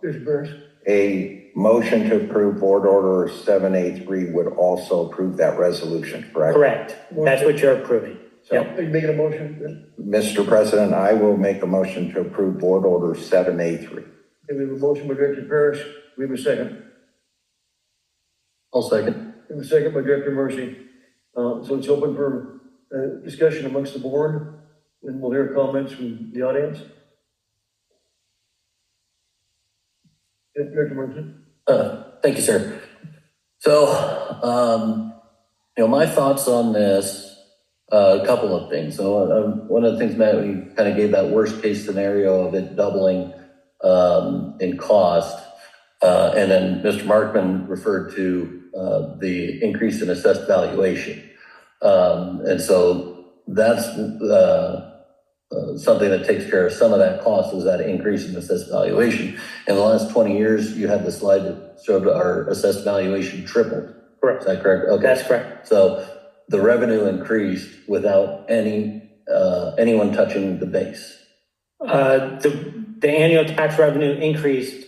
Speaker 5: a motion to approve board order 783 would also approve that resolution, correct?
Speaker 6: Correct. That's what you're approving.
Speaker 1: So, are you making a motion?
Speaker 5: Mr. President, I will make a motion to approve board order 783.
Speaker 1: Okay, we have a motion by Director Parrish. We have a second.
Speaker 15: I'll second.
Speaker 1: We have a second by Director Mercy. So it's open for discussion amongst the board, and we'll hear comments from the audience. Director Mercy.
Speaker 15: Thank you, sir. So, my thoughts on this, a couple of things. So one of the things, Matt, we kind of gave that worst case scenario of it doubling in cost. And then Mr. Markman referred to the increase in assessed valuation. And so that's something that takes care of some of that cost, is that increase in assessed valuation. In the last 20 years, you had the slide that showed our assessed valuation tripled.
Speaker 6: Correct.
Speaker 15: Is that correct? Okay.
Speaker 6: That's correct.
Speaker 15: So the revenue increased without anyone touching the base.
Speaker 6: The annual tax revenue increased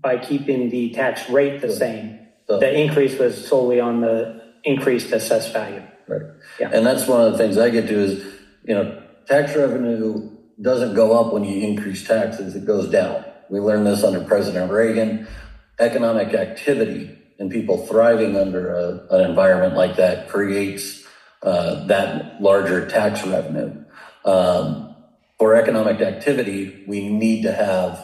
Speaker 6: by keeping the tax rate the same.
Speaker 15: So,
Speaker 6: the increase was solely on the increased assessed value.
Speaker 15: Right.
Speaker 6: Yeah.
Speaker 15: And that's one of the things I get to is, tax revenue doesn't go up when you increase taxes, it goes down. We learned this under President Reagan. Economic activity and people thriving under an environment like that creates that larger tax revenue. For economic activity, we need to have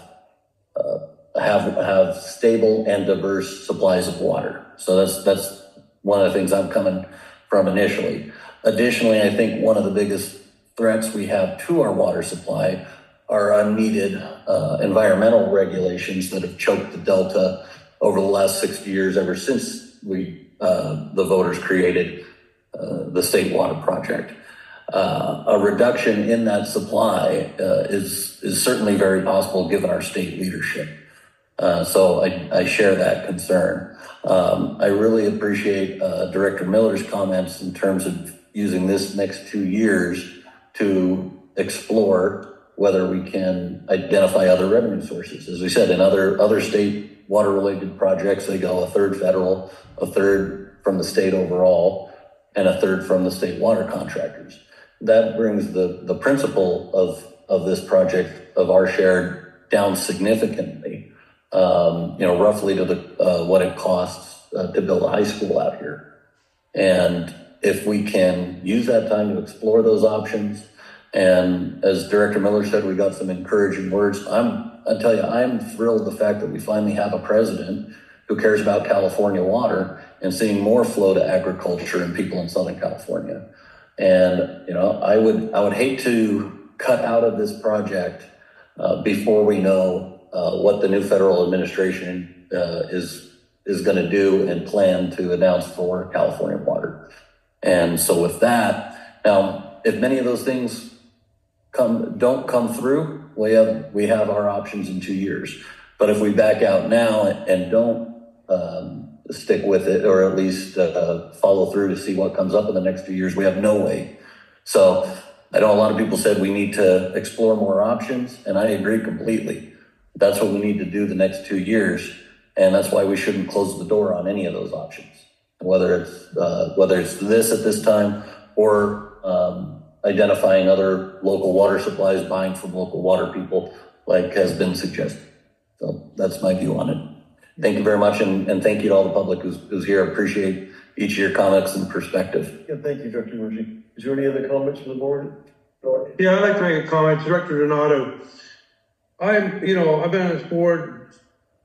Speaker 15: stable and diverse supplies of water. So that's one of the things I'm coming from initially. Additionally, I think one of the biggest threats we have to our water supply are unneeded environmental regulations that have choked the Delta over the last 60 years, ever since the voters created the State Water Project. A reduction in that supply is certainly very possible given our state leadership. So I share that concern. I really appreciate Director Miller's comments in terms of using this next 2 years to explore whether we can identify other revenue sources. As we said, in other state water-related projects, they go a third federal, a third from the state overall, and a third from the state water contractors. That brings the principle of this project of our share down significantly, roughly to what it costs to build a high school out here. And if we can use that time to explore those options, and as Director Miller said, we got some encouraging words. I tell you, I'm thrilled the fact that we finally have a president who cares about California water and seeing more flow to agriculture and people in Southern California. And, I would hate to cut out of this project before we know what the new federal administration is going to do and plan to announce for California water. And so with that, now, if many of those things don't come through, we have our options in 2 years. But if we back out now and don't stick with it, or at least follow through to see what comes up in the next 2 years, we have no way. So I know a lot of people said we need to explore more options, and I agree completely. That's what we need to do the next 2 years, and that's why we shouldn't close the door on any of those options, whether it's this at this time or identifying other local water supplies, buying from local water people, like has been suggested. So that's my view on it. Thank you very much, and thank you to all the public who's here. I appreciate each of your comments and perspective.
Speaker 1: Yeah, thank you, Director Murphy. Is there any other comments from the board?
Speaker 19: Yeah, I'd like to make a comment. Director Donato, I've been on this board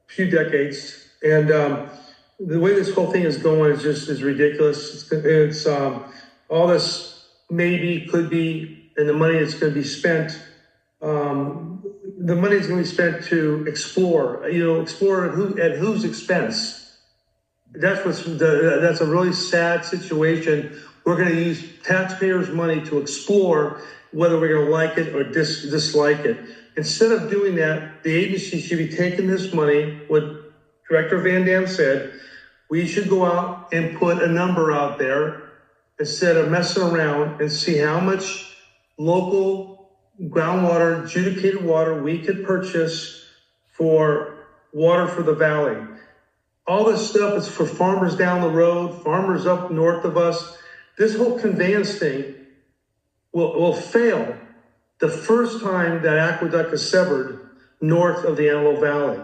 Speaker 19: a few decades, and the way this whole thing is going is ridiculous. It's all this maybe, could be, and the money that's going to be spent, the money is going to be spent to explore at whose expense. That's a really sad situation. We're going to use taxpayers' money to explore whether we're going to like it or dislike it. Instead of doing that, the agency should be taking this money, what Director Van Dam said, we should go out and put a number out there instead of messing around, and see how much local groundwater, adjudicated water we could purchase for water for the valley. All this stuff is for farmers down the road, farmers up north of us. This whole conveyance thing will fail the first time that aqueduct is severed north of the Antelope Valley.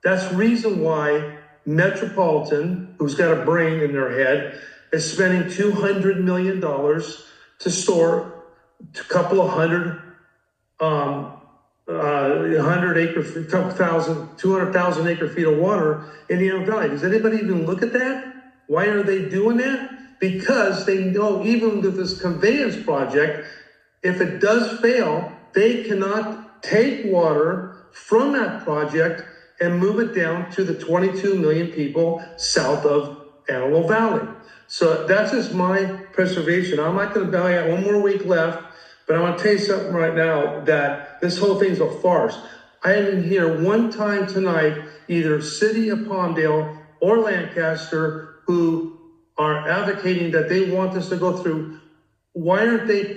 Speaker 19: That's the reason why Metropolitan, who's got a brain in their head, is spending $200 million to store a couple of 200,000 acre feet of water in the Antelope Valley. Does anybody even look at that? Why are they doing that? Because they know even with this conveyance project, if it does fail, they cannot take water from that project and move it down to the 22 million people south of Antelope Valley. So that's just my preservation. I'm not going to die out, one more week left, but I want to tell you something right now, that this whole thing's a farce. I didn't hear one time tonight, either City of Palmdale or Lancaster, who are advocating that they want this to go through. Why aren't they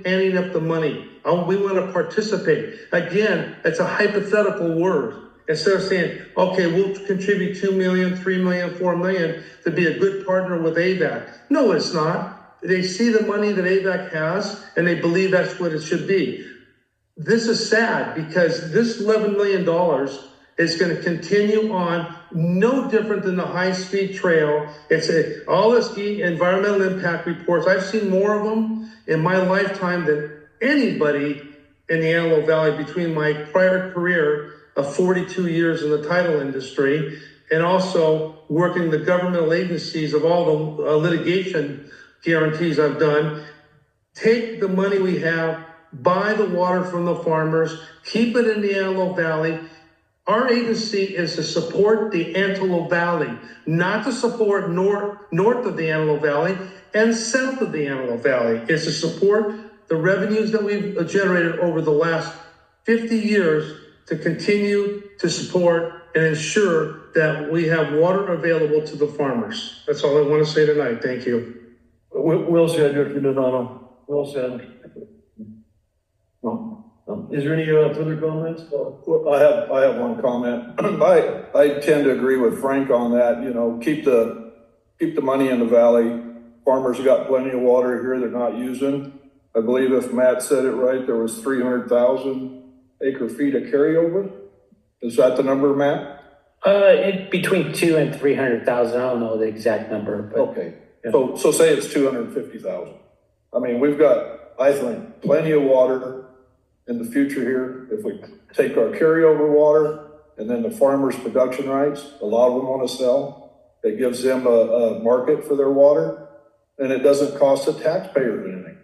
Speaker 19: handing up the money? We want to participate. Again, it's a hypothetical word. Instead of saying, okay, we'll contribute 2 million, 3 million, 4 million to be a good partner with AVEK. No, it's not. They see the money that AVEK has and they believe that's what it should be. This is sad because this $11 million is going to continue on, no different than the high-speed trail. It's all this environmental impact reports. I've seen more of them in my lifetime than anybody in the Antelope Valley between my prior career of 42 years in the title industry, and also working the governmental agencies of all the litigation guarantees I've done. Take the money we have, buy the water from the farmers, keep it in the Antelope Valley. Our agency is to support the Antelope Valley, not to support north of the Antelope Valley and south of the Antelope Valley. It's to support the revenues that we've generated over the last 50 years to continue to support and ensure that we have water available to the farmers. That's all I want to say tonight. Thank you.
Speaker 1: Well said, Director Donato. Well said. Is there any further comments?
Speaker 3: Well, I have one comment. I tend to agree with Frank on that. You know, keep the money in the valley. Farmers have got plenty of water here they're not using. I believe if Matt said it right, there was 300,000 acre feet of carryover. Is that the number, Matt?
Speaker 6: Between 200,000 and 300,000. I don't know the exact number, but.
Speaker 3: Okay. Yeah. So say it's 250,000. I mean, we've got, I think, plenty of water in the future here. If we take our carryover water and then the farmers' production rights, a lot of them want to sell. It gives them a market for their water, and it doesn't cost the taxpayer anything.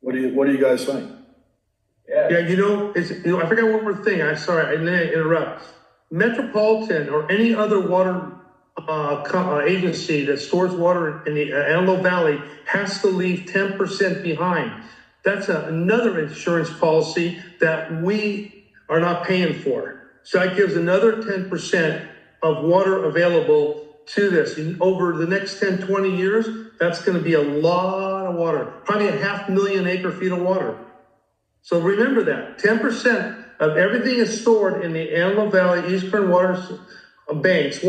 Speaker 3: What do you guys think?
Speaker 19: Yeah, I forgot one more thing. I'm sorry, I didn't interrupt. Metropolitan or any other water agency that stores water in the Antelope Valley has to leave 10% behind. That's another insurance policy that we are not paying for. So that gives another 10% of water available to this. Over the next 10, 20 years, that's going to be a lot of water, probably 500,000 acre feet of water. So remember that 10% of everything is stored in the Antelope Valley Eastern water banks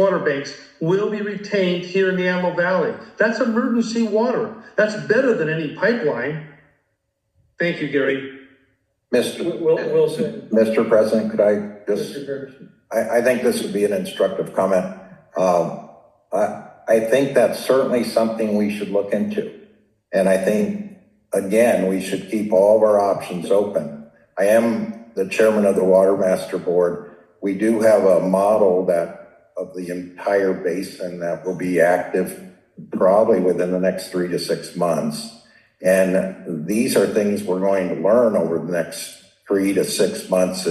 Speaker 19: will be retained here in the Antelope Valley. That's emergency water. That's better than any pipeline. Thank you, Gary.
Speaker 5: Mr. President, could I just, I think this would be an instructive comment. I think that's certainly something we should look into. And I think, again, we should keep all of our options open. I am the chairman of the Water Master Board. We do have a model of the entire basin that will be active probably within the next 3 to 6 months. And these are things we're going to learn over the next 3 to 6 months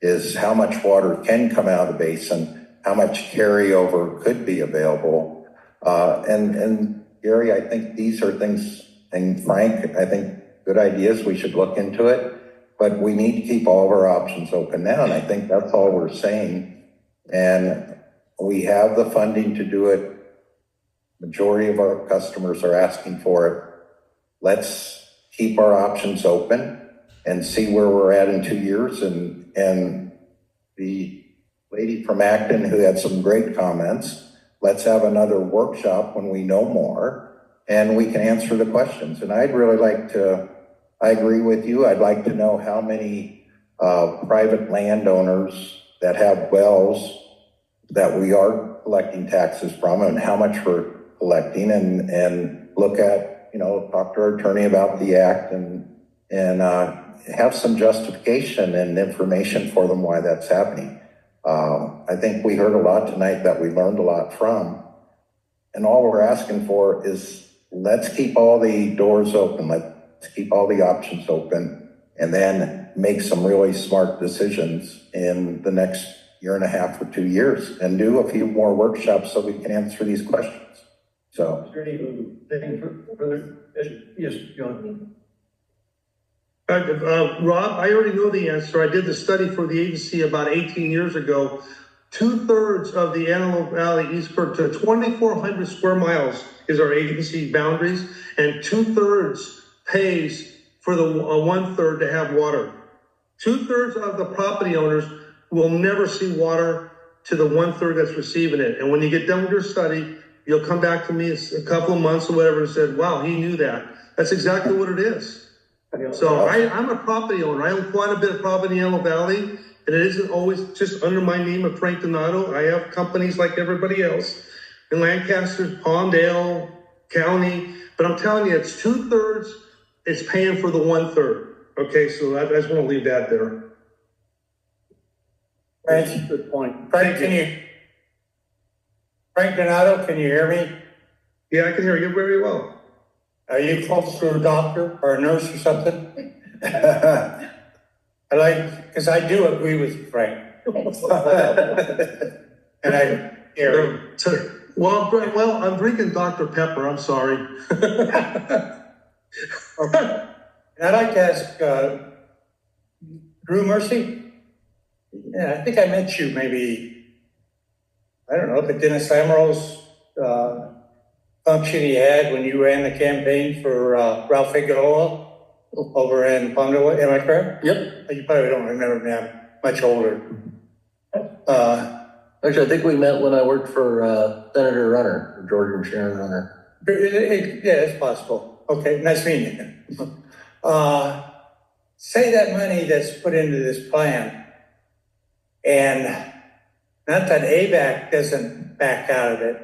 Speaker 5: is how much water can come out of the basin, how much carryover could be available. And Gary, I think these are things, and Frank, I think good ideas. We should look into it, but we need to keep all of our options open now. And I think that's all we're saying. And we have the funding to do it. Majority of our customers are asking for it. Let's keep our options open and see where we're at in 2 years. And the lady from Acton who had some great comments, let's have another workshop when we know more and we can answer the questions. And I'd really like to, I agree with you. I'd like to know how many private landowners that have wells that we are collecting taxes from and how much we're collecting and look at, talk to our attorney about the act and have some justification and information for them why that's happening. I think we heard a lot tonight that we learned a lot from. And all we're asking for is let's keep all the doors open. Let's keep all the options open and then make some really smart decisions in the next 1.5 or 2 years and do a few more workshops so we can answer these questions. So.
Speaker 1: Is there anything further? Yes, John.
Speaker 19: Rob, I already know the answer. I did the study for the agency about 18 years ago. 2/3 of the Antelope Valley Eastern to 2,400 square miles is our agency boundaries, and 2/3 pays for the 1/3 to have water. 2/3 of the property owners will never see water to the 1/3 that's receiving it. And when you get done with your study, you'll come back to me a couple of months or whatever and said, wow, he knew that. That's exactly what it is. So I'm a property owner. I own quite a bit of property in Antelope Valley, and it isn't always just under my name of Frank Donato. I have companies like everybody else in Lancaster, Palmdale County, but I'm telling you, it's 2/3 is paying for the 1/3. Okay, so I just want to leave that there.
Speaker 17: Frank,
Speaker 1: good point.
Speaker 17: Frank, Frank Donato, can you hear me?
Speaker 19: Yeah, I can hear you very well.
Speaker 17: Are you close to a doctor or a nurse or something? Because I do agree with you, Frank. And I hear you.
Speaker 19: Well, I'm drinking Dr. Pepper. I'm sorry.
Speaker 17: Okay. And I'd like to ask Drew Mercy.
Speaker 9: Yeah, I think I met you maybe, I don't know, at Dennis Lamoureux's, function he had when you ran the campaign for, Ralph Figueroa over in Palmdale, am I correct?
Speaker 15: Yep.
Speaker 9: You probably don't remember me, I'm much older.
Speaker 15: Actually, I think we met when I worked for Senator Runner, or George and Sharon Runner.
Speaker 9: Yeah, it's possible. Okay, nice meeting you. Say that money that's put into this plan, and not that AVEK doesn't back out of it,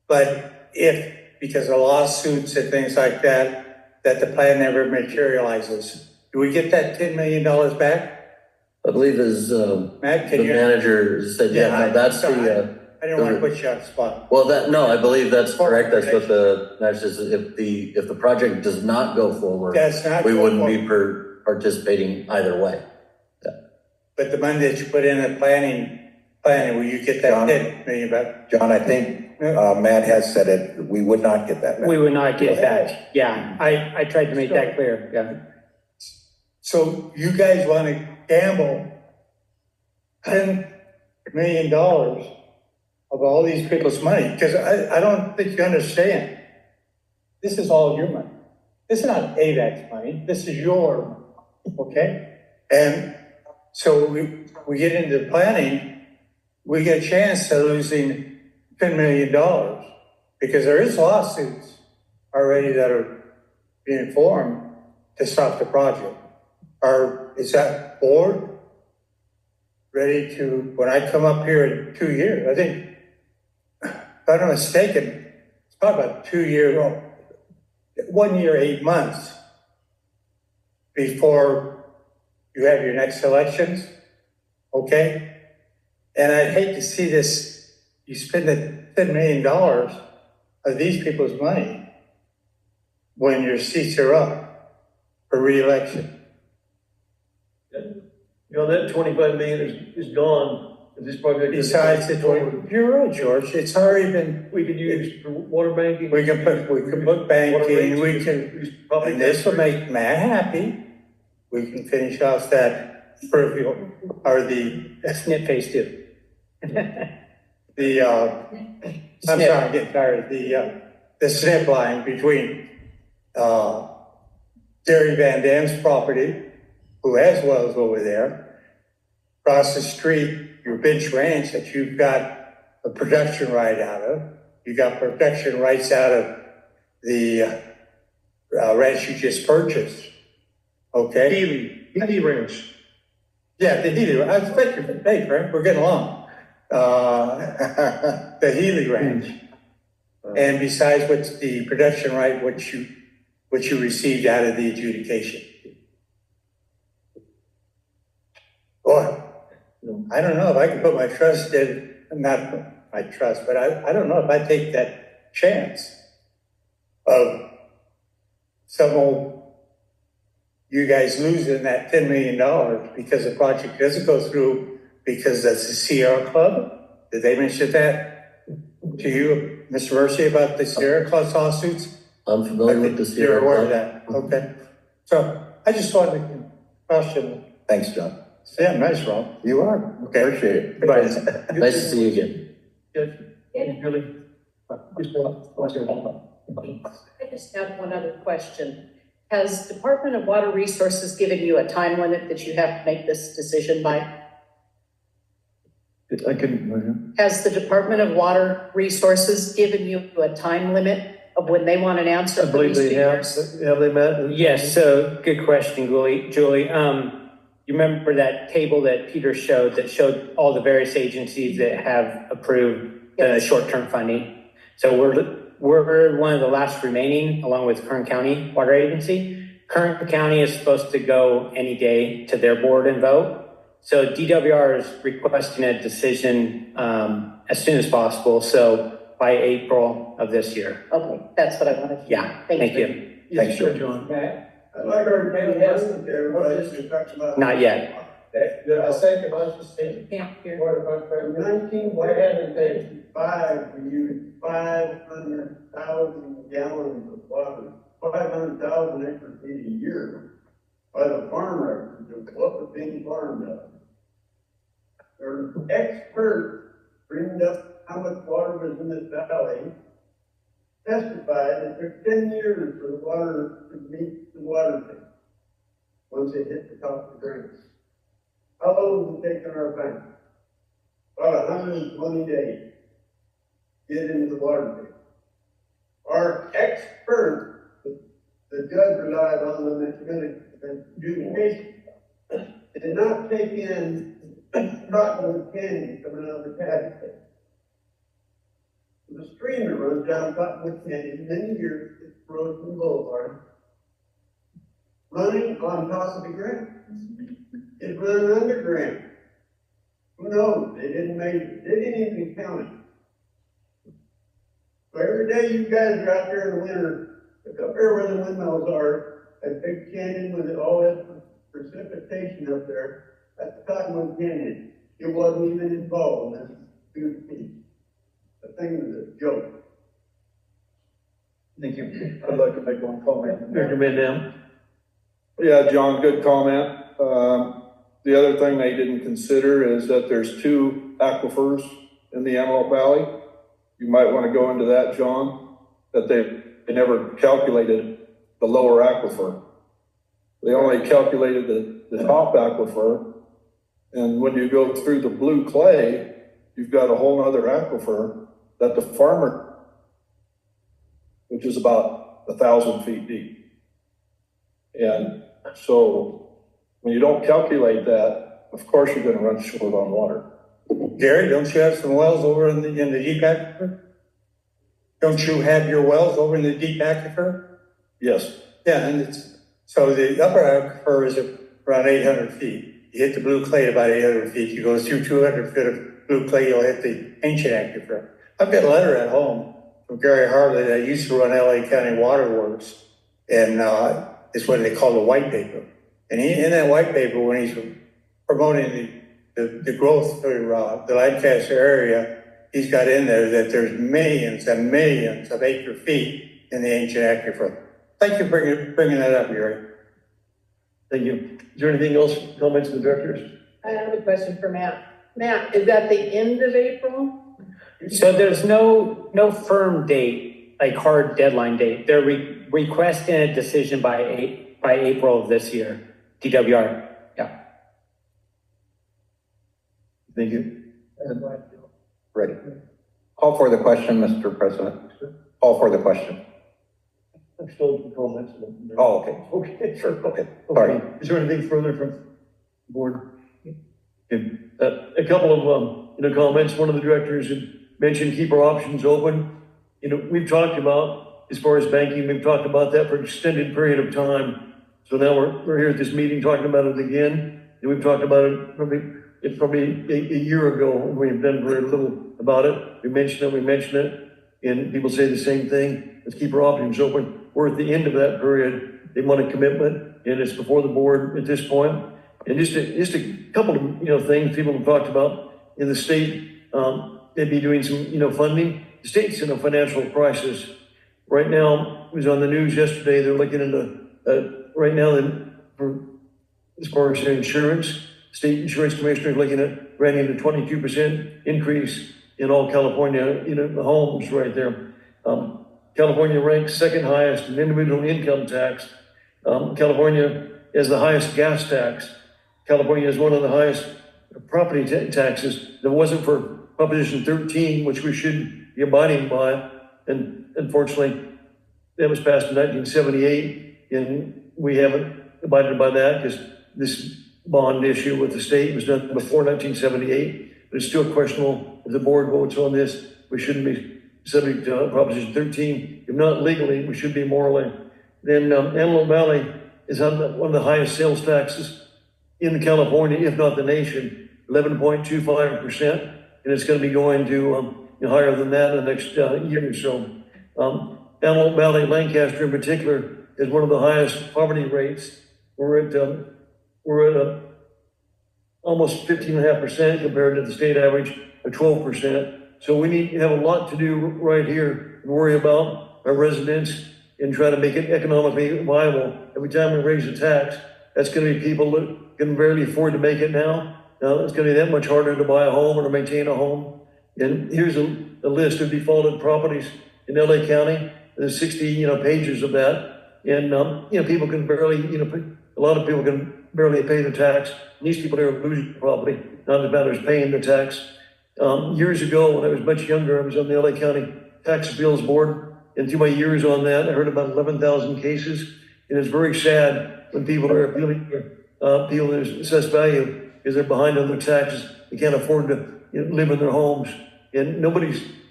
Speaker 9: but if, because of lawsuits and things like that, that the plan never materializes, do we get that $10 million back?
Speaker 15: I believe as
Speaker 9: Matt,
Speaker 15: the manager said, yeah, that's the.
Speaker 9: I didn't want to put you on the spot.
Speaker 15: Well, I believe that's correct. That's what the manager says. If the project does not go forward, we wouldn't be participating either way. Yeah.
Speaker 9: But the money that you put in the planning, will you get that $10 million back?
Speaker 5: John, I think Matt has said it, we would not get that back.
Speaker 6: We would not get that. Yeah, I tried to make that clear. Yeah.
Speaker 9: So you guys want to gamble $10 million of all these people's money? Because I don't think you understand. This is all your money. This is not AVEK's money. This is your money, okay? And so we get into planning, we get a chance of losing $10 million because there is lawsuits already that are being formed to stop the project. Is that board ready to, when I come up here in 2 years, I think, if I'm not mistaken, it's probably about 2 years, 1 year, 8 months before you have your next elections, okay? And I'd hate to see this, you spend the $10 million of these people's money when your seats are up for re-election.
Speaker 1: You know, that 25 million is gone. This project.
Speaker 9: Besides the 20, you're right, George. It's already been.
Speaker 1: We could use for water banking.
Speaker 9: We can put banking. We can. And this will make Matt happy. We can finish off that peripheral or the
Speaker 6: SNP phase 2.
Speaker 9: I'm sorry, I'm getting tired. The SNP line between Gary Van Dam's property, who has wells over there. Across the street, your Bench Ranch that you've got a production right out of. You got production rights out of the ranch you just purchased. Okay?
Speaker 19: Healy Ranch.
Speaker 9: Yeah, the Healy. I was thinking, hey, Frank, we're getting along. The Healy Ranch. And besides what's the production right, what you received out of the adjudication. Boy, I don't know if I can put my trust in, not my trust, but I don't know if I take that chance of some old, you guys losing that $10 million because the project doesn't go through because that's the Sierra Club. Did they mention that to you, Mr. Mercy, about the Sierra Club lawsuits?
Speaker 15: I'm familiar with the Sierra
Speaker 9: Club. You're aware of that, okay. So I just wanted to question.
Speaker 5: Thanks, John.
Speaker 9: Yeah, nice, Rob.
Speaker 5: You are.
Speaker 9: Okay.
Speaker 5: Appreciate it.
Speaker 9: Goodbye.
Speaker 15: Nice to see you again.
Speaker 2: I just have one other question. Has Department of Water Resources given you a time limit that you have to make this decision by?
Speaker 1: I couldn't.
Speaker 2: Has the Department of Water Resources given you a time limit of when they want an answer?
Speaker 1: I believe they have. Have they met?
Speaker 6: Yes, so good question, Julie. You remember that table that Peter showed that showed all the various agencies that have approved the short-term funding? So we're one of the last remaining, along with Kern County Water Agency. Kern County is supposed to go any day to their board and vote. So DWR is requesting a decision as soon as possible. So by April of this year.
Speaker 2: Okay, that's what I wanted to.
Speaker 6: Yeah, thank you.
Speaker 1: Thanks, John.
Speaker 8: I'd like our Kenny Hansen there, what is it talks about?
Speaker 6: Not yet.
Speaker 8: The second budget statement. In 1955, we used 500,000 gallons of water, 500,000 acre feet a year by the farm records of what the big farm does.
Speaker 7: an expert bringing up how much water was in this valley, testified it took 10 years for the water to meet the water table once it hit the top of the ground. How long has it taken our bank? About 120 days to get into the water table. Our expert, the judge relied on them in adjudication, did not take in cottonwood candy coming out of the tax pit. The stream that runs down Cottonwood Canyon, many years, it's Roseman Boulevard, running on top of the ground. It's running underground. Who knows? They didn't measure it. They didn't even count it. So every day you guys are out there in the winter, look up there where the windmills are, that big canyon with all that precipitation up there, that's Cottonwood Canyon. It wasn't even involved in this 2 feet. The thing was a joke.
Speaker 1: Thank you.
Speaker 3: I'd like to make one comment.
Speaker 1: Director Van Dam.
Speaker 3: Yeah, John, good comment. The other thing they didn't consider is that there's 2 aquifers in the Antelope Valley. You might want to go into that, John, that they never calculated the lower aquifer. They only calculated the top aquifer. And when you go through the blue clay, you've got a whole other aquifer that the farmer, which is about 1,000 feet deep. And so when you don't calculate that, of course you're going to run short on water.
Speaker 9: Gary, don't you have some wells over in the deep aquifer? Don't you have your wells over in the deep aquifer?
Speaker 3: Yes.
Speaker 9: Yeah, and so the upper aquifer is around 800 feet. You hit the blue clay at about 800 feet. You go through 200 feet of blue clay, you'll hit the ancient aquifer. I've got a letter at home from Gary Harley that used to run LA County Water Works, and it's what they call the white paper. And in that white paper, when he's promoting the growth for the Lancaster area, he's got in there that there's millions and millions of acre feet in the ancient aquifer. Thank you for bringing that up, Gary.
Speaker 1: Thank you. Is there anything else, comments from the directors?
Speaker 2: I have a question for Matt. Matt, is that the end of April?
Speaker 6: So there's no firm date, like hard deadline date. They're requesting a decision by April of this year. DWR. Yeah.
Speaker 1: Thank you.
Speaker 5: Ready. Call for the question, Mr. President. Call for the question.
Speaker 1: I'm still in comments.
Speaker 5: Oh, okay.
Speaker 1: Okay.
Speaker 5: Sure, okay. Sorry.
Speaker 1: Is there anything further from the board? Okay. A couple of, comments. One of the directors had mentioned keep our options open. We've talked about, as far as banking, we've talked about that for an extended period of time. So now we're here at this meeting talking about it again. And we've talked about it probably a year ago. We've done very little about it. We mentioned it, and people say the same thing. Let's keep our options open. We're at the end of that period. They want a commitment, and it's before the board at this point. And just a couple of things people have talked about in the state. They'd be doing some funding. The state's in a financial crisis right now. It was on the news yesterday. They're looking into right now as far as insurance. State insurance commissioner is looking at granting a 22% increase in all California homes right there. California ranks second highest in individual income tax. California has the highest gas tax. California is one of the highest property taxes. If it wasn't for Proposition 13, which we should be abiding by, and unfortunately, that was passed in 1978, and we haven't abided by that because this bond issue with the state was done before 1978. But it's still questionable if the board votes on this. We shouldn't be subject to Proposition 13. If not legally, we should be morally. Then Antelope Valley is on one of the highest sales taxes in California, if not the nation, 11.25%. And it's going to be going to higher than that in the next year or so. Antelope Valley, Lancaster in particular, is one of the highest poverty rates. We're at almost 15.5% compared to the state average of 12%. So we need to have a lot to do right here and worry about our residents and try to make it economically viable. Every time we raise a tax, that's going to be people that can barely afford to make it now. it's gonna be that much harder to buy a home or to maintain a home. And here's a list of defaulted properties in LA County. There's 60, pages of that. And, people can barely, a lot of people can barely pay the tax. And these people are losing property, not as bad as paying the tax. Years ago, when I was much younger, I was on the LA County Tax Appeals Board. And through my years on that, I heard about 11,000 cases. And it's very sad when people are appealing for their assessed value because they're behind on their taxes. They can't afford to live in their homes. And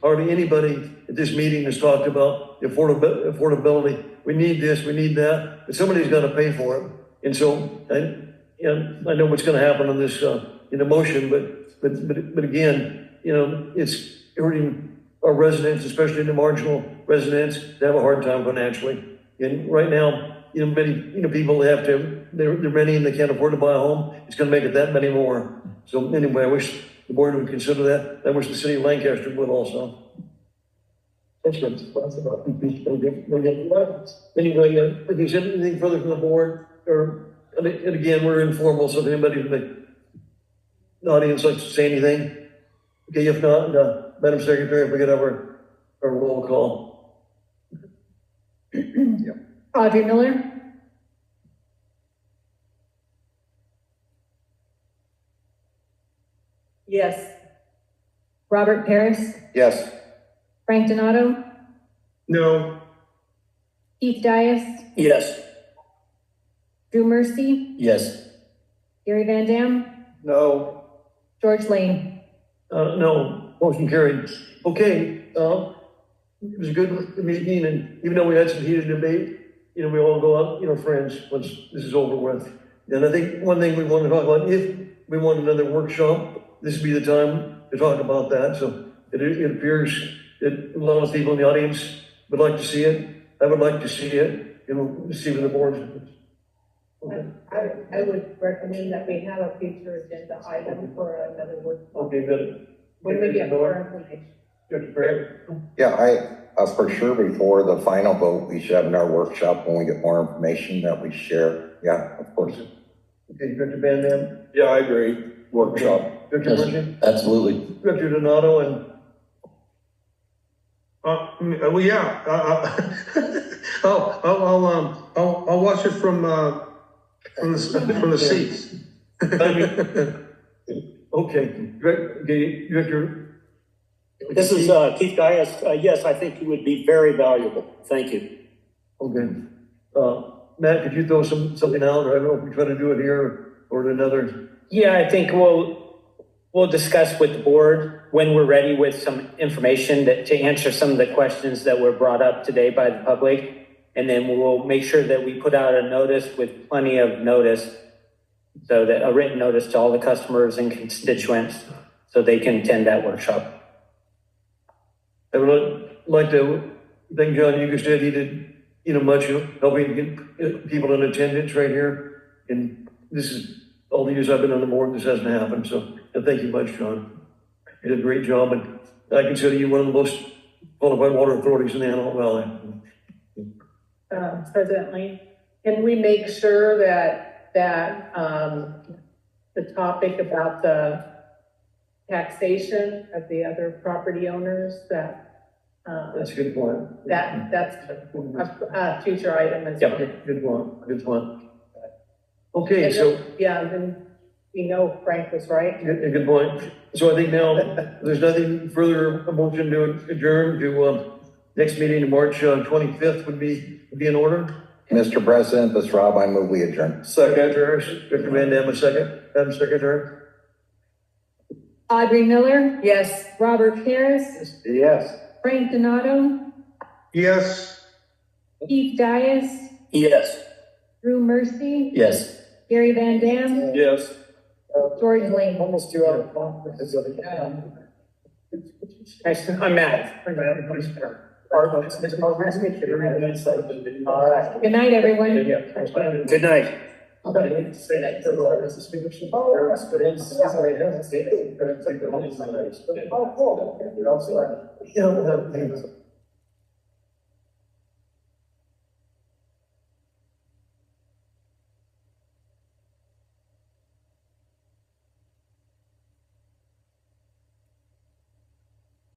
Speaker 1: hardly anybody at this meeting has talked about affordability. We need this, we need that, but somebody's got to pay for it. And so I know what's going to happen on this in the motion, but again, it's hurting our residents, especially the marginal residents, that have a hard time financially. And right now, many people they're renting and they can't afford to buy a home. It's going to make it that many more. So anyway, I wish the board would consider that. I wish the city of Lancaster would also. That's good. Anyway, if there's anything further from the board, and again, we're informal, so if anybody from the audience likes to say anything, okay, if not, Madam Secretary, if we could have our roll call.
Speaker 4: Audrey Miller.
Speaker 2: Yes.
Speaker 4: Robert Paris.
Speaker 5: Yes.
Speaker 4: Frank Donato.
Speaker 19: No.
Speaker 4: Keith Dias.
Speaker 16: Yes.
Speaker 4: Drew Mercy.
Speaker 15: Yes.
Speaker 4: Gary Van Dam.
Speaker 3: No.
Speaker 4: George Lane.
Speaker 1: No. Motion carried. Okay. It was a good meeting, and even though we had some heated debate, we all go out, friends, once this is over with. And I think one thing we want to talk about, if we want another workshop, this would be the time to talk about that. So it appears that a lot of people in the audience would like to see it. I would like to see it, we'll see what the board is. Okay.
Speaker 2: I would recommend that we have a future agenda item for another workshop.
Speaker 1: Okay, good.
Speaker 2: When we get more information.
Speaker 5: Yeah, for sure before the final vote, we should have in our workshop when we get more information that we share. Yeah, of course.
Speaker 1: Okay, Director Van Dam.
Speaker 3: Yeah, I agree. Workshop.
Speaker 1: Director Merchant.
Speaker 15: Absolutely.
Speaker 1: Director Donato and.
Speaker 19: Well, yeah. I'll watch it from the seats.
Speaker 1: Okay, Director.
Speaker 16: This is Keith Dias. Yes, I think it would be very valuable. Thank you.
Speaker 1: Okay. Matt, could you throw something out? I don't know if we try to do it here or another.
Speaker 6: Yeah, I think we'll discuss with the board when we're ready with some information to answer some of the questions that were brought up today by the public. And then we'll make sure that we put out a notice with plenty of notice, so that a written notice to all the customers and constituents so they can attend that workshop.
Speaker 1: I would like to thank John Ugerstead. He did, much helping get people in attendance right here. And this is all the years I've been on the board, this hasn't happened. So thank you much, John. You did a great job. And I consider you one of the most qualified water authorities in the Antelope Valley.
Speaker 2: President Lane, can we make sure that the topic about the taxation of the other property owners,
Speaker 1: that's a good point.
Speaker 2: that's a future item as well?
Speaker 1: Good point. Okay, so.
Speaker 2: Yeah, then we know Frank was right.
Speaker 1: Good point. So I think now there's nothing further. A motion to adjourn to next meeting, March 25th would be in order.
Speaker 5: Mr. President, this is Rob. I move we adjourn.
Speaker 1: Second, Director Van Dam, a second. Madam Secretary.
Speaker 4: Audrey Miller.
Speaker 2: Yes.
Speaker 4: Robert Paris.
Speaker 3: Yes.
Speaker 4: Frank Donato.
Speaker 19: Yes.
Speaker 4: Keith Dias.
Speaker 16: Yes.
Speaker 4: Drew Mercy.
Speaker 15: Yes.
Speaker 4: Gary Van Dam.
Speaker 3: Yes.
Speaker 4: George Lane.
Speaker 3: Almost 2 hours.
Speaker 6: I'm Matt.
Speaker 4: Good night, everyone.
Speaker 16: Good night.
Speaker 1: Yeah.